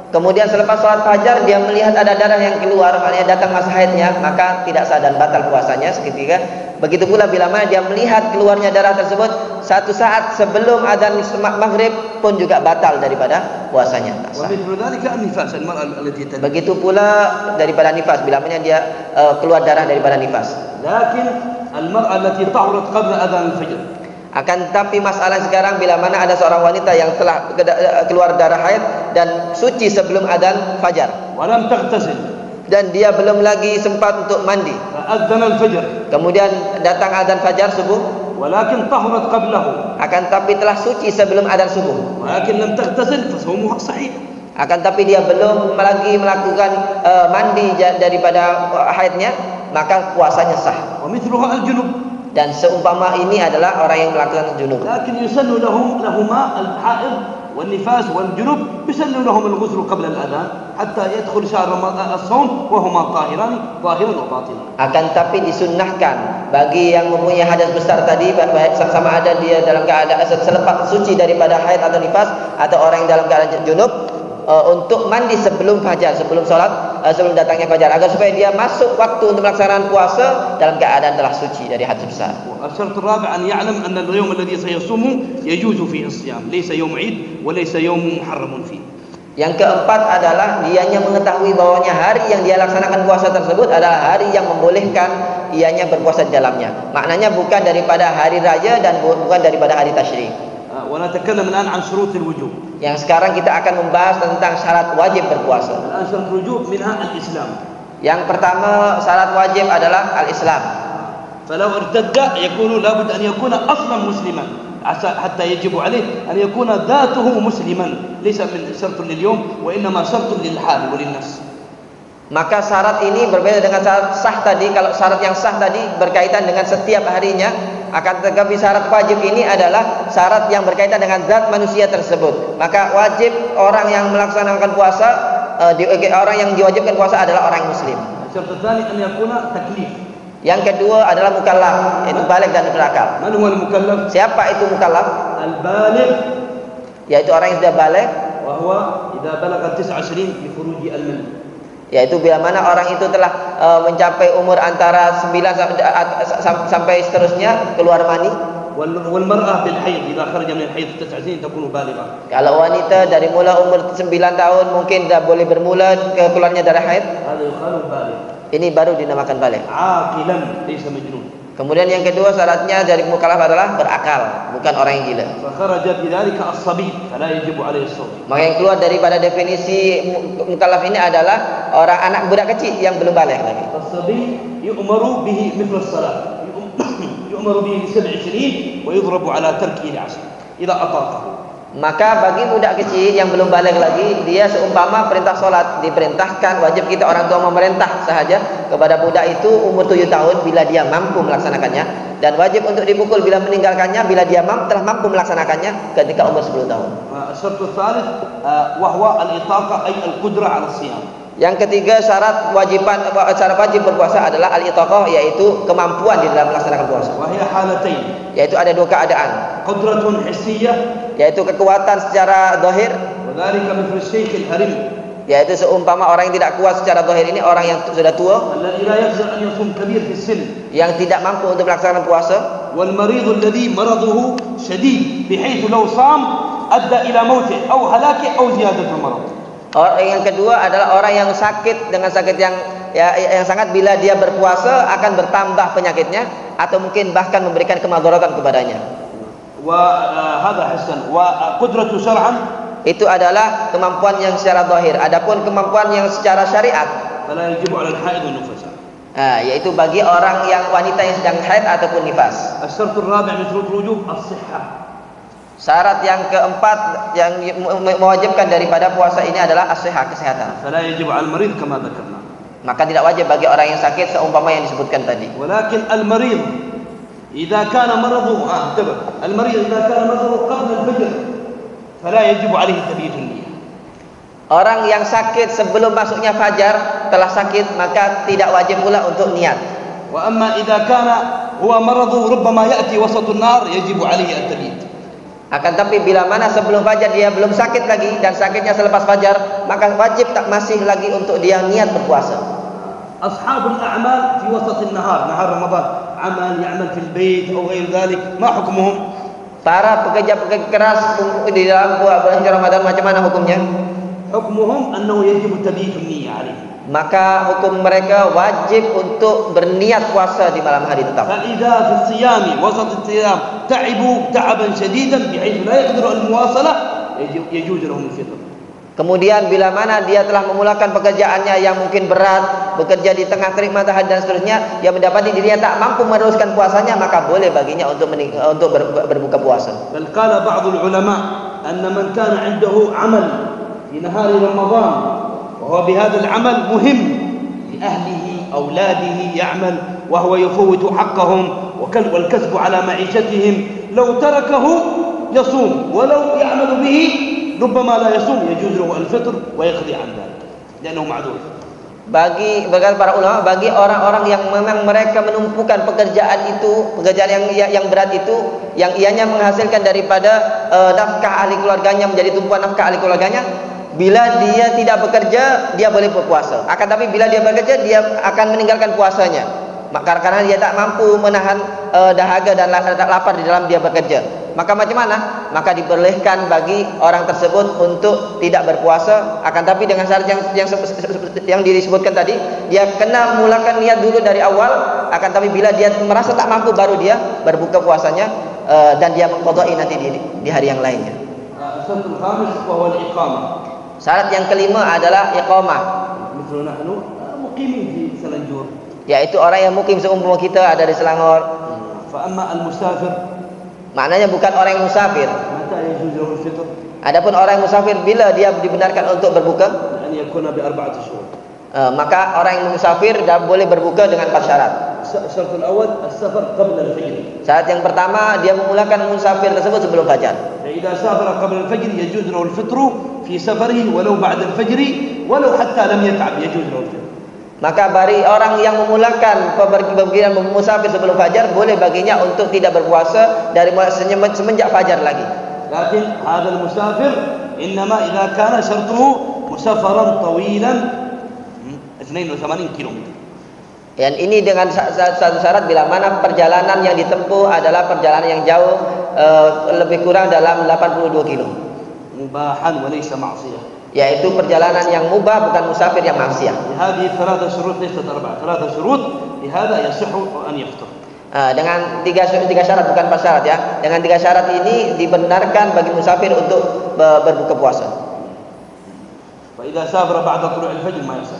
kemudian selepas sholat fajar dia melihat ada darah yang keluar, maknanya datang masa haidnya, maka tidak sah dan batal puasanya seketika. Begitu pula bila mana dia melihat keluarnya darah tersebut satu saat sebelum adzan maghrib pun juga batal daripada puasanya. Begitu pula daripada nifas, bila mana dia keluar darah daripada nifas. Akan tetapi masalah sekarang bila mana ada seorang wanita yang telah keluar darah haid dan suci sebelum adzan fajar, dan dia belum lagi sempat untuk mandi, kemudian datang adzan fajar subuh, akan tapi telah suci sebelum adzan subuh, akan tapi dia belum lagi melakukan mandi daripada haidnya, maka puasanya sah. Dan seumpama ini adalah orang yang melakukan junub. والنفاس والجنوب يسن لهم الغسل قبل الأذان حتى يدخل شهر الصوم وهما طاهران ظاهرا وباطنا. Akan tapi disunnahkan bagi yang mempunyai hadas besar tadi, sama ada dia dalam keadaan selepas suci daripada haid atau nifas, atau orang yang dalam keadaan junub, untuk mandi sebelum fajar, sebelum sholat, sebelum datangnya fajar, agar supaya dia masuk waktu untuk melaksanakan puasa dalam keadaan telah suci dari hadas besar. الشرط الرابع أن يعلم أن اليوم الذي سيصومه يجوز فيه الصيام، ليس يوم عيد وليس يوم محرم فيه. Yang keempat adalah dianya mengetahui bahwanya hari yang dia laksanakan puasa tersebut adalah hari yang membolehkan ianya berpuasa di dalamnya. Maknanya bukan daripada hari raya dan bukan daripada hari tasyrik. ونتكلم الآن عن شروط الوجوب. Yang sekarang kita akan membahas tentang syarat wajib berpuasa. الآن شرط الوجوب منها الإسلام. Yang pertama syarat wajib adalah al-Islam. فلو ارتد يكون لابد أن يكون أصلا مسلما حتى يجب عليه أن يكون ذاته مسلما ليس من شرط لليوم وإنما شرط للحال وللنفس. Maka syarat ini berbeda dengan syarat sah tadi. Kalau syarat yang sah tadi berkaitan dengan setiap harinya, akan tetapi syarat wajib ini adalah syarat yang berkaitan dengan zat manusia tersebut. Maka wajib orang yang melaksanakan puasa, orang yang diwajibkan puasa adalah orang muslim. الشرط الثاني أن يكون تكليف. Yang kedua adalah mukallaf, yaitu baligh dan berakal. من هو المكلف؟ Siapa itu mukallaf? البالغ، Yaitu orang yang sudah baligh, وهو إذا بلغ 29 بخروج المني. Yaitu bila mana orang itu telah mencapai umur antara 9 sampai seterusnya keluar mani. والمرأة بالحيض إذا خرج من الحيض 9 سنين تكون بالغة. Kalau wanita dari mula umur 9 tahun mungkin dah boleh bermula keluarnya darah haid. هذا يقال بالغ. Ini baru dinamakan baligh. عاقلا ليس مجنون. Kemudian yang kedua syaratnya dari mukallaf adalah berakal, bukan orang yang gila. فخرج بذلك الصبي فلا يجب عليه الصوم. Maka yang keluar daripada definisi mukallaf ini adalah orang anak budak kecil yang belum baligh lagi. الصبي يؤمر به مثل الصلاة، يؤمر به ل7 سنين ويضرب على تركه ل10 إذا أطاقه. Maka bagi budak kecil yang belum baligh lagi, dia seumpama perintah solat, diperintahkan, wajib kita orang tua memerintah sahaja kepada budak itu umur 7 tahun bila dia mampu melaksanakannya, dan wajib untuk dipukul bila meninggalkannya bila dia telah mampu melaksanakannya ketika umur 10 tahun. الشرط الثالث وهو الإطاقة أي القدرة على الصيام. Yang ketiga syarat wajib berpuasa adalah al-itaqah, yaitu kemampuan di dalam melaksanakan puasa. وهي حالتين. Yaitu ada dua keadaan. قدرة حسية. Yaitu kekuatan secara zahir. وذلك مثل الشيخ الهرم. Yaitu seumpama orang yang tidak kuat secara zahir ini orang yang sudah tua. الذي لا يقدر أن يصوم كبير في السن. Yang tidak mampu untuk melaksanakan puasa. والمريض الذي مرضه شديد بحيث لو صام أدى إلى موته أو هلاكه أو زيادة المرض. Orang yang kedua adalah orang yang sakit dengan sakit yang sangat, bila dia berpuasa akan bertambah penyakitnya atau mungkin bahkan memberikan kemadaratan kepadanya. وهذا حسن. وقدرة شرعا. Itu adalah kemampuan yang secara zahir. Adapun kemampuan yang secara syariat, فلا يجب على الحائض والنفساء. Yaitu bagi orang yang wanita yang sedang haid ataupun nifas. الشرط الرابع من شروط الوجوب الصحة. Syarat yang keempat yang mewajibkan daripada puasa ini adalah as-sihah, kesehatan. فلا يجب على المريض كما ذكرنا. Maka tidak wajib bagi orang yang sakit seumpama yang disebutkan tadi. ولكن المريض إذا كان مرضه المريض إذا كان مرضه قبل الفجر فلا يجب عليه تبييت النية. Orang yang sakit sebelum masuknya fajar telah sakit, maka tidak wajib pula untuk niat. وأما إذا كان هو مرضه ربما يأتي وسط النهار يجب عليه التبييت. Akan tapi bila mana sebelum fajar dia belum sakit lagi dan sakitnya selepas fajar, maka wajib tak masih lagi untuk dia niat berpuasa. أصحاب الأعمال في وسط النهار، نهار رمضان، عمل يعمل في البيت أو غير ذلك، ما حكمهم؟ Para pekerja-pekerja keras di dalam bulan Ramadan macam mana hukumnya? حكمهم أنه يجب تبييت النية عليه. Maka hukum mereka wajib untuk berniat puasa di malam hari tetap. فإذا في الصيام وسط الصيام تعبوا تعبا شديدا بحيث لا يقدروا المواصلة يجوز لهم الفطر. Kemudian bila mana dia telah memulakan pekerjaannya yang mungkin berat, bekerja di tengah terik matahari dan seterusnya, yang mendapati dirinya tak mampu meneruskan puasanya, maka boleh baginya untuk berbuka puasa. بل قال بعض العلماء أن من كان عنده عمل في نهار رمضان وهو بهذا العمل مهم لأهله أولاده يعمل وهو يفوت حقهم والكسب على معيشتهم، لو تركه يصوم ولو يعمل به ربما لا يصوم، يجوز له الفطر ويقضي عن ذلك لأنه معذور. Bagi para ulama, bagi orang-orang yang memang mereka menumpukan pekerjaan yang berat itu, yang ianya menghasilkan daripada nafkah ahli keluarganya, menjadi tumpuan nafkah ahli keluarganya, bila dia tidak bekerja dia boleh berpuasa. Akan tapi bila dia bekerja dia akan meninggalkan puasanya. Karena dia tak mampu menahan dahaga dan lapar di dalam dia bekerja. Maka macam mana? Maka dibolehkan bagi orang tersebut untuk tidak berpuasa. Akan tapi dengan syarat yang disebutkan tadi, dia kena mulakan niat dulu dari awal. Akan tapi bila dia merasa tak mampu baru dia berbuka puasanya, dan dia mengqadai nanti di hari yang lainnya. Syarat yang kelima adalah iqamah. Yaitu orang yang mukim seumpama kita ada di Selangor. Maknanya bukan orang yang musafir. Adapun orang yang musafir, bila dia dibenarkan untuk berbuka? Maka orang yang musafir dah boleh berbuka dengan 4 syarat. Syarat yang pertama, dia memulakan musafir tersebut sebelum fajar. Maka bagi orang yang memulakan pergian musafir sebelum fajar, boleh baginya untuk tidak berpuasa dari semenjak fajar lagi. Lakin hadzal musafir innama idza kana syartuhu musafaran tawilan 82 km. Dan ini dengan satu syarat, bila mana perjalanan yang ditempuh adalah perjalanan yang jauh, lebih kurang dalam 82 km. Mubahan wa laysa ma'siyah. Yaitu perjalanan yang mubah, bukan musafir yang maksiat. Hadhihi 3 syurut laysat 4. 3 syurut lihada yasihhu an yaftur. Dengan tiga syarat, bukan 4 syarat ya. Dengan 3 syarat ini dibenarkan bagi musafir untuk berbuka puasa. Fa idza safara ba'da tulu' al-fajr ma yasih.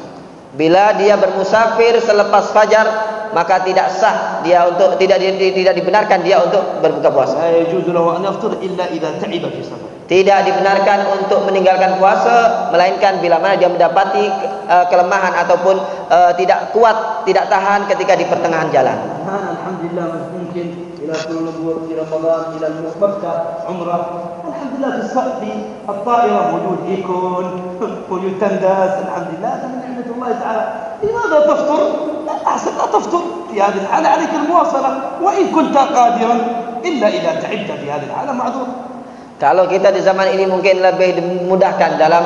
Bila dia bermusafir selepas fajar, maka tidak sah dia untuk tidak dibenarkan dia untuk berbuka puasa. La yajuzu lahu an yaftur illa idza ta'iba fi safar. Tidak dibenarkan untuk meninggalkan puasa melainkan bila mana dia mendapati kelemahan ataupun tidak kuat, tidak tahan ketika di pertengahan jalan. Alhamdulillah mungkin ila kullu fi Ramadan ila al-Makkah umrah. Alhamdulillah fi at-ta'ira mawjud ikun mawjud tandas. Alhamdulillah min ni'matillah ta'ala. لماذا تفطر؟ أحسن لا تفطر في هذه الحالة، عليك المواصلة وإن كنت قادرا إلا إذا تعبت في هذه الحالة معذور. Kalau kita di zaman ini mungkin lebih dimudahkan dalam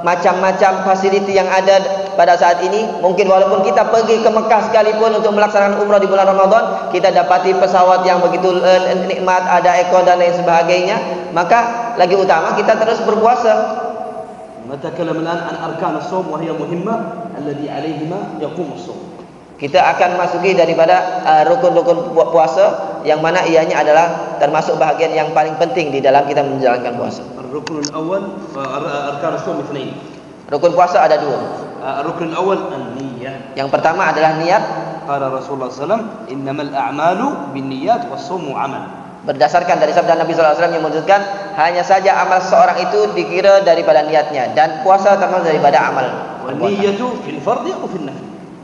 macam-macam fasiliti yang ada pada saat ini. Mungkin walaupun kita pergi ke Mekah sekalipun untuk melaksanakan umrah di bulan Ramadan, kita dapati pesawat yang begitu nikmat, ada aircon dan lain sebagainya, maka lagi utama kita terus berpuasa. نتكلم الآن عن أركان الصوم وهي مهمة الذي عليهما يقوم الصوم. Kita akan masuki daripada rukun-rukun puasa yang mana ianya adalah termasuk bahagian yang paling penting di dalam kita menjalankan puasa. الركن الأول أركان الصوم 2. Rukun puasa ada 2. الركن الأول النية. Yang pertama adalah niat. قال رسول الله صلى الله عليه وسلم إنما الأعمال بالنيات والصوم عمل. Berdasarkan dari sabda Nabi SAW yang menunjukkan hanya saja amal seorang itu dikira daripada niatnya, dan puasa termasuk daripada amal.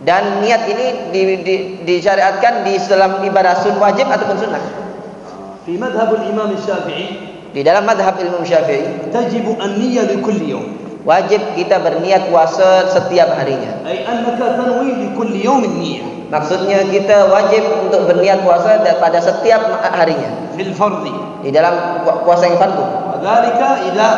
Dan niat ini disyariatkan di dalam ibadah wajib ataupun sunnah. Di dalam madhab Imam Syafi'i, wajib kita berniat puasa setiap harinya. Maksudnya kita wajib untuk berniat puasa pada setiap harinya. Di dalam puasa yang fardu. وذلك إذا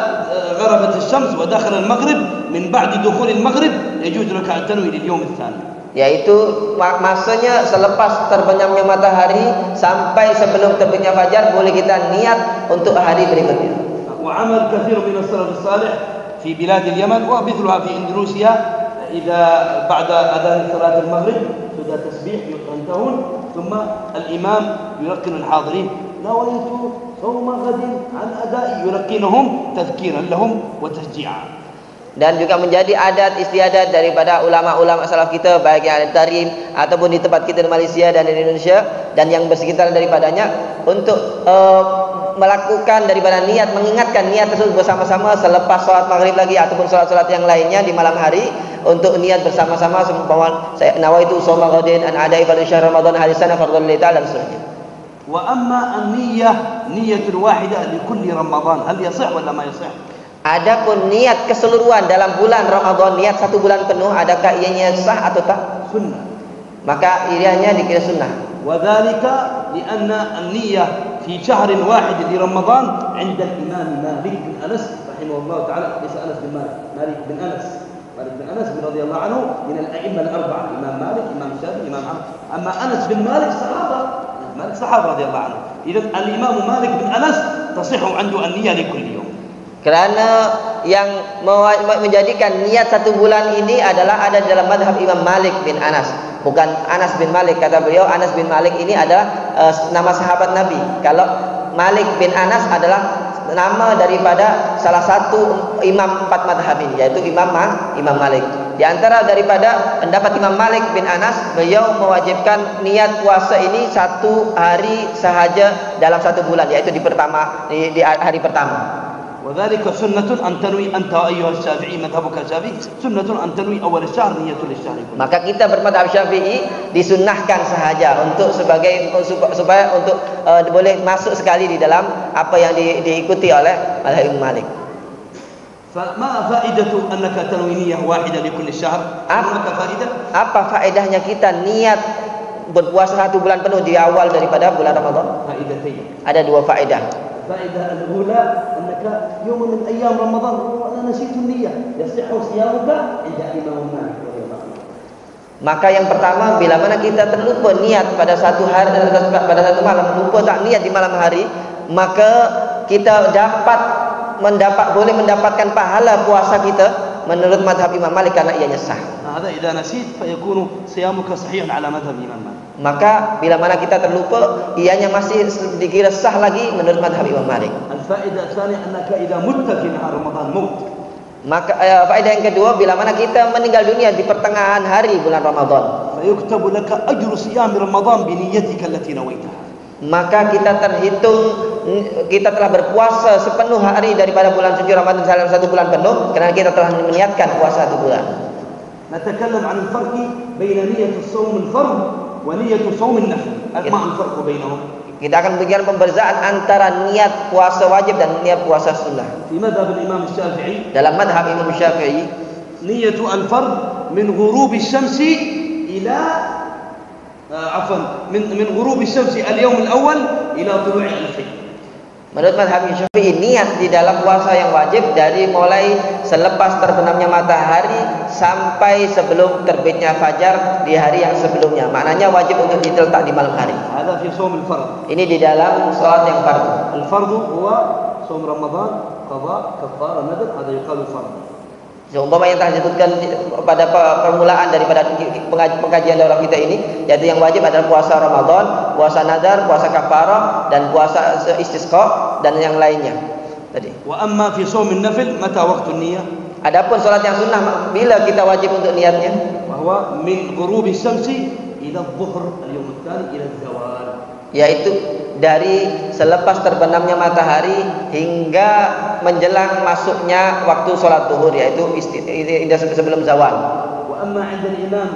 غربت الشمس ودخل المغرب من بعد دخول المغرب يجوز لك أن تنوي لليوم الثاني. Yaitu masanya selepas terbenamnya matahari sampai sebelum terbitnya fajar, boleh kita niat untuk hari berikutnya. وعمل كثير من السلف الصالح في بلاد اليمن ومثلها في إندونيسيا إذا بعد أذان صلاة المغرب sudah tasbih yantahun, thumma al-imam yulqinu al-hadirin nawaitu sawma ghadin an ada'i yulqinuhum tadhkiran lahum wa tashji'an. Dan juga menjadi adat istiadat daripada ulama-ulama salaf kita, baik yang ada di Tarim ataupun di tempat kita di Malaysia dan di Indonesia dan yang bersekitaran daripadanya, untuk melakukan daripada niat, mengingatkan niat tersebut bersama-sama selepas salat maghrib lagi ataupun salat-salat yang lainnya di malam hari, untuk niat bersama-sama bahwa saya nawaitu shauma ghadin an ada'i fardhu syahr ramadan hadisana fardhu lillahi ta'ala dan seterusnya. Wa amma an-niyyah niyyatun wahidah li kulli ramadan hal yasih wala ma yasih? Adapun niat keseluruhan dalam bulan Ramadan, niat satu bulan penuh, adakah ianya sah atau tak? سنة. Maka ianya dikira sunnah. وذلك لأن النية في شهر واحد في رمضان عند الإمام مالك بن أنس رحمه الله تعالى، ليس أنس بن مالك، مالك بن أنس رضي الله عنه من الأئمة الأربعة، إمام مالك، إمام الشافعي، إمام أحمد. أما أنس بن مالك صحابة رضي الله عنه. إذا الإمام مالك بن أنس تصح عنده النية لكل يوم. Kerana yang menjadikan niat satu bulan ini adalah ada dalam madhab Imam Malik bin Anas, bukan Anas bin Malik. Kata beliau, Anas bin Malik ini adalah nama sahabat Nabi. Kalau Malik bin Anas adalah nama daripada salah satu imam 4 madhab ini, yaitu Imam Malik. Di antara daripada pendapat Imam Malik bin Anas, beliau mewajibkan niat puasa ini 1 hari sahaja dalam 1 bulan, yaitu di hari pertama. وذلك سنة أن تنوي أنت أيها الشافعي مذهبك الشافعي سنة أن تنوي أول الشهر نية للشهر كله. Maka kita bermadhab Syafi'i disunnahkan sahaja untuk supaya untuk boleh masuk sekali di dalam apa yang diikuti oleh madhab Imam Malik. فما فائدة أنك تنوي نية واحدة لكل شهر؟ هناك فائدة؟ Apa faedahnya kita niat berpuasa 1 bulan penuh di awal daripada bulan Ramadan? فائدتين. Ada 2 faedah. الفائدة الأولى أنك يوم من أيام رمضان وأنا نسيت النية يصح صيامك عند الإمام مالك رضي الله عنه. Maka yang pertama, bila mana kita terlupa niat pada satu hari, pada satu malam, lupa tak niat di malam hari, maka kita boleh mendapatkan pahala puasa kita menurut madhab Imam Malik karena ianya sah. هذا إذا نسيت فيكون صيامك صحيحا على مذهب الإمام مالك. Maka bila mana kita terlupa, ianya masih dikira sah lagi menurut madhab Imam Malik. الفائدة الثانية أنك إذا مت في نهار رمضان موت. Maka faedah yang kedua, bila mana kita meninggal dunia di pertengahan hari bulan Ramadan, فيكتب لك أجر صيام رمضان بنيتك التي نويتها. maka kita terhitung kita telah berpuasa sepenuh hari daripada bulan suci Ramadan dalam 1 bulan penuh kerana kita telah meniatkan puasa 1 bulan. نتكلم عن الفرق بين نية الصوم الفرض ونية صوم النفل. ما الفرق بينهم؟ Kita akan bicara pembezaan antara niat puasa wajib dan niat puasa sunnah. في مذهب الإمام الشافعي Dalam madhab Imam Syafi'i, نية الفرض من غروب الشمس إلى من غروب الشمس اليوم الأول إلى طلوع الفجر. menurut madhab Syafi'i, niat di dalam puasa yang wajib dari mulai selepas terbenamnya matahari sampai sebelum terbitnya fajar di hari yang sebelumnya. Maknanya wajib untuk diletak di malam hari. هذا في صوم الفرض. Ini di dalam salat yang fardu. الفرض هو صوم رمضان قضاء كفارة نذر، هذا يقال فرض. Seumpama yang telah disebutkan pada permulaan daripada pengajian daurah kita ini, yaitu yang wajib adalah puasa Ramadan, puasa nadar, puasa kafarah, dan puasa istisqa dan yang lainnya tadi. وأما في صوم النفل متى وقت النية؟ Adapun salat yang sunnah, bila kita wajib untuk niatnya? وهو من غروب الشمس إلى الظهر اليوم الثاني إلى الزوال. Yaitu dari selepas terbenamnya matahari hingga menjelang masuknya waktu sholat zuhur, yaitu sebelum zawal. وأما عند الإمام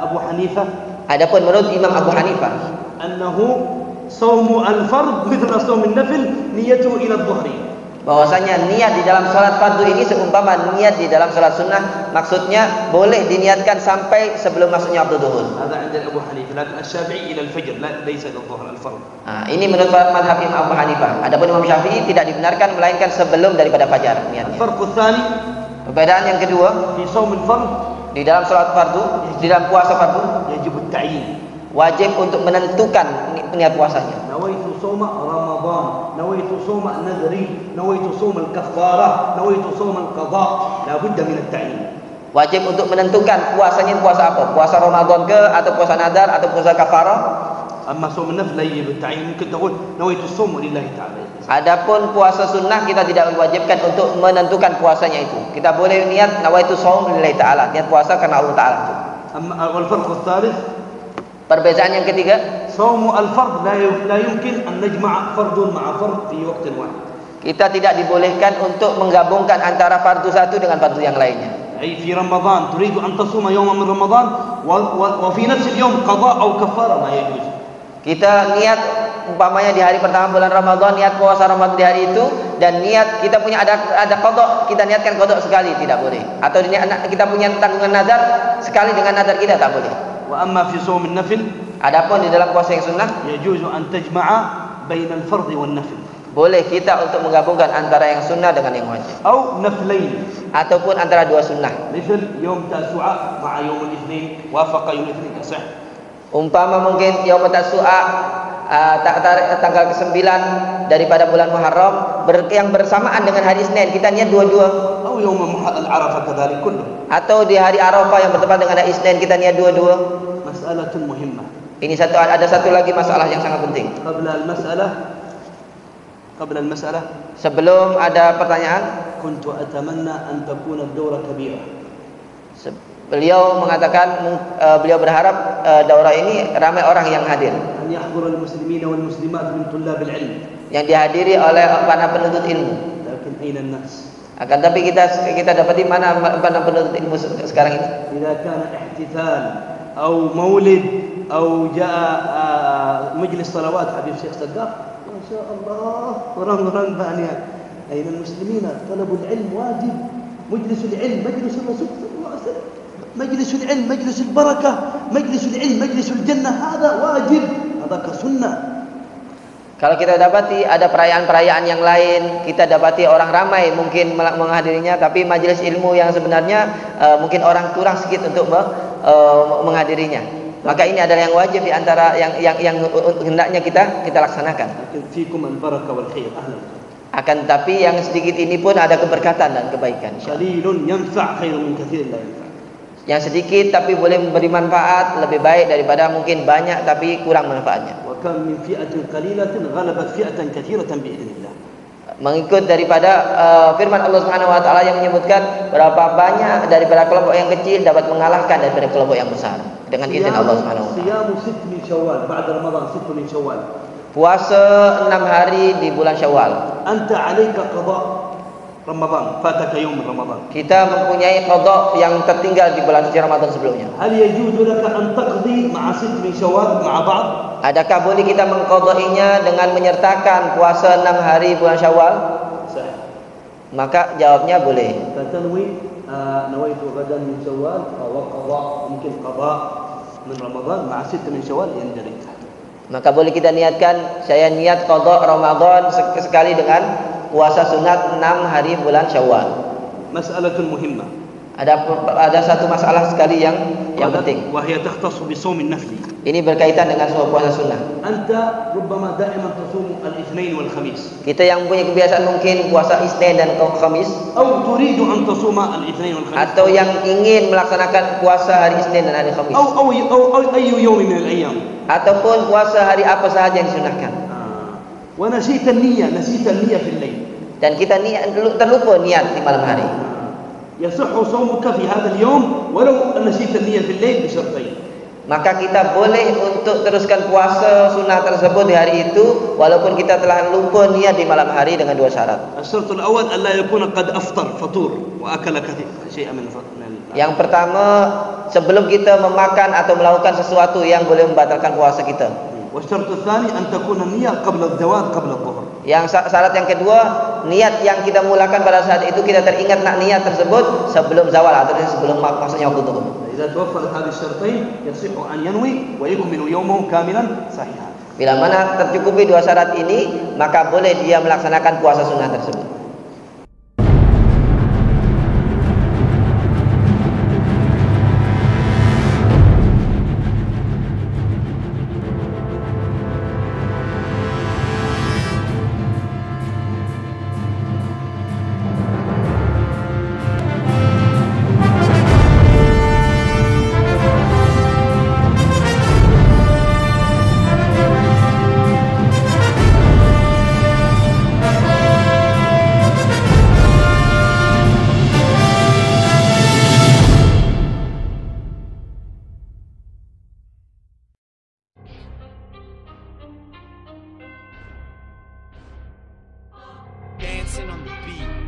أبو حنيفة، Adapun menurut Imam Abu Hanifah, أنه صوم الفرض مثل صوم النفل نيته إلى الظهر. bahwasanya niat di dalam salat fardu ini seumpama niat di dalam salat sunnah, maksudnya boleh diniatkan sampai sebelum masuknya waktu zuhur. هذا عند أبو حنيفة، لكن الشافعي إلى الفجر ليس إلى الظهر الفرض. Ini menurut madhab Imam Abu Hanifah. Adapun Imam Syafi'i tidak dibenarkan melainkan sebelum daripada fajar niatnya. الفرق الثاني Perbedaan yang kedua, في صوم الفرض di dalam salat fardu, di dalam puasa fardu, يجب التعيين. wajib untuk menentukan niat puasanya. نويت صوم رمضان، نويت صوم نذري، نويت صوم الكفارة، نويت صوم القضاء، لا بد من التعيين. Wajib untuk menentukan puasanya puasa apa? Puasa Ramadan ke, atau puasa nadar, atau puasa kafarah? أما صوم النفل لا يجب التعيين، ممكن تقول نويت الصوم لله تعالى. Adapun puasa sunnah kita tidak diwajibkan untuk menentukan puasanya itu. Kita boleh niat nawaitu shaum lillahi ta'ala, niat puasa karena Allah Ta'ala itu. أما والفرق الثالث، Perbedaan yang ketiga, صوم الفرض لا يمكن أن نجمع فرض مع فرض في وقت واحد. kita tidak dibolehkan untuk menggabungkan antara fardu satu dengan fardu yang lainnya. أي في رمضان تريد أن تصوم يوما من رمضان وفي نفس اليوم قضاء أو كفارة، ما يجوز. Kita niat umpamanya di hari pertama bulan Ramadan niat puasa Ramadan di hari itu, dan niat kita punya ada qada, kita niatkan qada sekali, tidak boleh. Atau kita punya tanggungan nazar sekali dengan nazar kita, tak boleh. Wa amma fi shaum an-nafil, adapun di dalam puasa yang sunnah, yajuzu an tajma'a bain al-fardh wan nafil. Boleh kita untuk menggabungkan antara yang sunnah dengan yang wajib. Atau naflain, ataupun antara dua sunnah. Misal yom Tasu'a ma'a yom al-Itsnin, wafaqa yom al-Itsnin, sah. Umpama mungkin Yaum Tasu'a tanggal ke-9 daripada bulan Muharram yang bersamaan dengan hari Isnin, kita niat dua-dua. Atau yom al-Arafah kadzalik kullu. Atau di hari Arafah yang bertepatan dengan hari Isnin kita niat dua-dua. Mas'alatun muhimmah. Ini ada satu lagi masalah yang sangat penting. قبل المسألة sebelum ada pertanyaan, كنت أتمنى أن تكون الدورة كبيرة. Beliau mengatakan beliau berharap daurah ini ramai orang yang hadir. أن يحضر المسلمين والمسلمات من طلاب العلم. Yang dihadiri oleh para penuntut ilmu. لكن أين الناس؟ Akan tapi kita dapati mana para penuntut ilmu sekarang ini? إذا كان احتفال أو مولد أو جاء مجلس صلوات حبيب شيخ صداق، ما شاء الله orang-orang banyak. أين المسلمين؟ طلب العلم واجب. مجلس العلم مجلس الرسول صلى الله عليه وسلم. مجلس العلم مجلس البركة، مجلس العلم مجلس الجنة، هذا واجب، هذا كسنة. Kalau kita dapati ada perayaan-perayaan yang lain, kita dapati orang ramai mungkin menghadirinya, tapi majelis ilmu yang sebenarnya mungkin orang kurang sedikit untuk menghadirinya. Maka ini adalah yang wajib di antara yang hendaknya kita laksanakan. Akan tapi yang sedikit ini pun ada keberkatan dan kebaikan. Yang sedikit tapi boleh memberi manfaat lebih baik daripada mungkin banyak tapi kurang manfaatnya. Mengikut daripada firman Allah Subhanahu wa taala yang menyebutkan berapa banyak daripada kelompok yang kecil dapat mengalahkan daripada kelompok yang besar dengan izin Allah Subhanahu wa taala. Puasa 6 hari di bulan Syawal. Anta 'alaika qada Ramadan, fataka yawm Ramadan. Kita mempunyai qada yang tertinggal di bulan suci Ramadan sebelumnya. Hal yajuzu laka an taqdi ma'a sitt min Syawal ma'a ba'd? Adakah boleh kita mengqadainya dengan menyertakan puasa 6 hari bulan Syawal? Sah. Maka jawabnya boleh. Fatanwi nawaitu ghadan min Syawal aw qada, mungkin qada min Ramadan ma'a sitt min Syawal yandarik. Maka boleh kita niatkan, saya niat qada Ramadan sekali dengan puasa sunat 6 hari bulan Syawal. Mas'alatun muhimmah. Ada satu masalah sekali yang penting. Wa hiya takhtassu bi shaum an-nafli. Ini berkaitan dengan puasa sunnah. Anta rubbama da'iman tasum al-itsnain wal khamis. Kita yang punya kebiasaan mungkin puasa Isnin dan Khamis. Atau turidu an tasuma al-itsnain wal khamis. Atau yang ingin melaksanakan puasa hari Isnin dan hari Khamis. Atau ayyu yawm min al-ayyam. Ataupun puasa hari apa sahaja yang disunahkan. Wa nasita an-niyyah fil layl. Dan kita terlupa niat di malam hari. Yasihhu shaumuka fi hadha al-yawm walau nasita an-niyyah fil layl bi syartain. Maka kita boleh untuk teruskan puasa sunnah tersebut di hari itu walaupun kita telah lupa niat di malam hari dengan dua syarat. Asy-syartul awwal an la yakuna qad aftar fatur wa akala syai'an min. Yang pertama, sebelum kita memakan atau melakukan sesuatu yang boleh membatalkan puasa kita. Wasy-syartul tsani an takuna niyyah qabla adh-dhawat qabla adh-dhuhr. Yang syarat yang kedua, niat yang kita mulakan pada saat itu kita teringat nak niat tersebut sebelum zawal atau sebelum maksudnya waktu zuhur. Idza tawaffarat hadhihi asy-syartain yasihhu an yanwi wa yukmilu yawmahu kamilan sahihan. Bila mana tercukupi dua syarat ini, maka boleh dia melaksanakan puasa sunnah tersebut. Dancing on the beat.